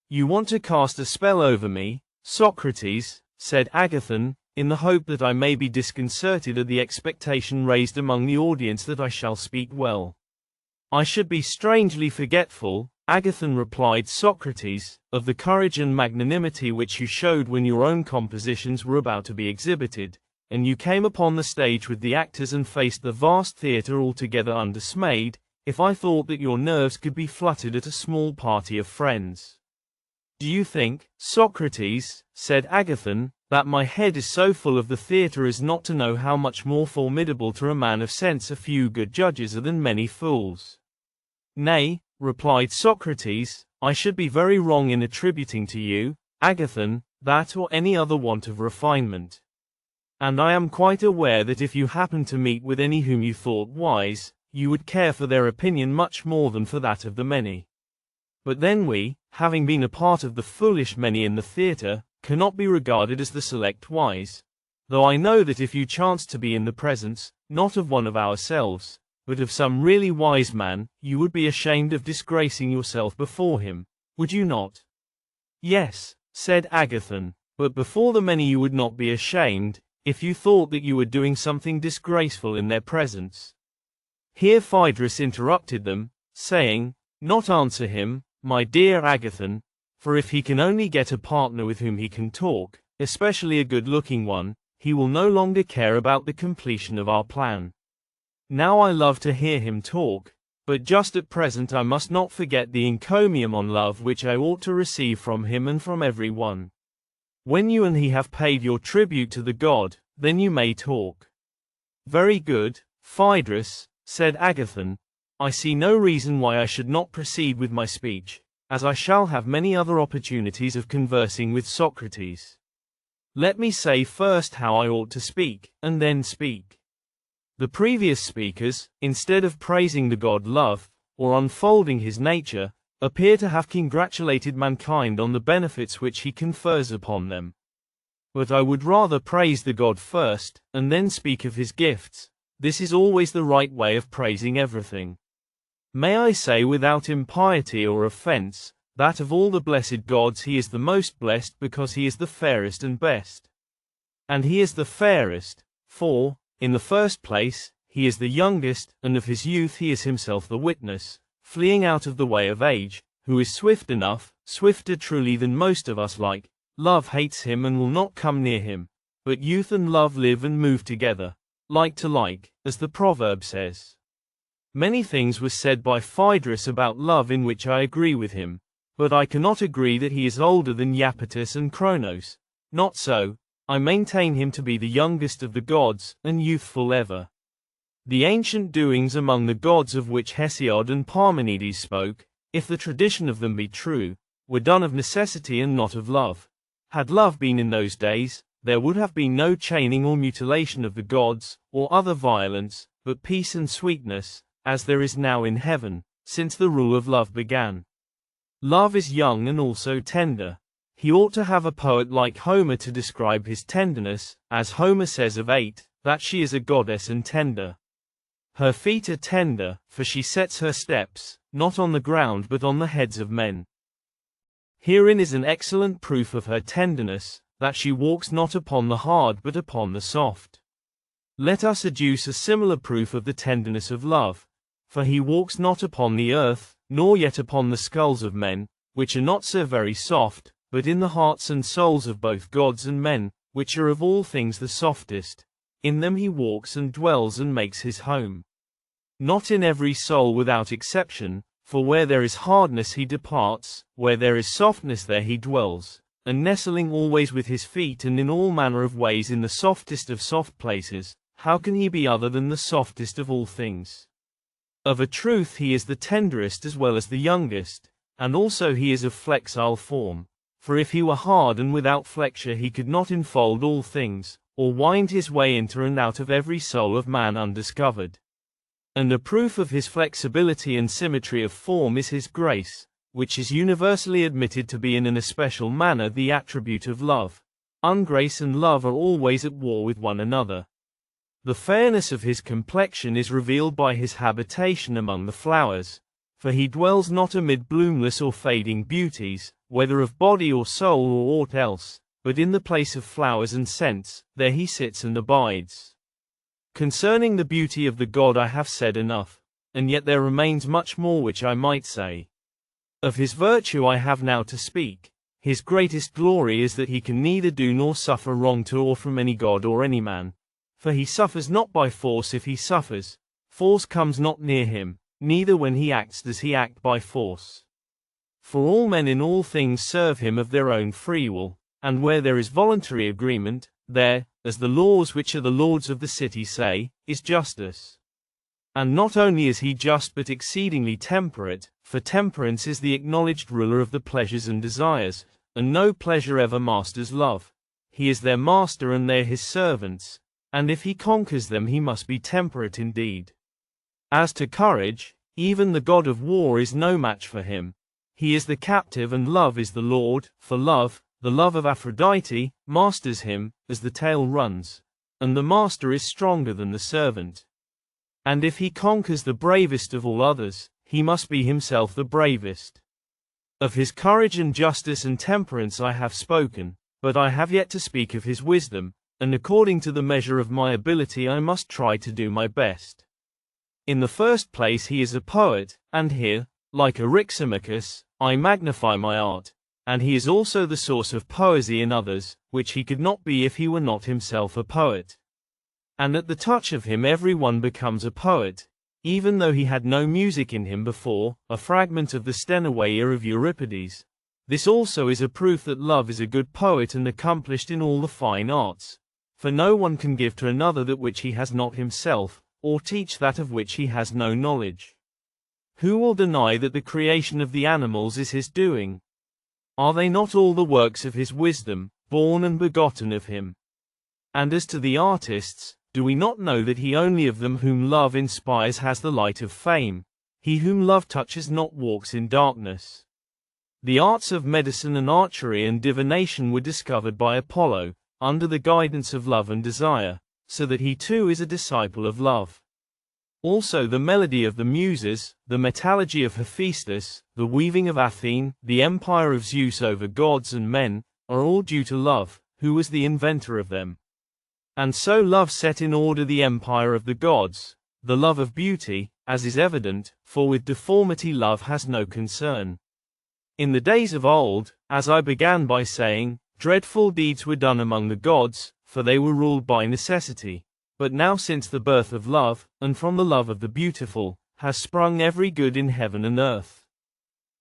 You want to cast a spell over me, Socrates, said Agathon, in the hope that I may be disconcerted at the expectation raised among the audience that I shall speak well. I should be strangely forgetful, Agathon replied Socrates, of the courage and magnanimity which you showed when your own compositions were about to be exhibited, and you came upon the stage with the actors and faced the vast theatre altogether undismayed, if I thought that your nerves could be fluttered at a small party of friends. Do you think, Socrates, said Agathon, that my head is so full of the theatre as not to know how much more formidable to a man of sense a few good judges are than many fools? Nay, replied Socrates, I should be very wrong in attributing to you, Agathon, that or any other want of refinement. And I am quite aware that if you happened to meet with any whom you thought wise, you would care for their opinion much more than for that of the many. But then we, having been a part of the foolish many in the theatre, cannot be regarded as the select wise, though I know that if you chanced to be in the presence, not of one of ourselves, but of some really wise man, you would be ashamed of disgracing yourself before him, would you not? Yes, said Agathon, but before the many you would not be ashamed, if you thought that you were doing something disgraceful in their presence. Here Phaedrus interrupted them, saying, not answer him, my dear Agathon, for if he can only get a partner with whom he can talk, especially a good-looking one, he will no longer care about the completion of our plan. Now I love to hear him talk, but just at present I must not forget the encomium on love which I ought to receive from him and from every one. When you and he have paid your tribute to the god, then you may talk. Very good, Phaedrus, said Agathon, I see no reason why I should not proceed with my speech, as I shall have many other opportunities of conversing with Socrates. Let me say first how I ought to speak, and then speak. The previous speakers, instead of praising the god Love, or unfolding his nature, appear to have congratulated mankind on the benefits which he confers upon them. But I would rather praise the god first, and then speak of his gifts. This is always the right way of praising everything. May I say without impiety or offense, that of all the blessed gods he is the most blessed because he is the fairest and best. And he is the fairest, for, in the first place, he is the youngest, and of his youth he is himself the witness, fleeing out of the way of age, who is swift enough, swifter truly than most of us like. Love hates him and will not come near him, but youth and love live and move together, like to like, as the proverb says. Many things were said by Phaedrus about love in which I agree with him, but I cannot agree that he is older than Iapetus and Cronos. Not so, I maintain him to be the youngest of the gods, and youthful ever. The ancient doings among the gods of which Hesiod and Parmenides spoke, if the tradition of them be true, were done of necessity and not of love. Had love been in those days, there would have been no chaining or mutilation of the gods, or other violence, but peace and sweetness, as there is now in heaven, since the rule of love began. Love is young and also tender. He ought to have a poet like Homer to describe his tenderness, as Homer says of Ate, that she is a goddess and tender. Her feet are tender, for she sets her steps, not on the ground but on the heads of men. Herein is an excellent proof of her tenderness, that she walks not upon the hard but upon the soft. Let us adduce a similar proof of the tenderness of love, for he walks not upon the earth, nor yet upon the skulls of men, which are not so very soft, but in the hearts and souls of both gods and men, which are of all things the softest. In them he walks and dwells and makes his home. Not in every soul without exception, for where there is hardness he departs, where there is softness there he dwells, and nestling always with his feet and in all manner of ways in the softest of soft places, how can he be other than the softest of all things? Of a truth he is the tenderest as well as the youngest, and also he is of flexile form, for if he were hard and without flexure he could not enfold all things, or wind his way into and out of every soul of man undiscovered. And a proof of his flexibility and symmetry of form is his grace, which is universally admitted to be in an especial manner the attribute of love. Ungrace and love are always at war with one another. The fairness of his complexion is revealed by his habitation among the flowers, for he dwells not amid bloomless or fading beauties, whether of body or soul or aught else, but in the place of flowers and scents, there he sits and abides. Concerning the beauty of the god I have said enough, and yet there remains much more which I might say. Of his virtue I have now to speak. His greatest glory is that he can neither do nor suffer wrong to or from any god or any man. For he suffers not by force if he suffers, force comes not near him, neither when he acts does he act by force. For all men in all things serve him of their own free will, and where there is voluntary agreement, there, as the laws which are the lords of the city say, is justice. And not only is he just but exceedingly temperate, for temperance is the acknowledged ruler of the pleasures and desires, and no pleasure ever masters love. He is their master and they are his servants, and if he conquers them he must be temperate indeed. As to courage, even the god of war is no match for him. He is the captive and love is the lord, for love, the love of Aphrodite, masters him, as the tale runs, and the master is stronger than the servant. And if he conquers the bravest of all others, he must be himself the bravest. Of his courage and justice and temperance I have spoken, but I have yet to speak of his wisdom, and according to the measure of my ability I must try to do my best. In the first place he is a poet, and here, like Eryximachus, I magnify my art, and he is also the source of poesy in others, which he could not be if he were not himself a poet. And at the touch of him every one becomes a poet, even though he had no music in him before, a fragment of the Stenoia of Euripides. This also is a proof that love is a good poet and accomplished in all the fine arts. For no one can give to another that which he has not himself, or teach that of which he has no knowledge. Who will deny that the creation of the animals is his doing? Are they not all the works of his wisdom, born and begotten of him? And as to the artists, do we not know that he only of them whom love inspires has the light of fame? He whom love touches not walks in darkness. The arts of medicine and archery and divination were discovered by Apollo, under the guidance of love and desire, so that he too is a disciple of love. Also the melody of the Muses, the metallurgy of Hephaestus, the weaving of Athene, the empire of Zeus over gods and men, are all due to love, who was the inventor of them. And so love set in order the empire of the gods, the love of beauty, as is evident, for with deformity love has no concern. In the days of old, as I began by saying, dreadful deeds were done among the gods, for they were ruled by necessity. But now since the birth of love, and from the love of the beautiful, has sprung every good in heaven and earth.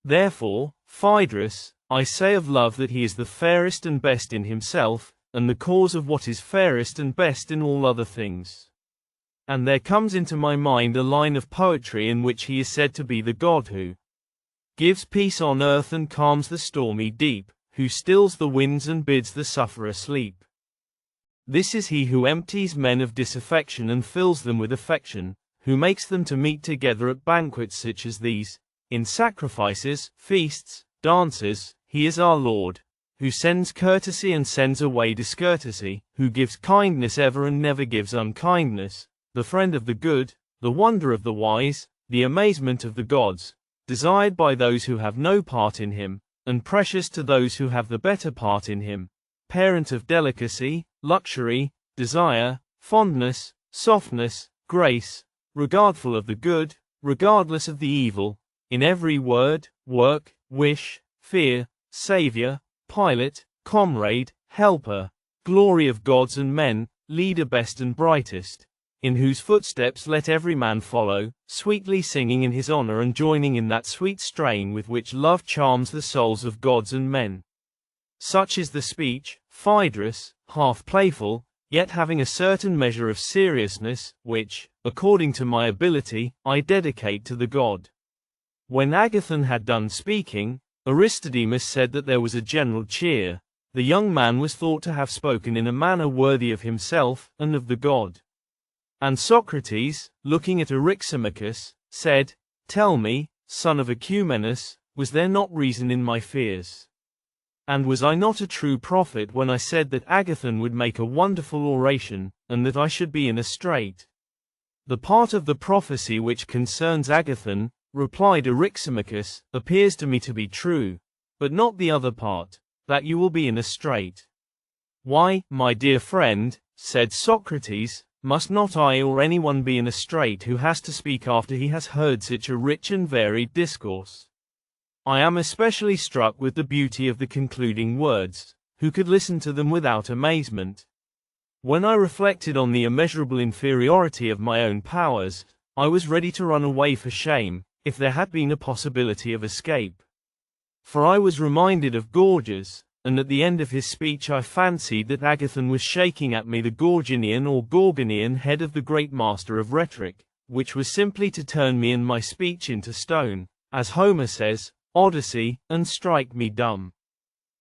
Therefore, Phaedrus, I say of love that he is the fairest and best in himself, and the cause of what is fairest and best in all other things. And there comes into my mind a line of poetry in which he is said to be the god who gives peace on earth and calms the stormy deep, who stills the winds and bids the sufferer sleep. This is he who empties men of disaffection and fills them with affection, who makes them to meet together at banquets such as these, in sacrifices, feasts, dances. He is our Lord, who sends courtesy and sends away discourtesy, who gives kindness ever and never gives unkindness, the friend of the good, the wonder of the wise, the amazement of the gods, desired by those who have no part in him, and precious to those who have the better part in him, parent of delicacy, luxury, desire, fondness, softness, grace, regardful of the good, regardless of the evil, in every word, work, wish, fear, Saviour, pilot, comrade, helper, glory of gods and men, leader best and brightest, in whose footsteps let every man follow, sweetly singing in his honor and joining in that sweet strain with which love charms the souls of gods and men. Such is the speech, Phaedrus, half playful, yet having a certain measure of seriousness, which, according to my ability, I dedicate to the god. When Agathon had done speaking, Aristodemus said that there was a general cheer. The young man was thought to have spoken in a manner worthy of himself and of the god. And Socrates, looking at Eryximachus, said, "Tell me, son of Ecumenius, was there not reason in my fears? And was I not a true prophet when I said that Agathon would make a wonderful oration, and that I should be in a strait?" "The part of the prophecy which concerns Agathon," replied Eryximachus, "appears to me to be true, but not the other part, that you will be in a strait." "Why, my dear friend," said Socrates, "must not I or anyone be in a strait who has to speak after he has heard such a rich and varied discourse? I am especially struck with the beauty of the concluding words. Who could listen to them without amazement? When I reflected on the immeasurable inferiority of my own powers, I was ready to run away for shame, if there had been a possibility of escape. For I was reminded of Gorgias, and at the end of his speech I fancied that Agathon was shaking at me the Gorginean or Gorgonean head of the great master of rhetoric, which was simply to turn me and my speech into stone, as Homer says, Odyssey, and strike me dumb.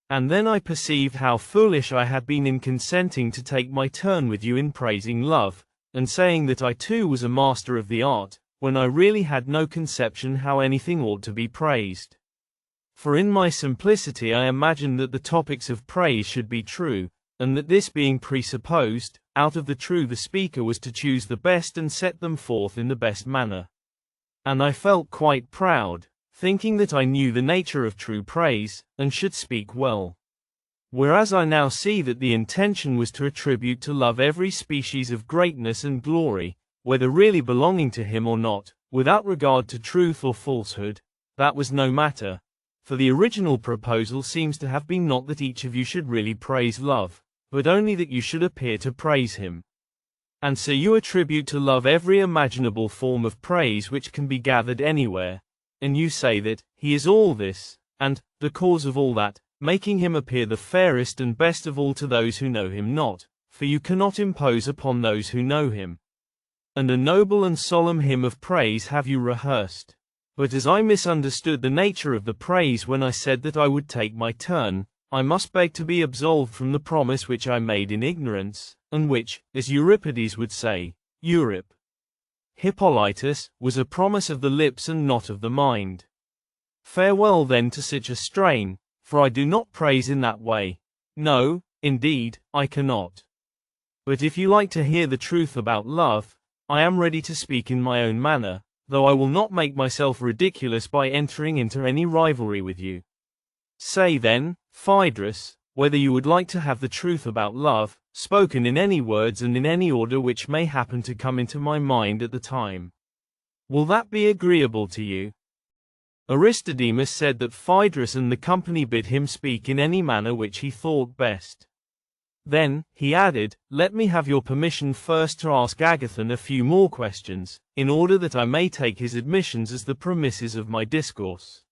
And then I perceived how foolish I had been in consenting to take my turn with you in praising love, and saying that I too was a master of the art, when I really had no conception how anything ought to be praised. For in my simplicity I imagined that the topics of praise should be true, and that this being presupposed, out of the true the speaker was to choose the best and set them forth in the best manner. And I felt quite proud, thinking that I knew the nature of true praise, and should speak well. Whereas I now see that the intention was to attribute to love every species of greatness and glory, whether really belonging to him or not, without regard to truth or falsehood. That was no matter. For the original proposal seems to have been not that each of you should really praise love, but only that you should appear to praise him. And so you attribute to love every imaginable form of praise which can be gathered anywhere, and you say that he is all this, and the cause of all that, making him appear the fairest and best of all to those who know him not, for you cannot impose upon those who know him. And a noble and solemn hymn of praise have you rehearsed. But as I misunderstood the nature of the praise when I said that I would take my turn, I must beg to be absolved from the promise which I made in ignorance, and which, as Euripides would say, Eurip Hippolytus, was a promise of the lips and not of the mind. Farewell then to such a strain, for I do not praise in that way. No, indeed, I cannot. But if you like to hear the truth about love, I am ready to speak in my own manner, though I will not make myself ridiculous by entering into any rivalry with you. Say then, Phaedrus, whether you would like to have the truth about love, spoken in any words and in any order which may happen to come into my mind at the time. Will that be agreeable to you? Aristodemus said that Phaedrus and the company bid him speak in any manner which he thought best. Then, he added, let me have your permission first to ask Agathon a few more questions, in order that I may take his admissions as the premises of my discourse.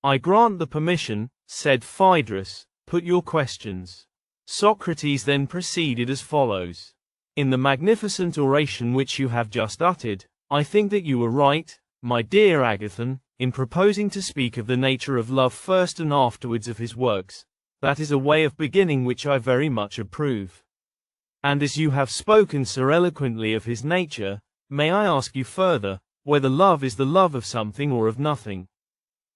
I grant the permission, said Phaedrus, put your questions. Socrates then proceeded as follows. In the magnificent oration which you have just uttered, I think that you were right, my dear Agathon, in proposing to speak of the nature of love first and afterwards of his works. That is a way of beginning which I very much approve. And as you have spoken so eloquently of his nature, may I ask you further, whether love is the love of something or of nothing?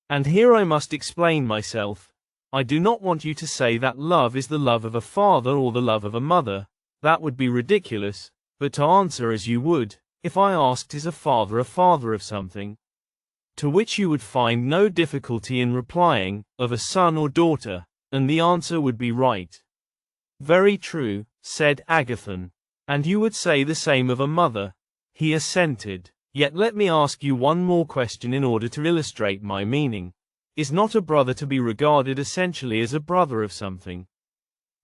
And here I must explain myself. I do not want you to say that love is the love of a father or the love of a mother. That would be ridiculous, but to answer as you would, if I asked is a father of something? To which you would find no difficulty in replying, of a son or daughter, and the answer would be right. Very true, said Agathon. And you would say the same of a mother. He assented. Yet let me ask you one more question in order to illustrate my meaning. Is not a brother to be regarded essentially as a brother of something?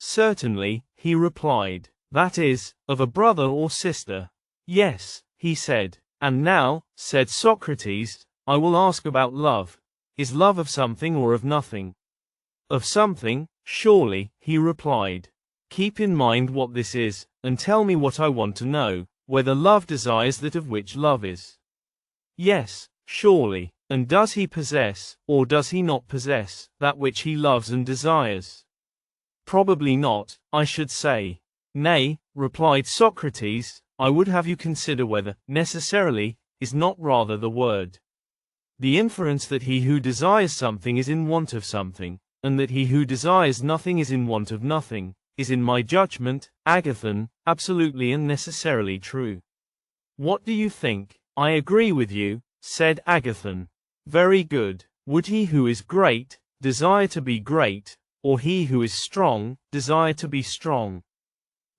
Certainly, he replied. That is, of a brother or sister. Yes, he said. And now, said Socrates, I will ask about love. Is love of something or of nothing? Of something, surely, he replied. Keep in mind what this is, and tell me what I want to know, whether love desires that of which love is. Yes, surely. And does he possess, or does he not possess, that which he loves and desires? Probably not, I should say. Nay, replied Socrates, I would have you consider whether, necessarily, is not rather the word. The inference that he who desires something is in want of something, and that he who desires nothing is in want of nothing, is in my judgment, Agathon, absolutely and necessarily true. What do you think? I agree with you, said Agathon. Very good. Would he who is great, desire to be great, or he who is strong, desire to be strong?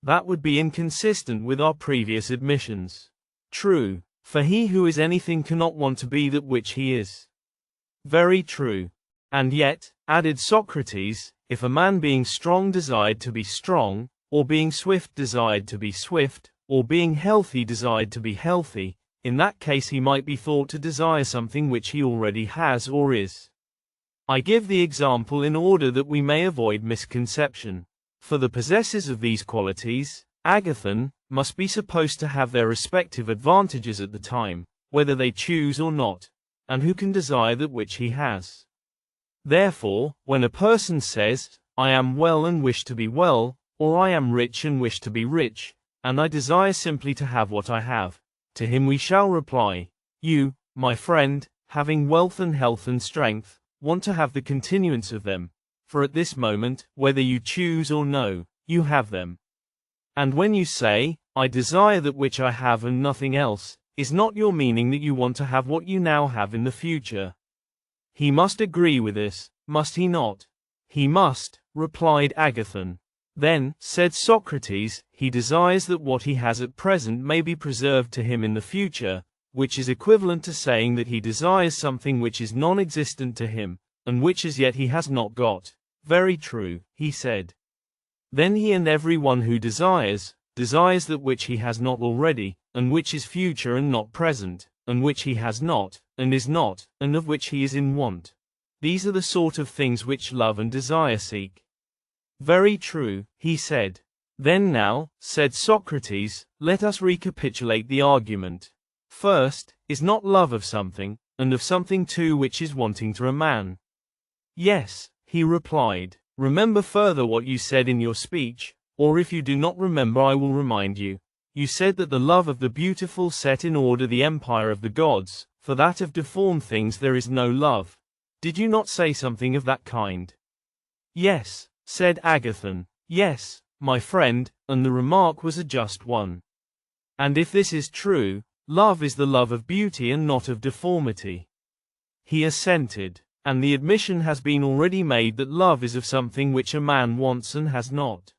That would be inconsistent with our previous admissions. True, for he who is anything cannot want to be that which he is. Very true. And yet, added Socrates, if a man being strong desired to be strong, or being swift desired to be swift, or being healthy desired to be healthy, in that case he might be thought to desire something which he already has or is. I give the example in order that we may avoid misconception. For the possessors of these qualities, Agathon, must be supposed to have their respective advantages at the time, whether they choose or not, and who can desire that which he has. Therefore, when a person says, I am well and wish to be well, or I am rich and wish to be rich, and I desire simply to have what I have, to him we shall reply, you, my friend, having wealth and health and strength, want to have the continuance of them, for at this moment, whether you choose or no, you have them. And when you say, I desire that which I have and nothing else, is not your meaning that you want to have what you now have in the future? He must agree with this, must he not? He must, replied Agathon. Then, said Socrates, he desires that what he has at present may be preserved to him in the future, which is equivalent to saying that he desires something which is non-existent to him, and which as yet he has not got. Very true, he said. Then he and every one who desires that which he has not already, and which is future and not present, and which he has not, and is not, and of which he is in want. These are the sort of things which love and desire seek. Very true, he said. Then now, said Socrates, let us recapitulate the argument. First, is not love of something, and of something too which is wanting to a man? Yes, he replied. Remember further what you said in your speech, or if you do not remember I will remind you. You said that the love of the beautiful set in order the empire of the gods, for that of deformed things there is no love. Did you not say something of that kind? Yes, said Agathon. Yes, my friend, and the remark was a just one. And if this is true, love is the love of beauty and not of deformity. He assented. And the admission has been already made that love is of something which a man wants and has not.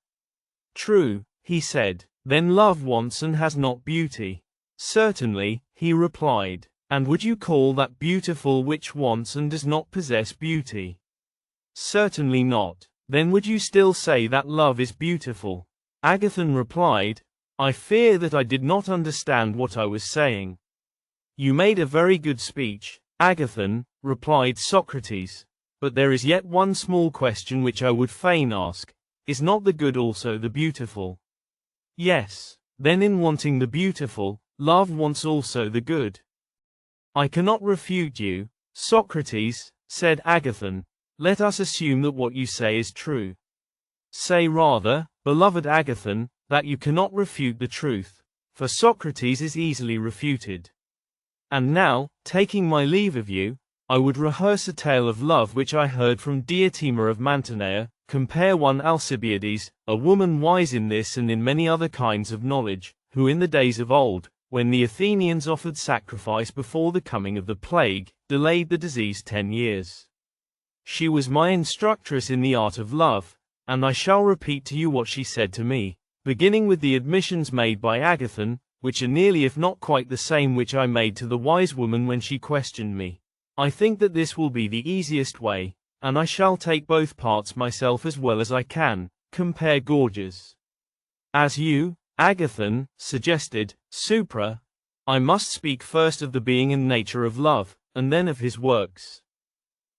True, he said. Then love wants and has not beauty. Certainly, he replied. And would you call that beautiful which wants and does not possess beauty? Certainly not. Then would you still say that love is beautiful? Agathon replied, I fear that I did not understand what I was saying. You made a very good speech, Agathon, replied Socrates. But there is yet one small question which I would fain ask. Is not the good also the beautiful? Yes, then in wanting the beautiful, love wants also the good. I cannot refute you, Socrates, said Agathon. Let us assume that what you say is true. Say rather, beloved Agathon, that you cannot refute the truth, for Socrates is easily refuted. And now, taking my leave of you, I would rehearse a tale of love which I heard from Diotima of Mantinea. Compare one Alcibiades, a woman wise in this and in many other kinds of knowledge, who in the days of old, when the Athenians offered sacrifice before the coming of the plague, delayed the disease 10 years. She was my instructress in the art of love, and I shall repeat to you what she said to me, beginning with the admissions made by Agathon, which are nearly if not quite the same which I made to the wise woman when she questioned me. I think that this will be the easiest way, and I shall take both parts myself as well as I can. Compare Gorgias. As you, Agathon, suggested, supra, I must speak first of the being and nature of love, and then of his works.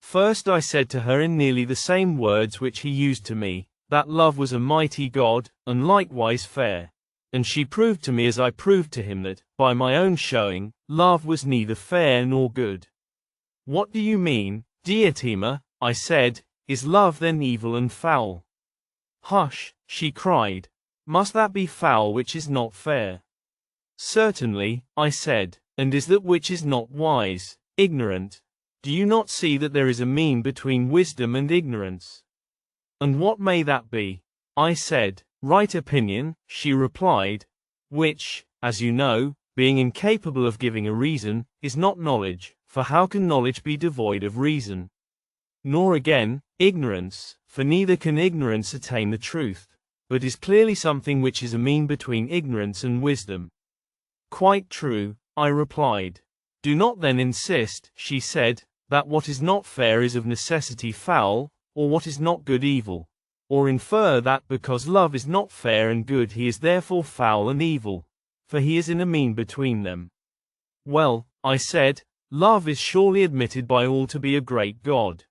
First I said to her in nearly the same words which he used to me, that love was a mighty god, and likewise fair. And she proved to me as I proved to him that, by my own showing, love was neither fair nor good. What do you mean, Diotima? I said. Is love then evil and foul? Hush, she cried. Must that be foul which is not fair? Certainly, I said. And is that which is not wise, ignorant? Do you not see that there is a mean between wisdom and ignorance? And what may that be? I said. Right opinion, she replied, which, as you know, being incapable of giving a reason, is not knowledge, for how can knowledge be devoid of reason? Nor again, ignorance, for neither can ignorance attain the truth, but is clearly something which is a mean between ignorance and wisdom. Quite true, I replied. Do not then insist, she said, that what is not fair is of necessity foul, or what is not good evil. Or infer that because love is not fair and good he is therefore foul and evil, for he is in a mean between them. Well, I said, love is surely admitted by all to be a great god.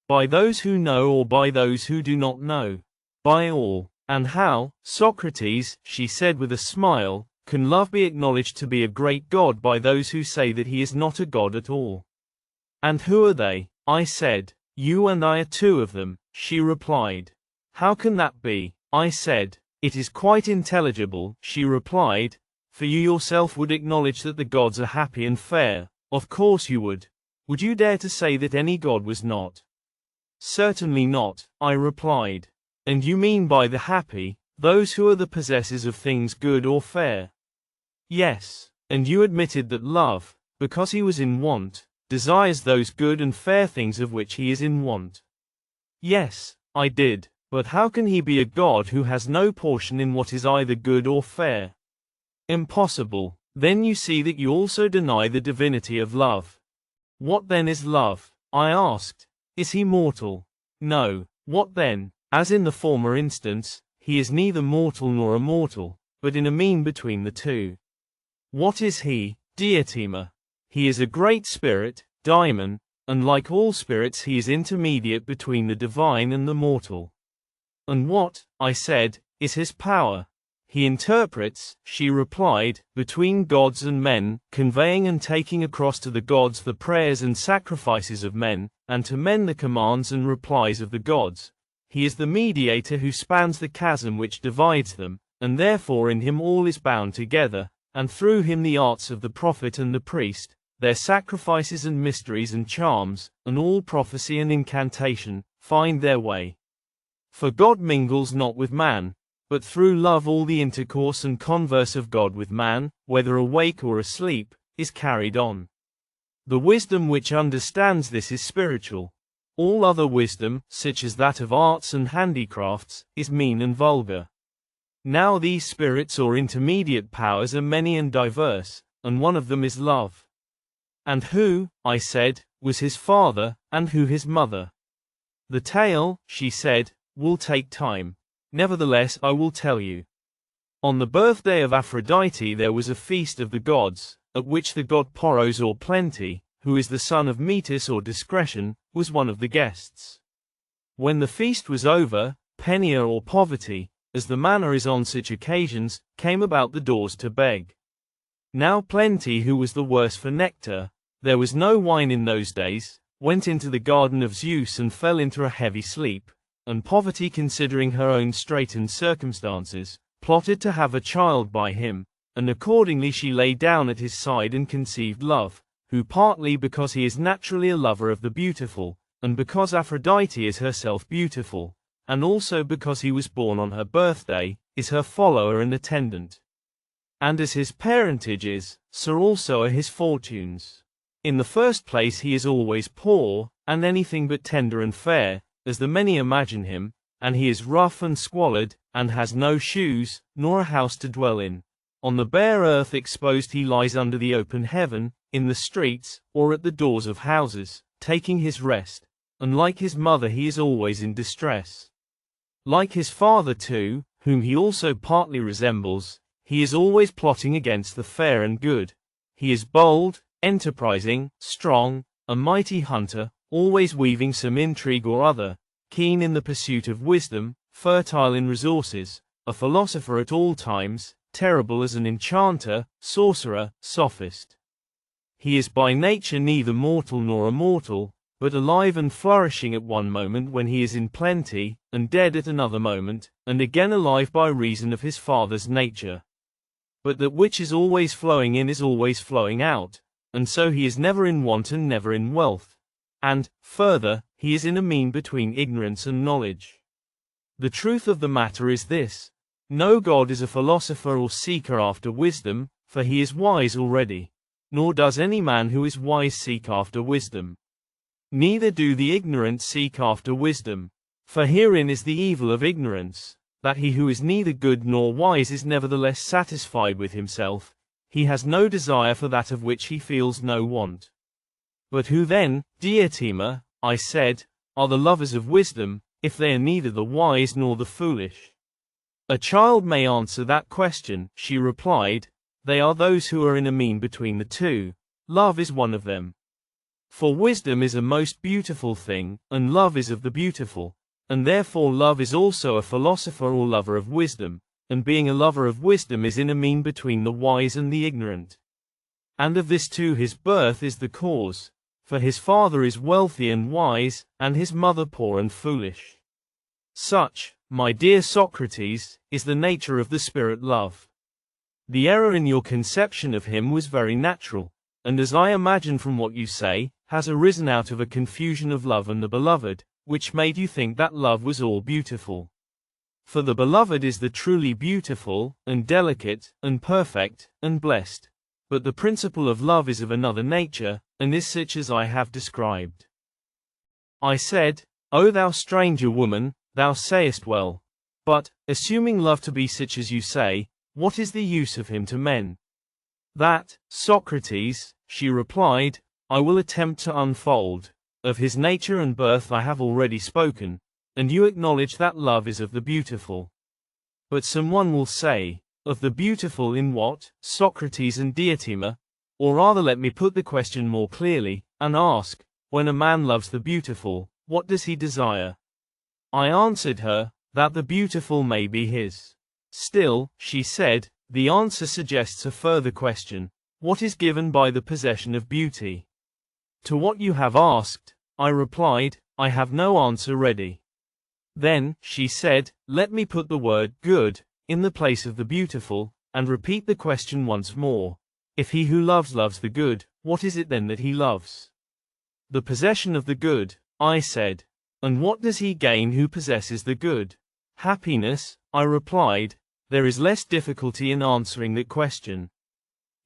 By those who know or by those who do not know? By all. And how, Socrates, she said with a smile, can love be acknowledged to be a great god by those who say that he is not a god at all? And who are they? I said. You and I are two of them, she replied. How can that be? I said. It is quite intelligible, she replied, for you yourself would acknowledge that the gods are happy and fair. Of course you would. Would you dare to say that any god was not? Certainly not, I replied. And you mean by the happy, those who are the possessors of things good or fair? Yes, and you admitted that love, because he was in want, desires those good and fair things of which he is in want. Yes, I did, but how can he be a god who has no portion in what is either good or fair? Impossible. Then you see that you also deny the divinity of love. What then is love? I asked. Is he mortal? No. What then? As in the former instance, he is neither mortal nor immortal, but in a mean between the two. What is he, Diotima? He is a great spirit, daimon, and like all spirits he is intermediate between the divine and the mortal. And what, I said, is his power? He interprets, she replied, between gods and men, conveying and taking across to the gods the prayers and sacrifices of men, and to men the commands and replies of the gods. He is the mediator who spans the chasm which divides them, and therefore in him all is bound together, and through him the arts of the prophet and the priest, their sacrifices and mysteries and charms, and all prophecy and incantation, find their way. For God mingles not with man, but through love all the intercourse and converse of God with man, whether awake or asleep, is carried on. The wisdom which understands this is spiritual. All other wisdom, such as that of arts and handicrafts, is mean and vulgar. Now these spirits or intermediate powers are many and diverse, and one of them is love. And who, I said, was his father, and who his mother? The tale, she said, will take time. Nevertheless I will tell you. On the birthday of Aphrodite there was a feast of the gods, at which the god Poros or Plenty, who is the son of Metis or Discretion, was one of the guests. When the feast was over, Penia or Poverty, as the manner is on such occasions, came about the doors to beg. Now Plenty, who was the worse for nectar, there was no wine in those days, went into the garden of Zeus and fell into a heavy sleep, and Poverty, considering her own straitened circumstances, plotted to have a child by him, and accordingly she lay down at his side and conceived Love, who, partly because he is naturally a lover of the beautiful, and because Aphrodite is herself beautiful, and also because he was born on her birthday, is her follower and attendant. And as his parentage is, so also are his fortunes. In the first place he is always poor, and anything but tender and fair, as the many imagine him, and he is rough and squalid, and has no shoes, nor a house to dwell in. On the bare earth exposed he lies under the open heaven, in the streets, or at the doors of houses, taking his rest, and like his mother he is always in distress. Like his father too, whom he also partly resembles, he is always plotting against the fair and good. He is bold, enterprising, strong, a mighty hunter, always weaving some intrigue or other, keen in the pursuit of wisdom, fertile in resources, a philosopher at all times, terrible as an enchanter, sorcerer, sophist. He is by nature neither mortal nor immortal, but alive and flourishing at one moment when he is in plenty, and dead at another moment, and again alive by reason of his father's nature. But that which is always flowing in is always flowing out, and so he is never in want and never in wealth. And, further, he is in a mean between ignorance and knowledge. The truth of the matter is this: no god is a philosopher or seeker after wisdom, for he is wise already. Nor does any man who is wise seek after wisdom. Neither do the ignorant seek after wisdom. For herein is the evil of ignorance, that he who is neither good nor wise is nevertheless satisfied with himself. He has no desire for that of which he feels no want. But who then, Diotima, I said, are the lovers of wisdom, if they are neither the wise nor the foolish? A child may answer that question, she replied. They are those who are in a mean between the two. Love is one of them. For wisdom is a most beautiful thing, and love is of the beautiful, and therefore love is also a philosopher or lover of wisdom, and being a lover of wisdom is in a mean between the wise and the ignorant. And of this too his birth is the cause, for his father is wealthy and wise, and his mother poor and foolish. Such, my dear Socrates, is the nature of the spirit love. The error in your conception of him was very natural, and as I imagine from what you say, has arisen out of a confusion of love and the beloved, which made you think that love was all beautiful. For the beloved is the truly beautiful, and delicate, and perfect, and blessed. But the principle of love is of another nature, and is such as I have described. I said, O thou stranger woman, thou sayest well. But, assuming love to be such as you say, what is the use of him to men? That, Socrates, she replied, I will attempt to unfold. Of his nature and birth I have already spoken, and you acknowledge that love is of the beautiful. But someone will say, of the beautiful in what, Socrates and Diotima? Or rather let me put the question more clearly, and ask, when a man loves the beautiful, what does he desire? I answered her, that the beautiful may be his. Still, she said, the answer suggests a further question. What is given by the possession of beauty? To what you have asked, I replied, I have no answer ready. Then, she said, let me put the word good in the place of the beautiful, and repeat the question once more. If he who loves loves the good, what is it then that he loves? The possession of the good, I said. And what does he gain who possesses the good? Happiness, I replied. There is less difficulty in answering that question.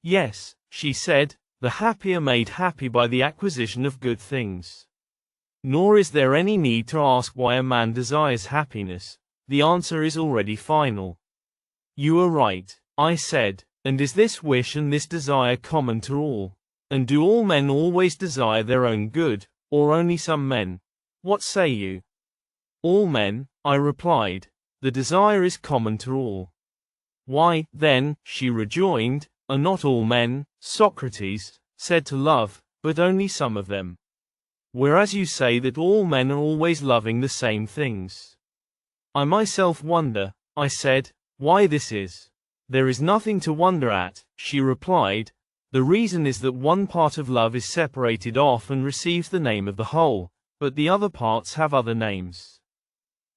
Yes, she said, the happy are made happy by the acquisition of good things. Nor is there any need to ask why a man desires happiness. The answer is already final. You are right, I said, and is this wish and this desire common to all? And do all men always desire their own good, or only some men? What say you? All men, I replied. The desire is common to all. Why, then, she rejoined, are not all men, Socrates, said to love, but only some of them? Whereas you say that all men are always loving the same things. I myself wonder, I said, why this is. There is nothing to wonder at, she replied. The reason is that one part of love is separated off and receives the name of the whole, but the other parts have other names.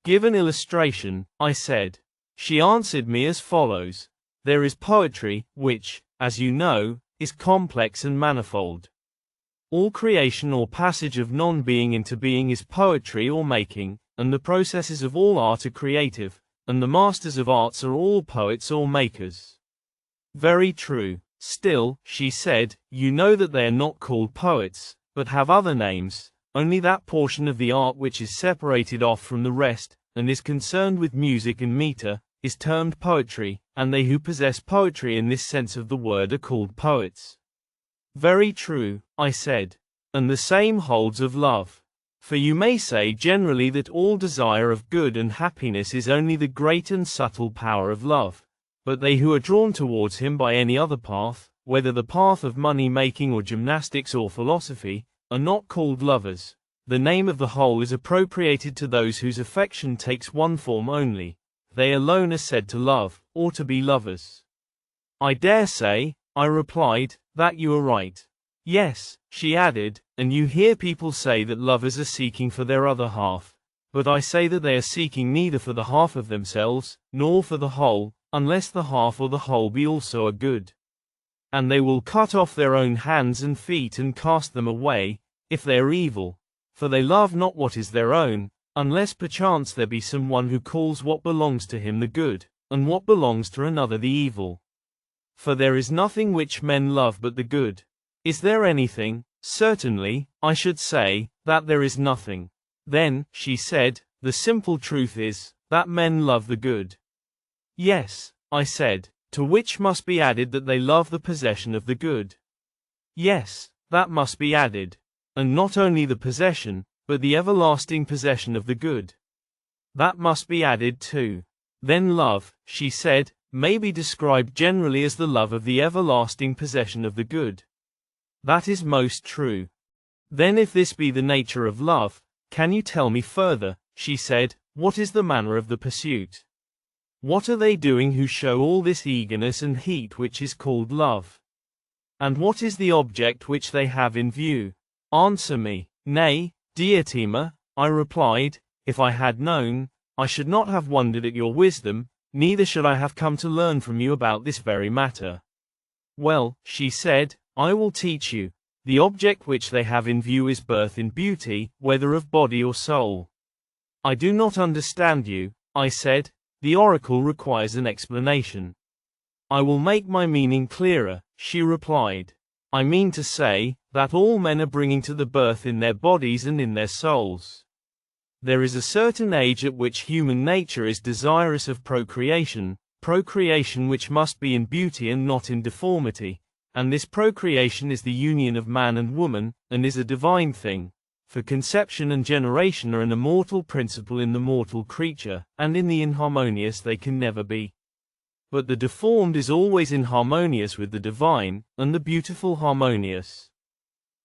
Give an illustration, I said. She answered me as follows. There is poetry, which, as you know, is complex and manifold. All creation or passage of non-being into being is poetry or making, and the processes of all art are creative, and the masters of arts are all poets or makers. Very true. Still, she said, you know that they are not called poets, but have other names. Only that portion of the art which is separated off from the rest, and is concerned with music and meter, is termed poetry, and they who possess poetry in this sense of the word are called poets. Very true, I said. And the same holds of love. For you may say generally that all desire of good and happiness is only the great and subtle power of love, but they who are drawn towards him by any other path, whether the path of money-making or gymnastics or philosophy, are not called lovers. The name of the whole is appropriated to those whose affection takes one form only. They alone are said to love, or to be lovers. I dare say, I replied, that you are right. Yes, she added, and you hear people say that lovers are seeking for their other half, but I say that they are seeking neither for the half of themselves, nor for the whole, unless the half or the whole be also a good. And they will cut off their own hands and feet and cast them away, if they are evil, for they love not what is their own, unless perchance there be some one who calls what belongs to him the good, and what belongs to another the evil. For there is nothing which men love but the good. Is there anything? Certainly, I should say, that there is nothing. Then, she said, the simple truth is, that men love the good. Yes, I said, to which must be added that they love the possession of the good. Yes, that must be added. And not only the possession, but the everlasting possession of the good. That must be added too. Then love, she said, may be described generally as the love of the everlasting possession of the good. That is most true. Then if this be the nature of love, can you tell me further, she said, what is the manner of the pursuit? What are they doing who show all this eagerness and heat which is called love? And what is the object which they have in view? Answer me. Nay, Diotima, I replied, if I had known, I should not have wondered at your wisdom, neither should I have come to learn from you about this very matter. Well, she said, I will teach you. The object which they have in view is birth in beauty, whether of body or soul. I do not understand you, I said. The oracle requires an explanation. I will make my meaning clearer, she replied. I mean to say, that all men are bringing to the birth in their bodies and in their souls. There is a certain age at which human nature is desirous of procreation which must be in beauty and not in deformity, and this procreation is the union of man and woman, and is a divine thing, for conception and generation are an immortal principle in the mortal creature, and in the inharmonious they can never be. But the deformed is always inharmonious with the divine, and the beautiful harmonious.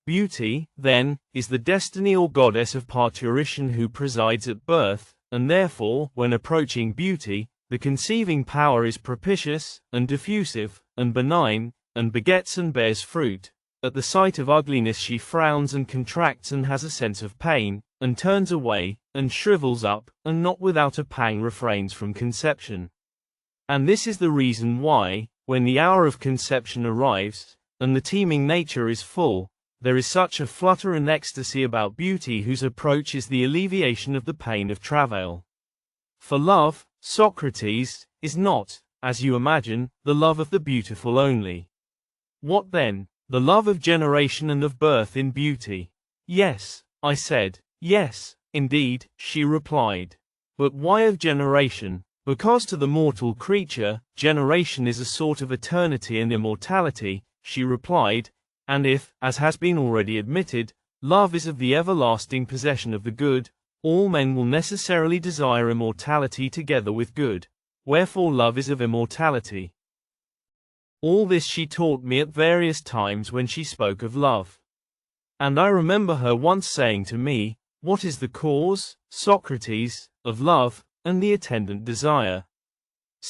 Beauty, then, is the destiny or goddess of parturition who presides at birth, and therefore, when approaching beauty, the conceiving power is propitious, and diffusive, and benign, and begets and bears fruit. At the sight of ugliness she frowns and contracts and has a sense of pain, and turns away, and shrivels up, and not without a pang refrains from conception. And this is the reason why, when the hour of conception arrives, and the teeming nature is full, there is such a flutter and ecstasy about beauty whose approach is the alleviation of the pain of travail. For love, Socrates, is not, as you imagine, the love of the beautiful only. What then? The love of generation and of birth in beauty. Yes, I said. Yes, indeed, she replied. But why of generation? Because to the mortal creature, generation is a sort of eternity and immortality, she replied, and if, as has been already admitted, love is of the everlasting possession of the good, all men will necessarily desire immortality together with good, wherefore love is of immortality. All this she taught me at various times when she spoke of love. And I remember her once saying to me, what is the cause, Socrates, of love, and the attendant desire?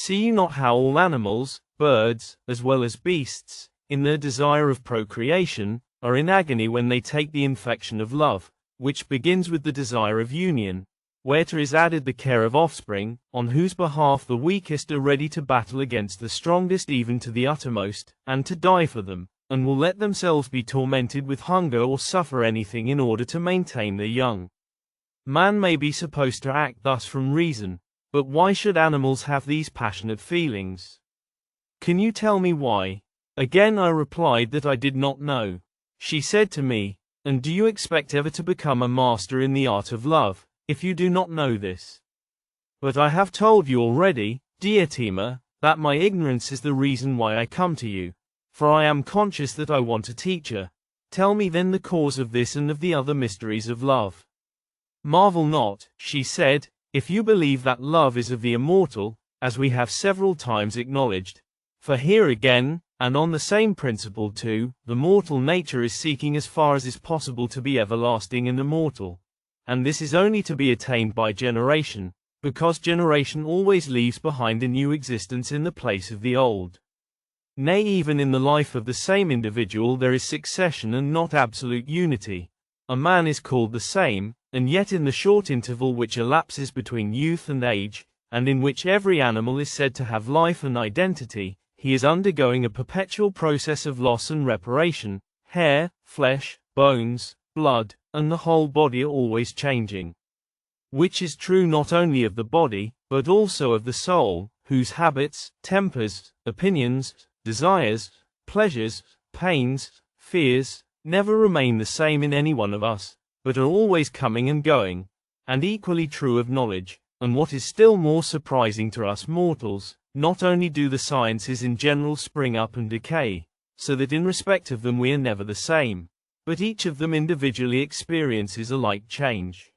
See you not how all animals, birds, as well as beasts, in their desire of procreation, are in agony when they take the infection of love, which begins with the desire of union, whereto is added the care of offspring, on whose behalf the weakest are ready to battle against the strongest even to the uttermost, and to die for them, and will let themselves be tormented with hunger or suffer anything in order to maintain their young. Man may be supposed to act thus from reason, but why should animals have these passionate feelings? Can you tell me why? Again I replied that I did not know. She said to me, and do you expect ever to become a master in the art of love, if you do not know this? But I have told you already, Diotima, that my ignorance is the reason why I come to you, for I am conscious that I want a teacher. Tell me then the cause of this and of the other mysteries of love. Marvel not, she said, if you believe that love is of the immortal, as we have several times acknowledged. For here again, and on the same principle too, the mortal nature is seeking as far as is possible to be everlasting and immortal. And this is only to be attained by generation, because generation always leaves behind a new existence in the place of the old. Nay, even in the life of the same individual there is succession and not absolute unity. A man is called the same, and yet in the short interval which elapses between youth and age, and in which every animal is said to have life and identity, he is undergoing a perpetual process of loss and reparation. Hair, flesh, bones, blood, and the whole body are always changing. Which is true not only of the body, but also of the soul, whose habits, tempers, opinions, desires, pleasures, pains, fears, never remain the same in any one of us, but are always coming and going, and equally true of knowledge, and what is still more surprising to us mortals, not only do the sciences in general spring up and decay, so that in respect of them we are never the same, but each of them individually experiences a like change.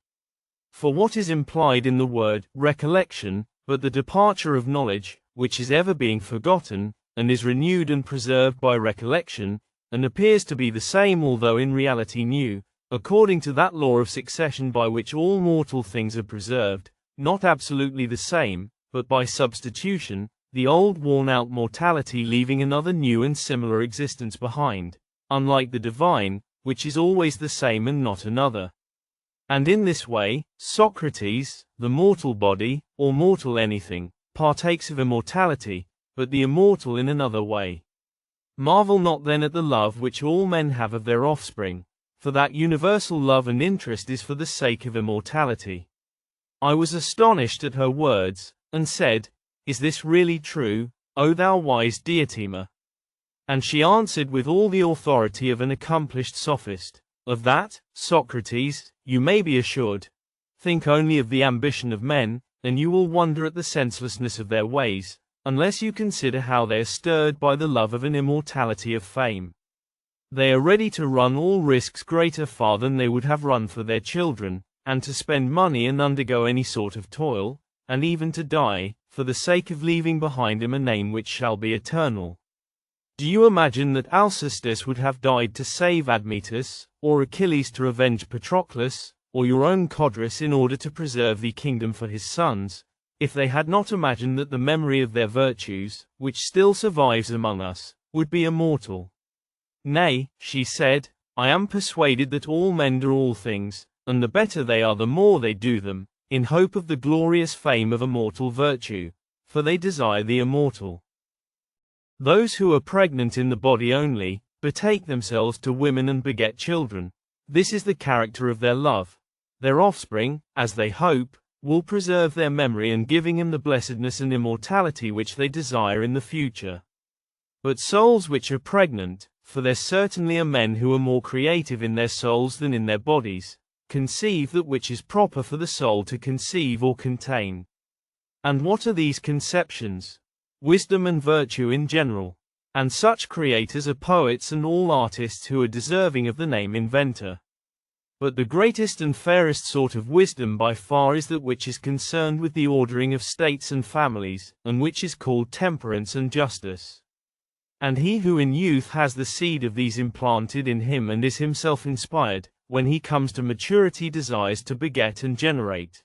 For what is implied in the word recollection, but the departure of knowledge, which is ever being forgotten, and is renewed and preserved by recollection, and appears to be the same although in reality new, according to that law of succession by which all mortal things are preserved, not absolutely the same, but by substitution, the old worn-out mortality leaving another new and similar existence behind, unlike the divine, which is always the same and not another. And in this way, Socrates, the mortal body, or mortal anything, partakes of immortality, but the immortal in another way. Marvel not then at the love which all men have of their offspring, for that universal love and interest is for the sake of immortality. I was astonished at her words, and said, Is this really true, O thou wise Diotima? And she answered with all the authority of an accomplished sophist, Of that, Socrates, you may be assured. Think only of the ambition of men, and you will wonder at the senselessness of their ways, unless you consider how they are stirred by the love of an immortality of fame. They are ready to run all risks greater far than they would have run for their children, and to spend money and undergo any sort of toil, and even to die, for the sake of leaving behind him a name which shall be eternal. Do you imagine that Alcestis would have died to save Admetus, or Achilles to revenge Patroclus, or your own Codrus in order to preserve the kingdom for his sons, if they had not imagined that the memory of their virtues, which still survives among us, would be immortal? Nay, she said, I am persuaded that all men do all things, and the better they are the more they do them, in hope of the glorious fame of immortal virtue, for they desire the immortal. Those who are pregnant in the body only, betake themselves to women and beget children. This is the character of their love. Their offspring, as they hope, will preserve their memory and giving them the blessedness and immortality which they desire in the future. But souls which are pregnant, for there certainly are men who are more creative in their souls than in their bodies, conceive that which is proper for the soul to conceive or contain. And what are these conceptions? Wisdom and virtue in general. And such creators are poets and all artists who are deserving of the name inventor. But the greatest and fairest sort of wisdom by far is that which is concerned with the ordering of states and families, and which is called temperance and justice. And he who in youth has the seed of these implanted in him and is himself inspired, when he comes to maturity desires to beget and generate.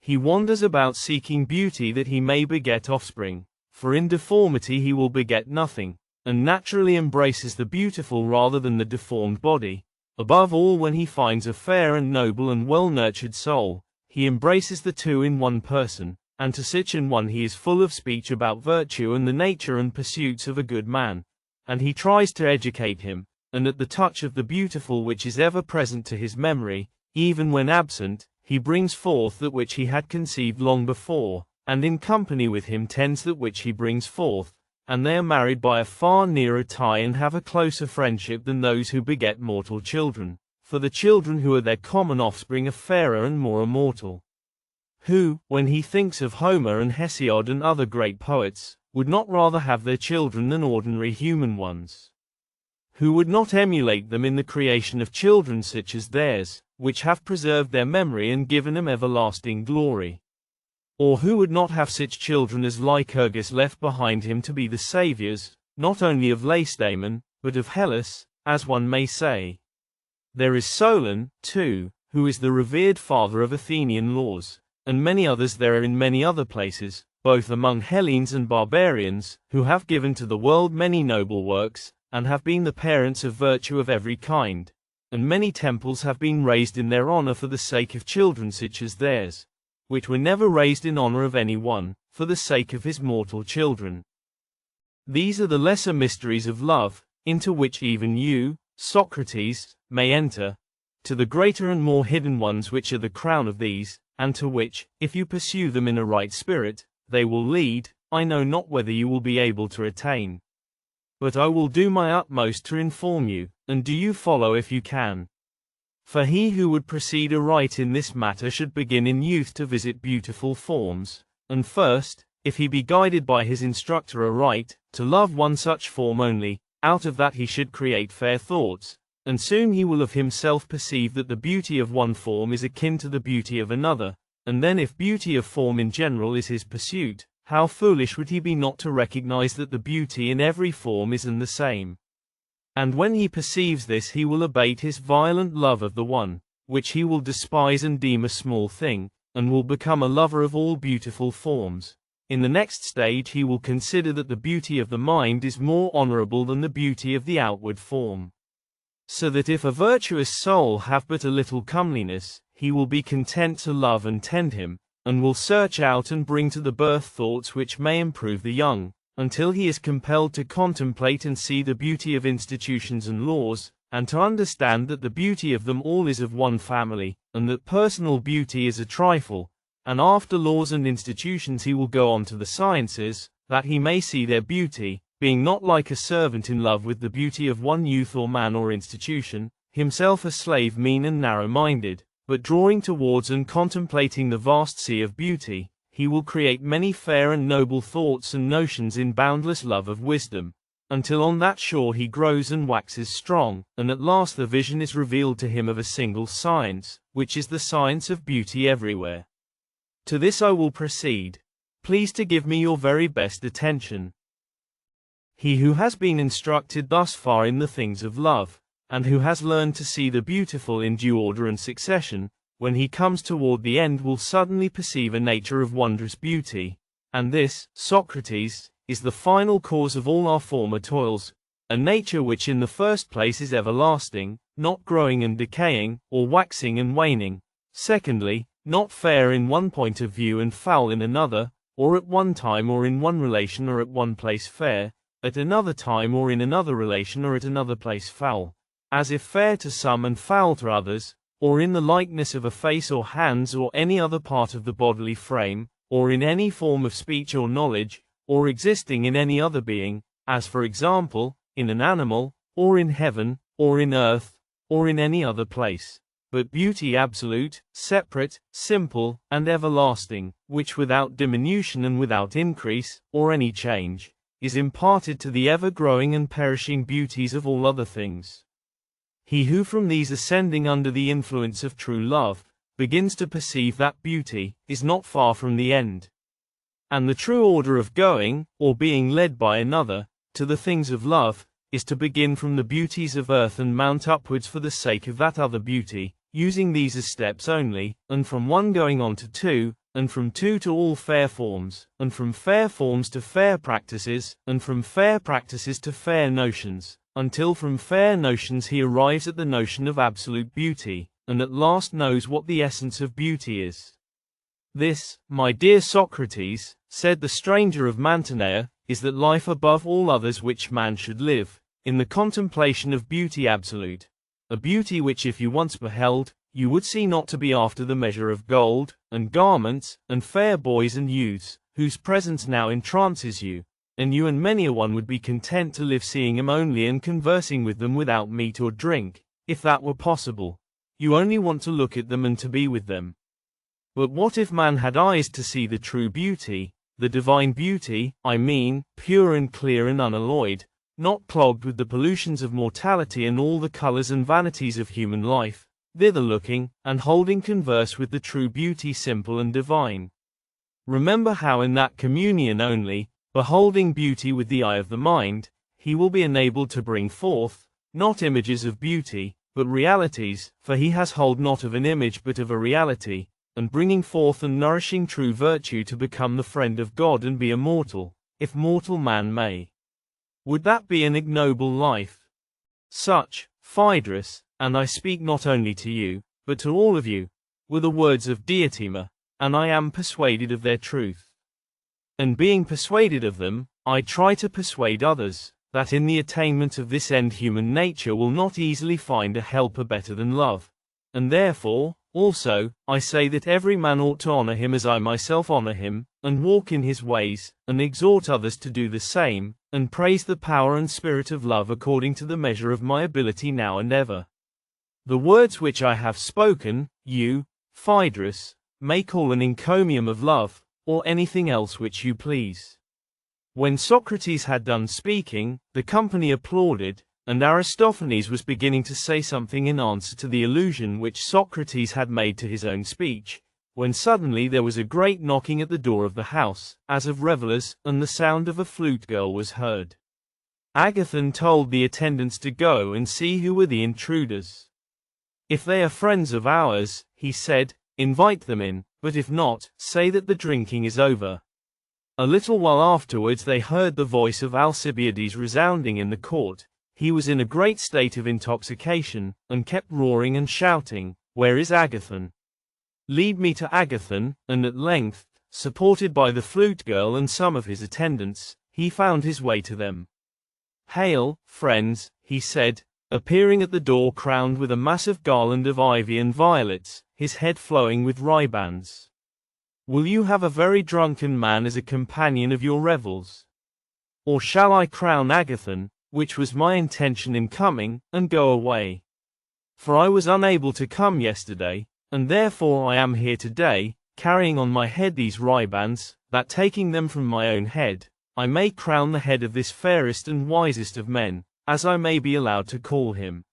He wanders about seeking beauty that he may beget offspring, for in deformity he will beget nothing, and naturally embraces the beautiful rather than the deformed body. Above all, when he finds a fair and noble and well-nurtured soul, he embraces the two in one person, and to such an one he is full of speech about virtue and the nature and pursuits of a good man, and he tries to educate him, and at the touch of the beautiful which is ever present to his memory, even when absent, he brings forth that which he had conceived long before, and in company with him tends that which he brings forth, and they are married by a far nearer tie and have a closer friendship than those who beget mortal children, for the children who are their common offspring are fairer and more immortal. Who, when he thinks of Homer and Hesiod and other great poets, would not rather have their children than ordinary human ones? Who would not emulate them in the creation of children such as theirs, which have preserved their memory and given them everlasting glory? Or who would not have such children as Lycurgus left behind him to be the saviors, not only of Lacedaemon, but of Hellas, as one may say? There is Solon, too, who is the revered father of Athenian laws, and many others there are in many other places, both among Hellenes and barbarians, who have given to the world many noble works, and have been the parents of virtue of every kind, and many temples have been raised in their honor for the sake of children such as theirs, which were never raised in honor of any one, for the sake of his mortal children. These are the lesser mysteries of love, into which even you, Socrates, may enter, to the greater and more hidden ones which are the crown of these, and to which, if you pursue them in a right spirit, they will lead. I know not whether you will be able to attain. But I will do my utmost to inform you, and do you follow if you can. For he who would proceed aright in this matter should begin in youth to visit beautiful forms, and first, if he be guided by his instructor aright, to love one such form only. Out of that he should create fair thoughts, and soon he will of himself perceive that the beauty of one form is akin to the beauty of another, and then if beauty of form in general is his pursuit, how foolish would he be not to recognize that the beauty in every form is the same. And when he perceives this he will abate his violent love of the one, which he will despise and deem a small thing, and will become a lover of all beautiful forms. In the next stage he will consider that the beauty of the mind is more honorable than the beauty of the outward form. So that if a virtuous soul have but a little comeliness, he will be content to love and tend him, and will search out and bring to the birth thoughts which may improve the young, until he is compelled to contemplate and see the beauty of institutions and laws, and to understand that the beauty of them all is of one family, and that personal beauty is a trifle, and after laws and institutions he will go on to the sciences, that he may see their beauty, being not like a servant in love with the beauty of one youth or man or institution, himself a slave mean and narrow-minded, but drawing towards and contemplating the vast sea of beauty, he will create many fair and noble thoughts and notions in boundless love of wisdom, until on that shore he grows and waxes strong, and at last the vision is revealed to him of a single science, which is the science of beauty everywhere. To this I will proceed. Please to give me your very best attention. He who has been instructed thus far in the things of love, and who has learned to see the beautiful in due order and succession, when he comes toward the end will suddenly perceive a nature of wondrous beauty, and this, Socrates, is the final cause of all our former toils, a nature which in the first place is everlasting, not growing and decaying, or waxing and waning; secondly, not fair in one point of view and foul in another, or at one time or in one relation or at one place fair, at another time or in another relation or at another place foul, as if fair to some and foul to others, or in the likeness of a face or hands or any other part of the bodily frame, or in any form of speech or knowledge, or existing in any other being, as for example, in an animal, or in heaven, or in earth, or in any other place. But beauty absolute, separate, simple, and everlasting, which without diminution and without increase, or any change, is imparted to the ever-growing and perishing beauties of all other things. He who from these ascending under the influence of true love, begins to perceive that beauty, is not far from the end. And the true order of going, or being led by another, to the things of love, is to begin from the beauties of earth and mount upwards for the sake of that other beauty, using these as steps only, and from one going on to two, and from two to all fair forms, and from fair forms to fair practices, and from fair practices to fair notions, until from fair notions he arrives at the notion of absolute beauty, and at last knows what the essence of beauty is. This, my dear Socrates, said the stranger of Mantinea, is that life above all others which man should live, in the contemplation of beauty absolute, a beauty which if you once beheld, you would see not to be after the measure of gold, and garments, and fair boys and youths, whose presence now entrances you, and you and many a one would be content to live seeing them only and conversing with them without meat or drink, if that were possible. You only want to look at them and to be with them. But what if man had eyes to see the true beauty, the divine beauty, I mean, pure and clear and unalloyed, not clogged with the pollutions of mortality and all the colors and vanities of human life, thither looking, and holding converse with the true beauty simple and divine. Remember how in that communion only, beholding beauty with the eye of the mind, he will be enabled to bring forth, not images of beauty, but realities, for he has hold not of an image but of a reality, and bringing forth and nourishing true virtue to become the friend of God and be immortal, if mortal man may. Would that be an ignoble life? Such, Phaedrus, and I speak not only to you, but to all of you, were the words of Diotima, and I am persuaded of their truth. And being persuaded of them, I try to persuade others, that in the attainment of this end human nature will not easily find a helper better than love, and therefore, also, I say that every man ought to honor him as I myself honor him, and walk in his ways, and exhort others to do the same, and praise the power and spirit of love according to the measure of my ability now and ever. The words which I have spoken, you, Phaedrus, may call an encomium of love, or anything else which you please. When Socrates had done speaking, the company applauded, and Aristophanes was beginning to say something in answer to the allusion which Socrates had made to his own speech, when suddenly there was a great knocking at the door of the house, as of revelers, and the sound of a flute girl was heard. Agathon told the attendants to go and see who were the intruders. If they are friends of ours, he said, invite them in, but if not, say that the drinking is over. A little while afterwards they heard the voice of Alcibiades resounding in the court. He was in a great state of intoxication, and kept roaring and shouting, "Where is Agathon? Lead me to Agathon," and at length, supported by the flute girl and some of his attendants, he found his way to them. "Hail, friends," he said, appearing at the door crowned with a massive garland of ivy and violets, his head flowing with ribands. "Will you have a very drunken man as a companion of your revels? Or shall I crown Agathon, which was my intention in coming, and go away? For I was unable to come yesterday, and therefore I am here today, carrying on my head these ribands, that taking them from my own head, I may crown the head of this fairest and wisest of men, as I may be allowed to call him.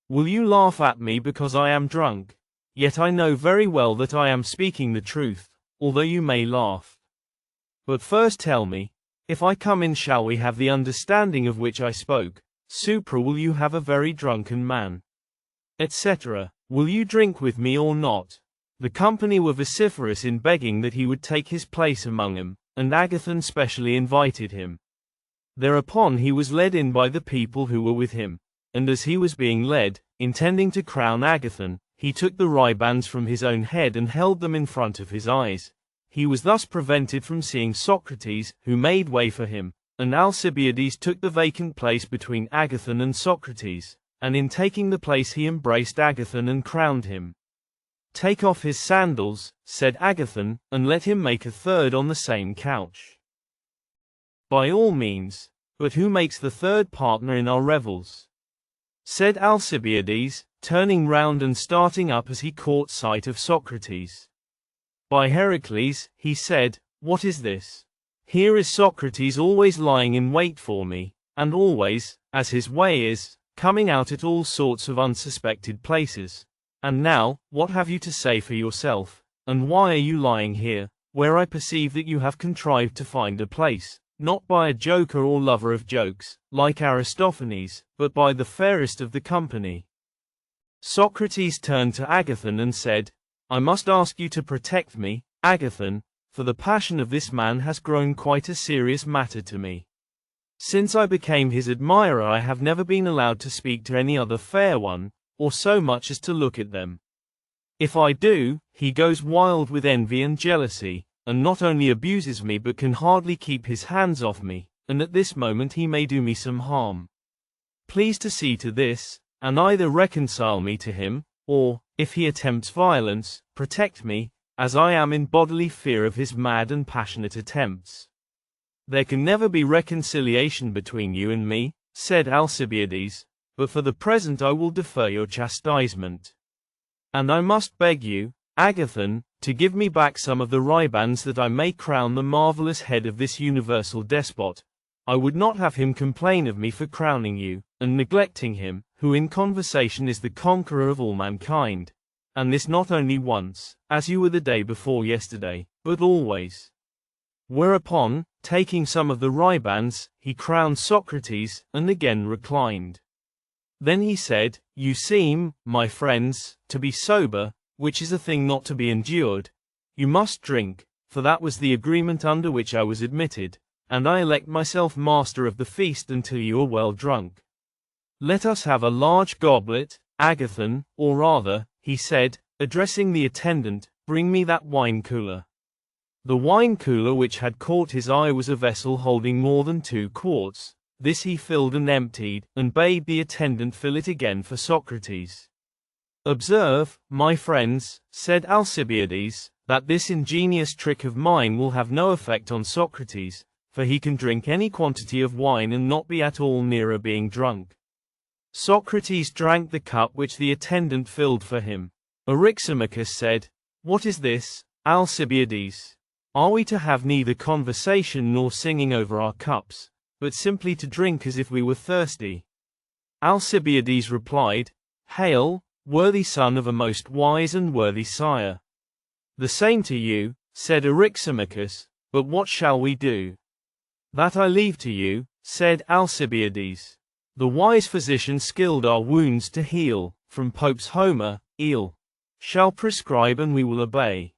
Will you laugh at me because I am drunk? Yet I know very well that I am speaking the truth, although you may laugh. But first tell me, if I come in shall we have the understanding of which I spoke? Supra, will you have a very drunken man? Etc. Will you drink with me or not?" The company were vociferous in begging that he would take his place among them, and Agathon specially invited him. Thereupon he was led in by the people who were with him, and as he was being led, intending to crown Agathon, he took the ribands from his own head and held them in front of his eyes. He was thus prevented from seeing Socrates, who made way for him, and Alcibiades took the vacant place between Agathon and Socrates, and in taking the place he embraced Agathon and crowned him. "Take off his sandals," said Agathon, "and let him make a third on the same couch." "By all means, but who makes the third partner in our revels?" said Alcibiades, turning round and starting up as he caught sight of Socrates. "By Heracles," he said, "what is this? Here is Socrates always lying in wait for me, and always, as his way is, coming out at all sorts of unsuspected places. And now, what have you to say for yourself, and why are you lying here, where I perceive that you have contrived to find a place, not by a joker or lover of jokes, like Aristophanes, but by the fairest of the company?" Socrates turned to Agathon and said, I must ask you to protect me, Agathon, for the passion of this man has grown quite a serious matter to me. Since I became his admirer, I have never been allowed to speak to any other fair one, or so much as to look at them. If I do, he goes wild with envy and jealousy, and not only abuses me but can hardly keep his hands off me, and at this moment he may do me some harm. Please to see to this, and either reconcile me to him, or, if he attempts violence, protect me, as I am in bodily fear of his mad and passionate attempts. There can never be reconciliation between you and me, said Alcibiades, but for the present I will defer your chastisement. And I must beg you, Agathon, to give me back some of the ribands that I may crown the marvelous head of this universal despot. I would not have him complain of me for crowning you, and neglecting him, who in conversation is the conqueror of all mankind. And this not only once, as you were the day before yesterday, but always. Whereupon, taking some of the ribands, he crowned Socrates, and again reclined. Then he said, You seem, my friends, to be sober, which is a thing not to be endured. You must drink, for that was the agreement under which I was admitted, and I elect myself master of the feast until you are well drunk. Let us have a large goblet, Agathon, or rather, he said, addressing the attendant, bring me that wine cooler. The wine cooler which had caught his eye was a vessel holding more than 2 quarts. This he filled and emptied, and bade the attendant fill it again for Socrates. Observe, my friends, said Alcibiades, that this ingenious trick of mine will have no effect on Socrates, for he can drink any quantity of wine and not be at all nearer being drunk. Socrates drank the cup which the attendant filled for him. Eryximachus said, What is this, Alcibiades? Are we to have neither conversation nor singing over our cups, but simply to drink as if we were thirsty? Alcibiades replied, Hail, worthy son of a most wise and worthy sire. The same to you, said Eryximachus, but what shall we do? That I leave to you, said Alcibiades. The wise physician skilled our wounds to heal, from Pope's Homer, Eel, shall prescribe and we will obey.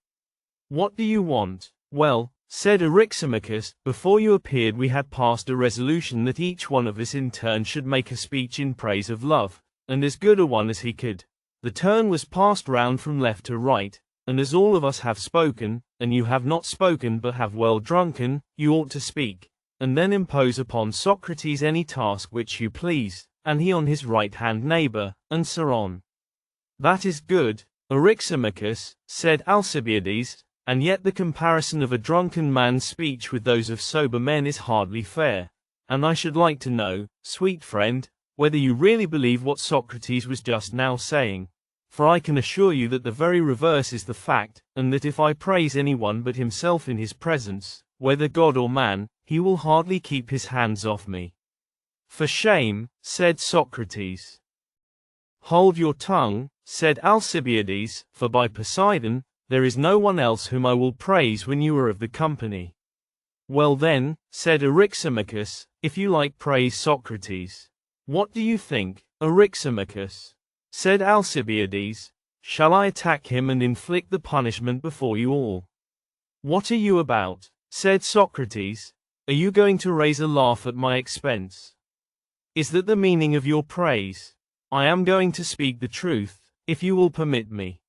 What do you want? Well, said Eryximachus, before you appeared we had passed a resolution that each one of us in turn should make a speech in praise of love, and as good a one as he could. The turn was passed round from left to right, and as all of us have spoken, and you have not spoken but have well drunken, you ought to speak, and then impose upon Socrates any task which you please, and he on his right-hand neighbor, and so on. That is good, Eryximachus, said Alcibiades, and yet the comparison of a drunken man's speech with those of sober men is hardly fair, and I should like to know, sweet friend, whether you really believe what Socrates was just now saying, for I can assure you that the very reverse is the fact, and that if I praise anyone but himself in his presence, whether God or man, he will hardly keep his hands off me. For shame, said Socrates. Hold your tongue, said Alcibiades, for by Poseidon, there is no one else whom I will praise when you are of the company. Well then, said Eryximachus, if you like praise Socrates. What do you think, Eryximachus? Said Alcibiades, shall I attack him and inflict the punishment before you all? What are you about? Said Socrates. Are you going to raise a laugh at my expense? Is that the meaning of your praise? I am going to speak the truth, if you will permit me.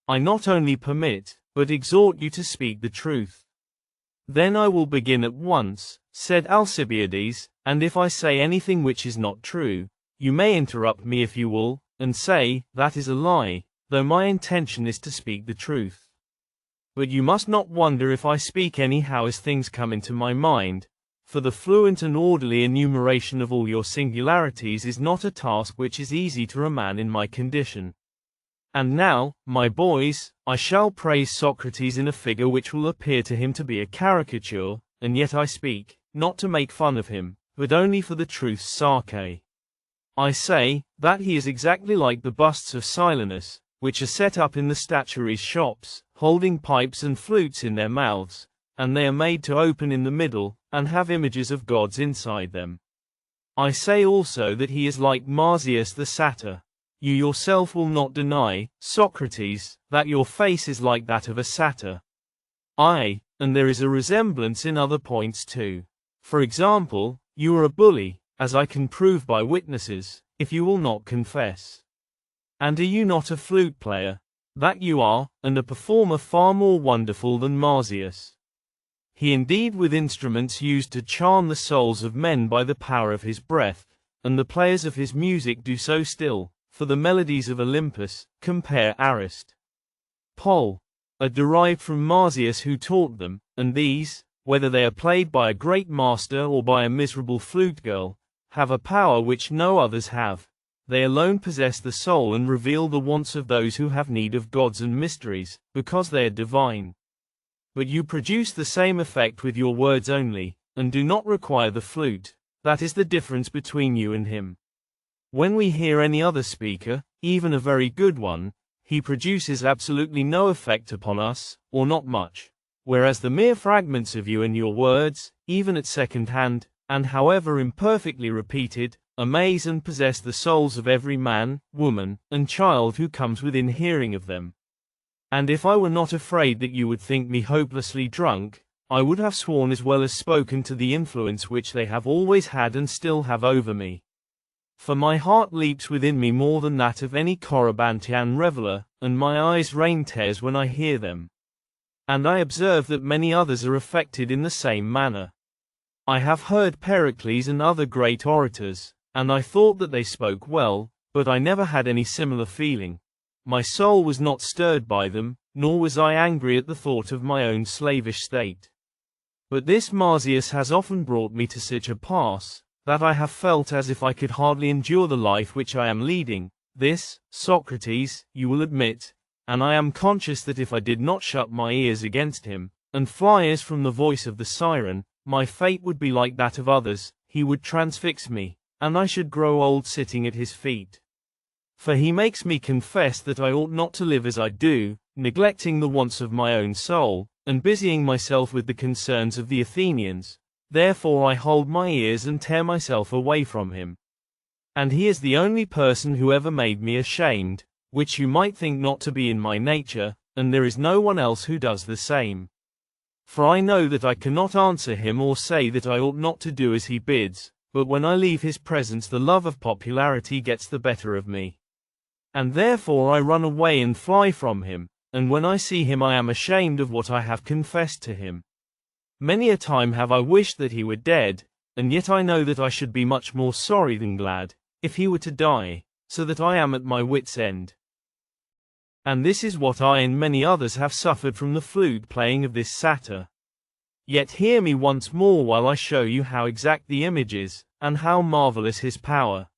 I not only permit, but exhort you to speak the truth. Then I will begin at once, said Alcibiades, and if I say anything which is not true, you may interrupt me if you will, and say, that is a lie, though my intention is to speak the truth. But you must not wonder if I speak anyhow as things come into my mind, for the fluent and orderly enumeration of all your singularities is not a task which is easy to a man in my condition. And now, my boys, I shall praise Socrates in a figure which will appear to him to be a caricature, and yet I speak, not to make fun of him, but only for the truth's sake. I say, that he is exactly like the busts of Silenus, which are set up in the statuaries' shops, holding pipes and flutes in their mouths, and they are made to open in the middle, and have images of gods inside them. I say also that he is like Marsyas the satyr. You yourself will not deny, Socrates, that your face is like that of a satyr. Aye, and there is a resemblance in other points too. For example, you are a bully, as I can prove by witnesses, if you will not confess. And are you not a flute player? That you are, and a performer far more wonderful than Marsyas. He indeed with instruments used to charm the souls of men by the power of his breath, and the players of his music do so still, for the melodies of Olympus, compare Arist. Pol. Are derived from Marsyas who taught them, and these, whether they are played by a great master or by a miserable flute girl, have a power which no others have. They alone possess the soul and reveal the wants of those who have need of gods and mysteries, because they are divine. But you produce the same effect with your words only, and do not require the flute. That is the difference between you and him. When we hear any other speaker, even a very good one, he produces absolutely no effect upon us, or not much, whereas the mere fragments of you and your words, even at second hand, and however imperfectly repeated, amaze and possess the souls of every man, woman, and child who comes within hearing of them. And if I were not afraid that you would think me hopelessly drunk, I would have sworn as well as spoken to the influence which they have always had and still have over me. For my heart leaps within me more than that of any Corybantian reveller, and my eyes rain tears when I hear them. And I observe that many others are affected in the same manner. I have heard Pericles and other great orators, and I thought that they spoke well, but I never had any similar feeling. My soul was not stirred by them, nor was I angry at the thought of my own slavish state. But this Marsyas has often brought me to such a pass, that I have felt as if I could hardly endure the life which I am leading. This, Socrates, you will admit, and I am conscious that if I did not shut my ears against him, and fly as from the voice of the siren, my fate would be like that of others, he would transfix me, and I should grow old sitting at his feet. For he makes me confess that I ought not to live as I do, neglecting the wants of my own soul, and busying myself with the concerns of the Athenians. Therefore I hold my ears and tear myself away from him. And he is the only person who ever made me ashamed, which you might think not to be in my nature, and there is no one else who does the same. For I know that I cannot answer him or say that I ought not to do as he bids, but when I leave his presence the love of popularity gets the better of me. And therefore I run away and fly from him, and when I see him I am ashamed of what I have confessed to him. Many a time have I wished that he were dead, and yet I know that I should be much more sorry than glad, if he were to die, so that I am at my wit's end. And this is what I and many others have suffered from the flute playing of this satyr. Yet hear me once more while I show you how exact the image is, and how marvelous his power.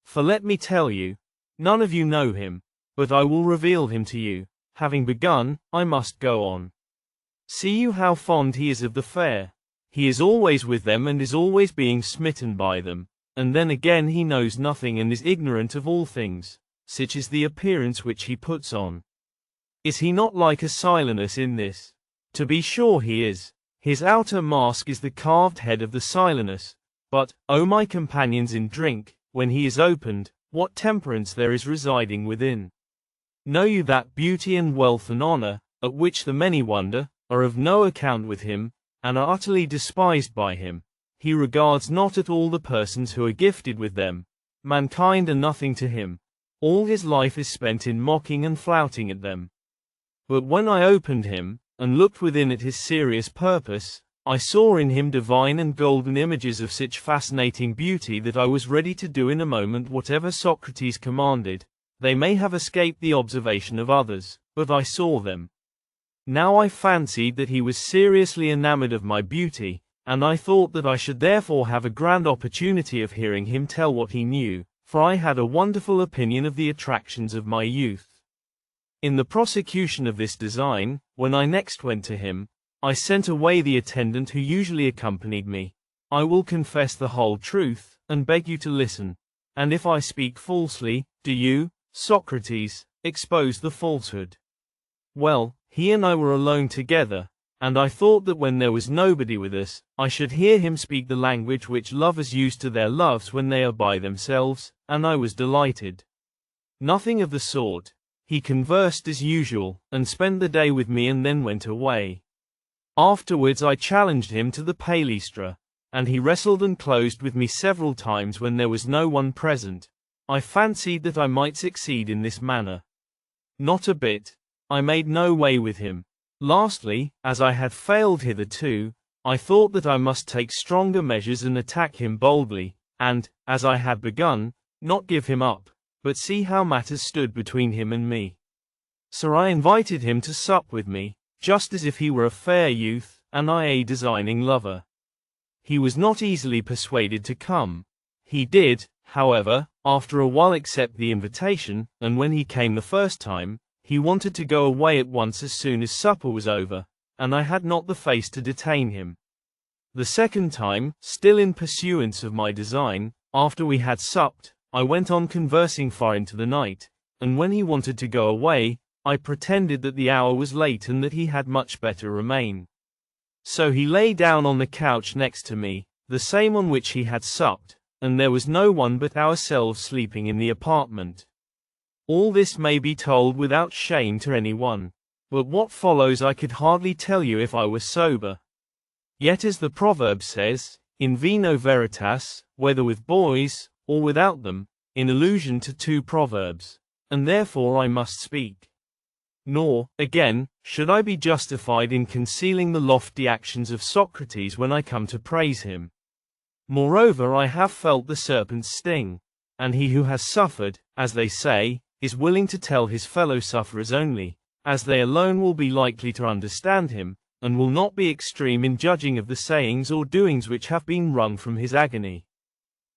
For let me tell you, none of you know him, but I will reveal him to you. Having begun, I must go on. See you how fond he is of the fair. He is always with them and is always being smitten by them, and then again he knows nothing and is ignorant of all things, such is the appearance which he puts on. Is he not like a Silenus in this? To be sure he is. His outer mask is the carved head of the Silenus, but, O my companions in drink, when he is opened, what temperance there is residing within. Know you that beauty and wealth and honor, at which the many wonder, are of no account with him, and are utterly despised by him. He regards not at all the persons who are gifted with them. Mankind are nothing to him. All his life is spent in mocking and flouting at them. But when I opened him, and looked within at his serious purpose, I saw in him divine and golden images of such fascinating beauty that I was ready to do in a moment whatever Socrates commanded. They may have escaped the observation of others, but I saw them. Now I fancied that he was seriously enamored of my beauty, and I thought that I should therefore have a grand opportunity of hearing him tell what he knew, for I had a wonderful opinion of the attractions of my youth. In the prosecution of this design, when I next went to him, I sent away the attendant who usually accompanied me. I will confess the whole truth, and beg you to listen. And if I speak falsely, do you, Socrates, expose the falsehood. Well, he and I were alone together, and I thought that when there was nobody with us, I should hear him speak the language which lovers use to their loves when they are by themselves, and I was delighted. Nothing of the sort. He conversed as usual, and spent the day with me and then went away. Afterwards I challenged him to the palaestra, and he wrestled and closed with me several times when there was no one present. I fancied that I might succeed in this manner. Not a bit. I made no way with him. Lastly, as I had failed hitherto, I thought that I must take stronger measures and attack him boldly, and, as I had begun, not give him up, but see how matters stood between him and me. So I invited him to sup with me, just as if he were a fair youth, and I a designing lover. He was not easily persuaded to come. He did, however, after a while accept the invitation, and when he came the first time, he wanted to go away at once as soon as supper was over, and I had not the face to detain him. The second time, still in pursuance of my design, after we had supped, I went on conversing far into the night, and when he wanted to go away, I pretended that the hour was late and that he had much better remain. So he lay down on the couch next to me, the same on which he had supped, and there was no one but ourselves sleeping in the apartment. All this may be told without shame to anyone, but what follows I could hardly tell you if I were sober. Yet as the proverb says, in vino veritas, whether with boys, or without them, in allusion to two proverbs, and therefore I must speak. Nor, again, should I be justified in concealing the lofty actions of Socrates when I come to praise him. Moreover, I have felt the serpent's sting, and he who has suffered, as they say, is willing to tell his fellow sufferers only, as they alone will be likely to understand him, and will not be extreme in judging of the sayings or doings which have been wrung from his agony.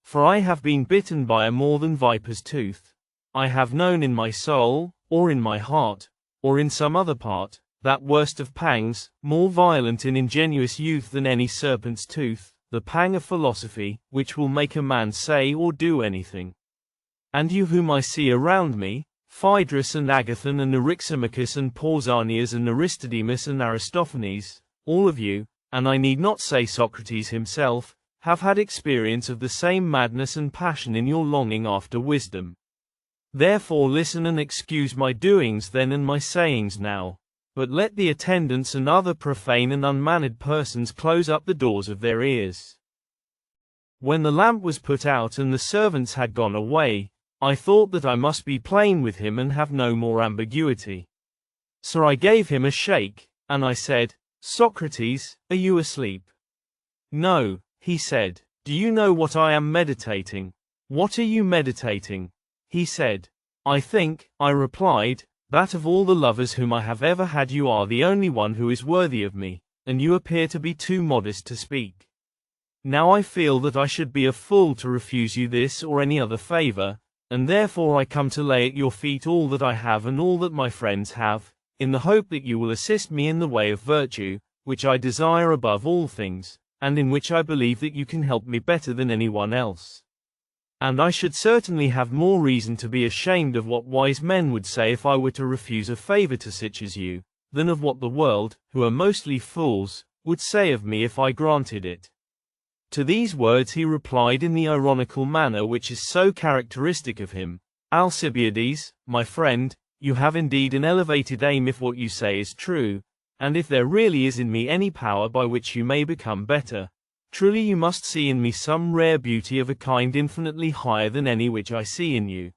For I have been bitten by a more than viper's tooth. I have known in my soul, or in my heart, or in some other part, that worst of pangs, more violent in ingenuous youth than any serpent's tooth, the pang of philosophy, which will make a man say or do anything. And you whom I see around me, Phaedrus and Agathon and Eryximachus and Pausanias and Aristodemus and Aristophanes, all of you, and I need not say Socrates himself, have had experience of the same madness and passion in your longing after wisdom. Therefore listen and excuse my doings then and my sayings now, but let the attendants and other profane and unmannered persons close up the doors of their ears. When the lamp was put out and the servants had gone away, I thought that I must be plain with him and have no more ambiguity. So I gave him a shake, and I said, Socrates, are you asleep? No, he said. Do you know what I am meditating? What are you meditating? He said. I think, I replied, that of all the lovers whom I have ever had you are the only one who is worthy of me, and you appear to be too modest to speak. Now I feel that I should be a fool to refuse you this or any other favor, and therefore I come to lay at your feet all that I have and all that my friends have, in the hope that you will assist me in the way of virtue, which I desire above all things, and in which I believe that you can help me better than anyone else. And I should certainly have more reason to be ashamed of what wise men would say if I were to refuse a favor to such as you, than of what the world, who are mostly fools, would say of me if I granted it. To these words he replied in the ironical manner which is so characteristic of him, Alcibiades, my friend, you have indeed an elevated aim if what you say is true, and if there really is in me any power by which you may become better, truly you must see in me some rare beauty of a kind infinitely higher than any which I see in you.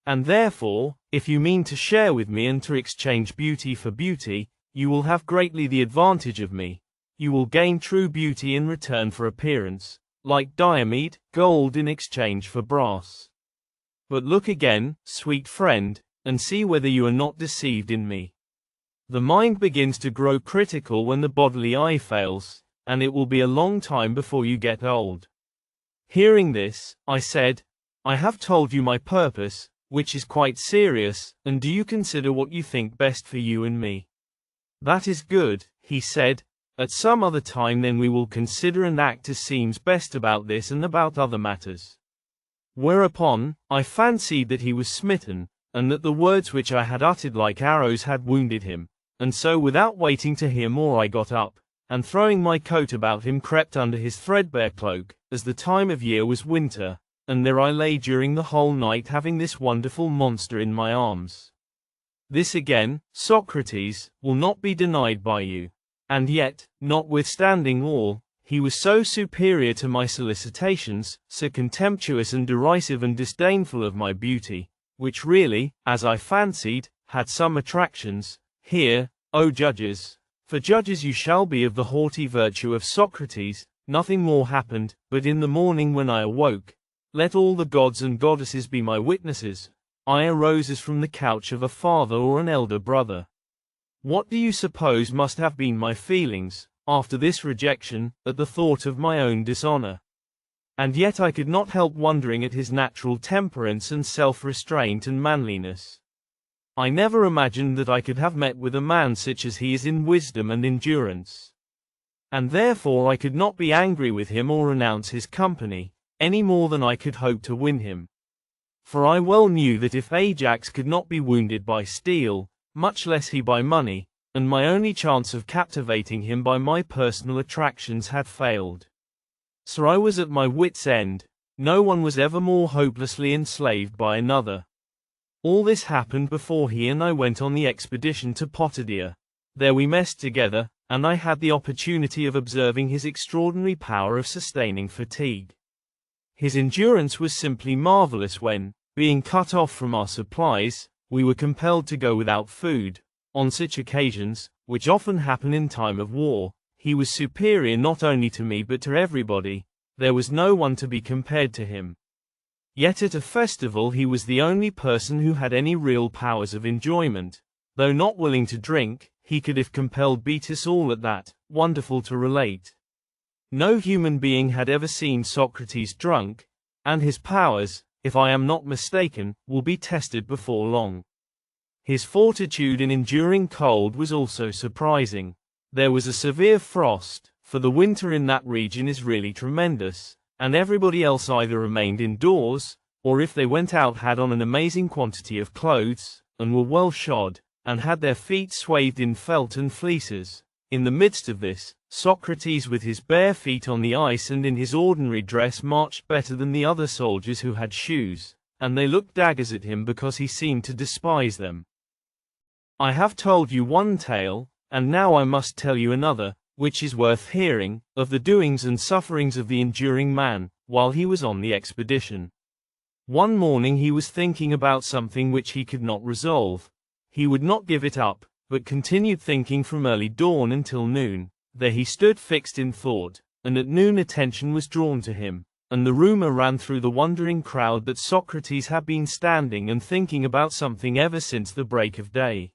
And therefore, if you mean to share with me and to exchange beauty for beauty, you will have greatly the advantage of me. You will gain true beauty in return for appearance, like diamede, gold in exchange for brass. But look again, sweet friend, and see whether you are not deceived in me. The mind begins to grow critical when the bodily eye fails, and it will be a long time before you get old. Hearing this, I said, I have told you my purpose, which is quite serious, and do you consider what you think best for you and me? That is good, he said. At some other time then we will consider and act as seems best about this and about other matters. Whereupon, I fancied that he was smitten, and that the words which I had uttered like arrows had wounded him, and so without waiting to hear more I got up, and throwing my coat about him crept under his threadbare cloak, as the time of year was winter, and there I lay during the whole night having this wonderful monster in my arms. This again, Socrates, will not be denied by you. And yet, notwithstanding all, he was so superior to my solicitations, so contemptuous and derisive and disdainful of my beauty, which really, as I fancied, had some attractions. Hear, O judges, for judges you shall be of the haughty virtue of Socrates. Nothing more happened, but in the morning when I awoke, let all the gods and goddesses be my witnesses, I arose as from the couch of a father or an elder brother. What do you suppose must have been my feelings, after this rejection, at the thought of my own dishonor? And yet I could not help wondering at his natural temperance and self-restraint and manliness. I never imagined that I could have met with a man such as he is in wisdom and endurance. And therefore I could not be angry with him or renounce his company, any more than I could hope to win him. For I well knew that if Ajax could not be wounded by steel, much less he by money, and my only chance of captivating him by my personal attractions had failed. So I was at my wit's end. No one was ever more hopelessly enslaved by another. All this happened before he and I went on the expedition to Potidaea. There we messed together, and I had the opportunity of observing his extraordinary power of sustaining fatigue. His endurance was simply marvelous when, being cut off from our supplies, we were compelled to go without food. On such occasions, which often happen in time of war, he was superior not only to me but to everybody. There was no one to be compared to him. Yet at a festival he was the only person who had any real powers of enjoyment. Though not willing to drink, he could if compelled beat us all at that. Wonderful to relate. No human being had ever seen Socrates drunk, and his powers, if I am not mistaken, will be tested before long. His fortitude in enduring cold was also surprising. There was a severe frost, for the winter in that region is really tremendous, and everybody else either remained indoors, or if they went out had on an amazing quantity of clothes, and were well shod, and had their feet swathed in felt and fleeces. In the midst of this, Socrates with his bare feet on the ice and in his ordinary dress marched better than the other soldiers who had shoes, and they looked daggers at him because he seemed to despise them. I have told you one tale, and now I must tell you another, which is worth hearing, of the doings and sufferings of the enduring man, while he was on the expedition. One morning he was thinking about something which he could not resolve. He would not give it up, but continued thinking from early dawn until noon. There he stood fixed in thought, and at noon attention was drawn to him, and the rumor ran through the wondering crowd that Socrates had been standing and thinking about something ever since the break of day.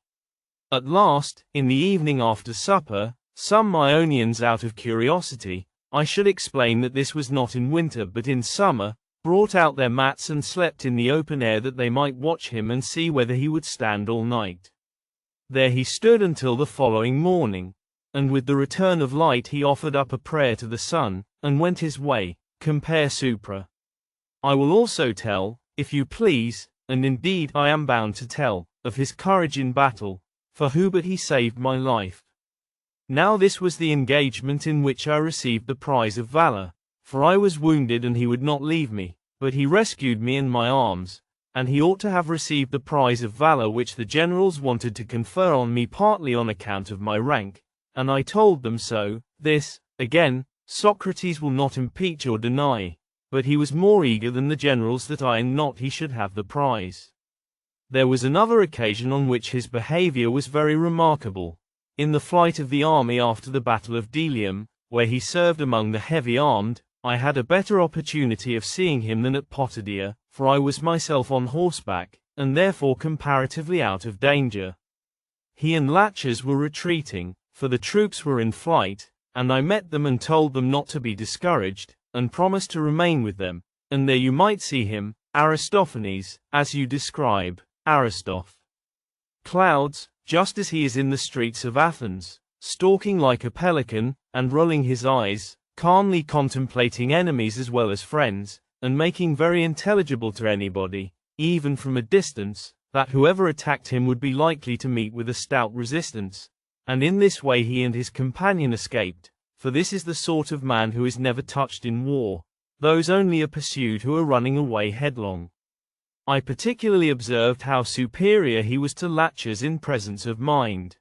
At last, in the evening after supper, some Ionians out of curiosity, I should explain that this was not in winter but in summer, brought out their mats and slept in the open air that they might watch him and see whether he would stand all night. There he stood until the following morning, and with the return of light he offered up a prayer to the sun, and went his way. Compare supra. I will also tell, if you please, and indeed I am bound to tell, of his courage in battle, for who but he saved my life. Now this was the engagement in which I received the prize of valor, for I was wounded and he would not leave me, but he rescued me in my arms, and he ought to have received the prize of valor which the generals wanted to confer on me partly on account of my rank, and I told them so. This, again, Socrates will not impeach or deny, but he was more eager than the generals that I and not he should have the prize. There was another occasion on which his behavior was very remarkable. In the flight of the army after the battle of Delium, where he served among the heavy-armed, I had a better opportunity of seeing him than at Potidaea, for I was myself on horseback, and therefore comparatively out of danger. He and Laches were retreating, for the troops were in flight, and I met them and told them not to be discouraged, and promised to remain with them, and there you might see him, Aristophanes, as you describe, Aristoph. Clouds, just as he is in the streets of Athens, stalking like a pelican, and rolling his eyes, calmly contemplating enemies as well as friends, and making very intelligible to anybody, even from a distance, that whoever attacked him would be likely to meet with a stout resistance, and in this way he and his companion escaped, for this is the sort of man who is never touched in war. those only are pursued who are running away headlong. I particularly observed how superior he was to Laches in presence of mind.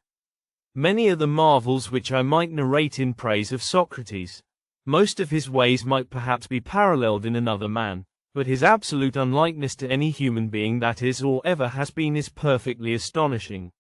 Many are the marvels which I might narrate in praise of Socrates. Most of his ways might perhaps be paralleled in another man, but his absolute unlikeness to any human being that is or ever has been is perfectly astonishing.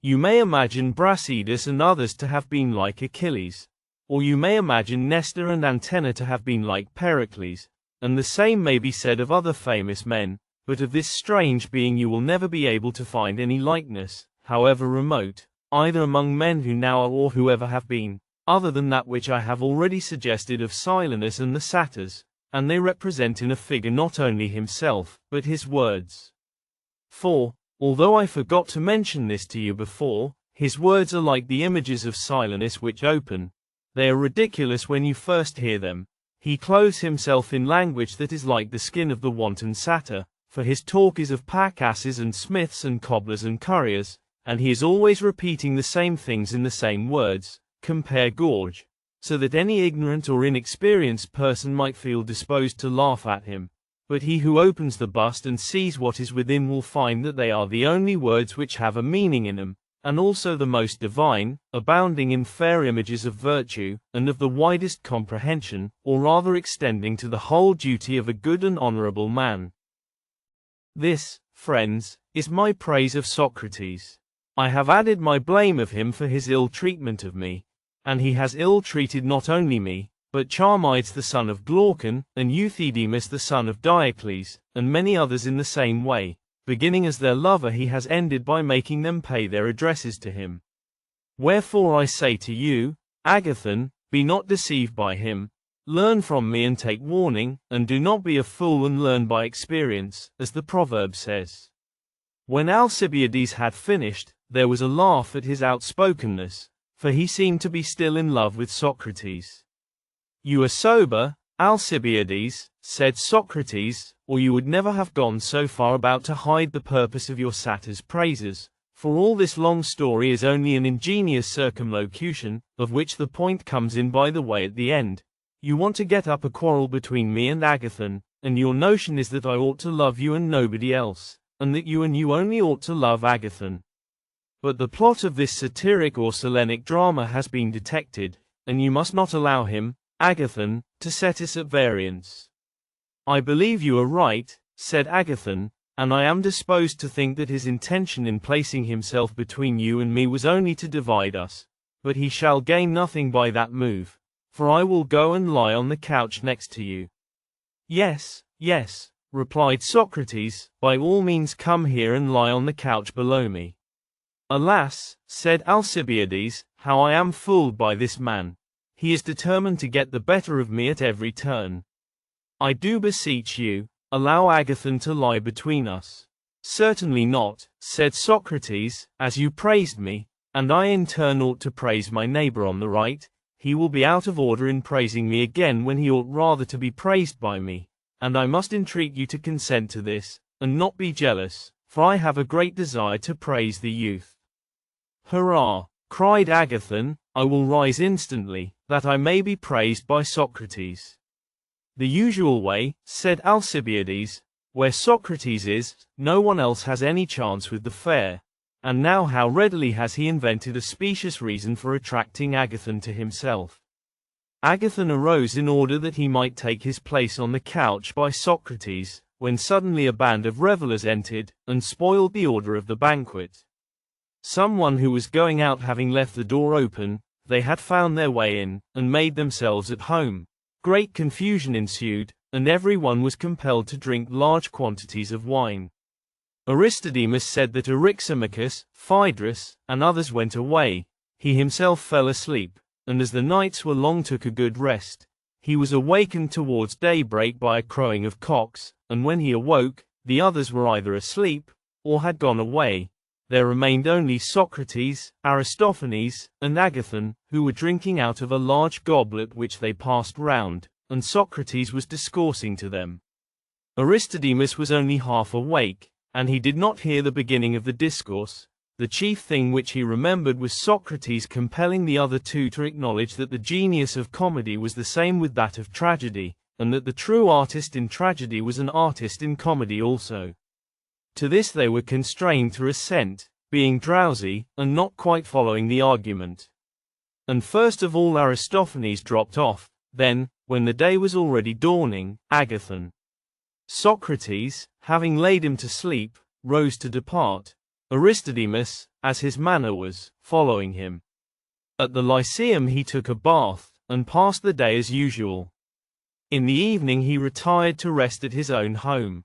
You may imagine Brasidas and others to have been like Achilles, or you may imagine Nestor and Antenna to have been like Pericles, and the same may be said of other famous men, but of this strange being you will never be able to find any likeness, however remote, either among men who now are or who ever have been, other than that which I have already suggested of Silenus and the satyrs, and they represent in a figure not only himself, but his words. For, although I forgot to mention this to you before, his words are like the images of Silenus which open. They are ridiculous when you first hear them. He clothes himself in language that is like the skin of the wanton satyr, for his talk is of pack-asses and smiths and cobblers and curriers, and he is always repeating the same things in the same words, compare gorge, so that any ignorant or inexperienced person might feel disposed to laugh at him. But he who opens the bust and sees what is within will find that they are the only words which have a meaning in them, and also the most divine, abounding in fair images of virtue, and of the widest comprehension, or rather extending to the whole duty of a good and honorable man. This, friends, is my praise of Socrates. I have added my blame of him for his ill treatment of me, and he has ill-treated not only me, but Charmides the son of Glaucon, and Euthydemus the son of Diocles, and many others in the same way. Beginning as their lover he has ended by making them pay their addresses to him. Wherefore I say to you, Agathon, be not deceived by him, learn from me and take warning, and do not be a fool and learn by experience, as the proverb says. When Alcibiades had finished, there was a laugh at his outspokenness, for he seemed to be still in love with Socrates. You are sober, Alcibiades, said Socrates, or you would never have gone so far about to hide the purpose of your satyr's praises, for all this long story is only an ingenious circumlocution, of which the point comes in by the way at the end. You want to get up a quarrel between me and Agathon, and your notion is that I ought to love you and nobody else, and that you only ought to love Agathon. But the plot of this satiric or Solenic drama has been detected, and you must not allow him, Agathon, to set us at variance. I believe you are right, said Agathon, and I am disposed to think that his intention in placing himself between you and me was only to divide us, but he shall gain nothing by that move, for I will go and lie on the couch next to you. Yes, yes, replied Socrates, by all means come here and lie on the couch below me. Alas, said Alcibiades, how I am fooled by this man. He is determined to get the better of me at every turn. I do beseech you, allow Agathon to lie between us. Certainly not, said Socrates, as you praised me, and I in turn ought to praise my neighbor on the right. He will be out of order in praising me again when he ought rather to be praised by me, and I must entreat you to consent to this, and not be jealous, for I have a great desire to praise the youth. Hurrah! Cried Agathon, I will rise instantly, that I may be praised by Socrates. The usual way, said Alcibiades, where Socrates is, no one else has any chance with the fair. And now how readily has he invented a specious reason for attracting Agathon to himself. Agathon arose in order that he might take his place on the couch by Socrates, when suddenly a band of revelers entered, and spoiled the order of the banquet. Someone who was going out having left the door open, they had found their way in, and made themselves at home. Great confusion ensued, and every one was compelled to drink large quantities of wine. Aristodemus said that Eryximachus, Phaedrus, and others went away. He himself fell asleep, and as the nights were long took a good rest. He was awakened towards daybreak by a crowing of cocks, and when he awoke, the others were either asleep, or had gone away. There remained only Socrates, Aristophanes, and Agathon, who were drinking out of a large goblet which they passed round, and Socrates was discoursing to them. Aristodemus was only half awake, and he did not hear the beginning of the discourse. The chief thing which he remembered was Socrates compelling the other two to acknowledge that the genius of comedy was the same with that of tragedy, and that the true artist in tragedy was an artist in comedy also. To this they were constrained to assent, being drowsy, and not quite following the argument. And first of all Aristophanes dropped off, then, when the day was already dawning, Agathon. Socrates, having laid him to sleep, rose to depart, Aristodemus, as his manner was, following him. At the Lyceum he took a bath, and passed the day as usual. In the evening he retired to rest at his own home.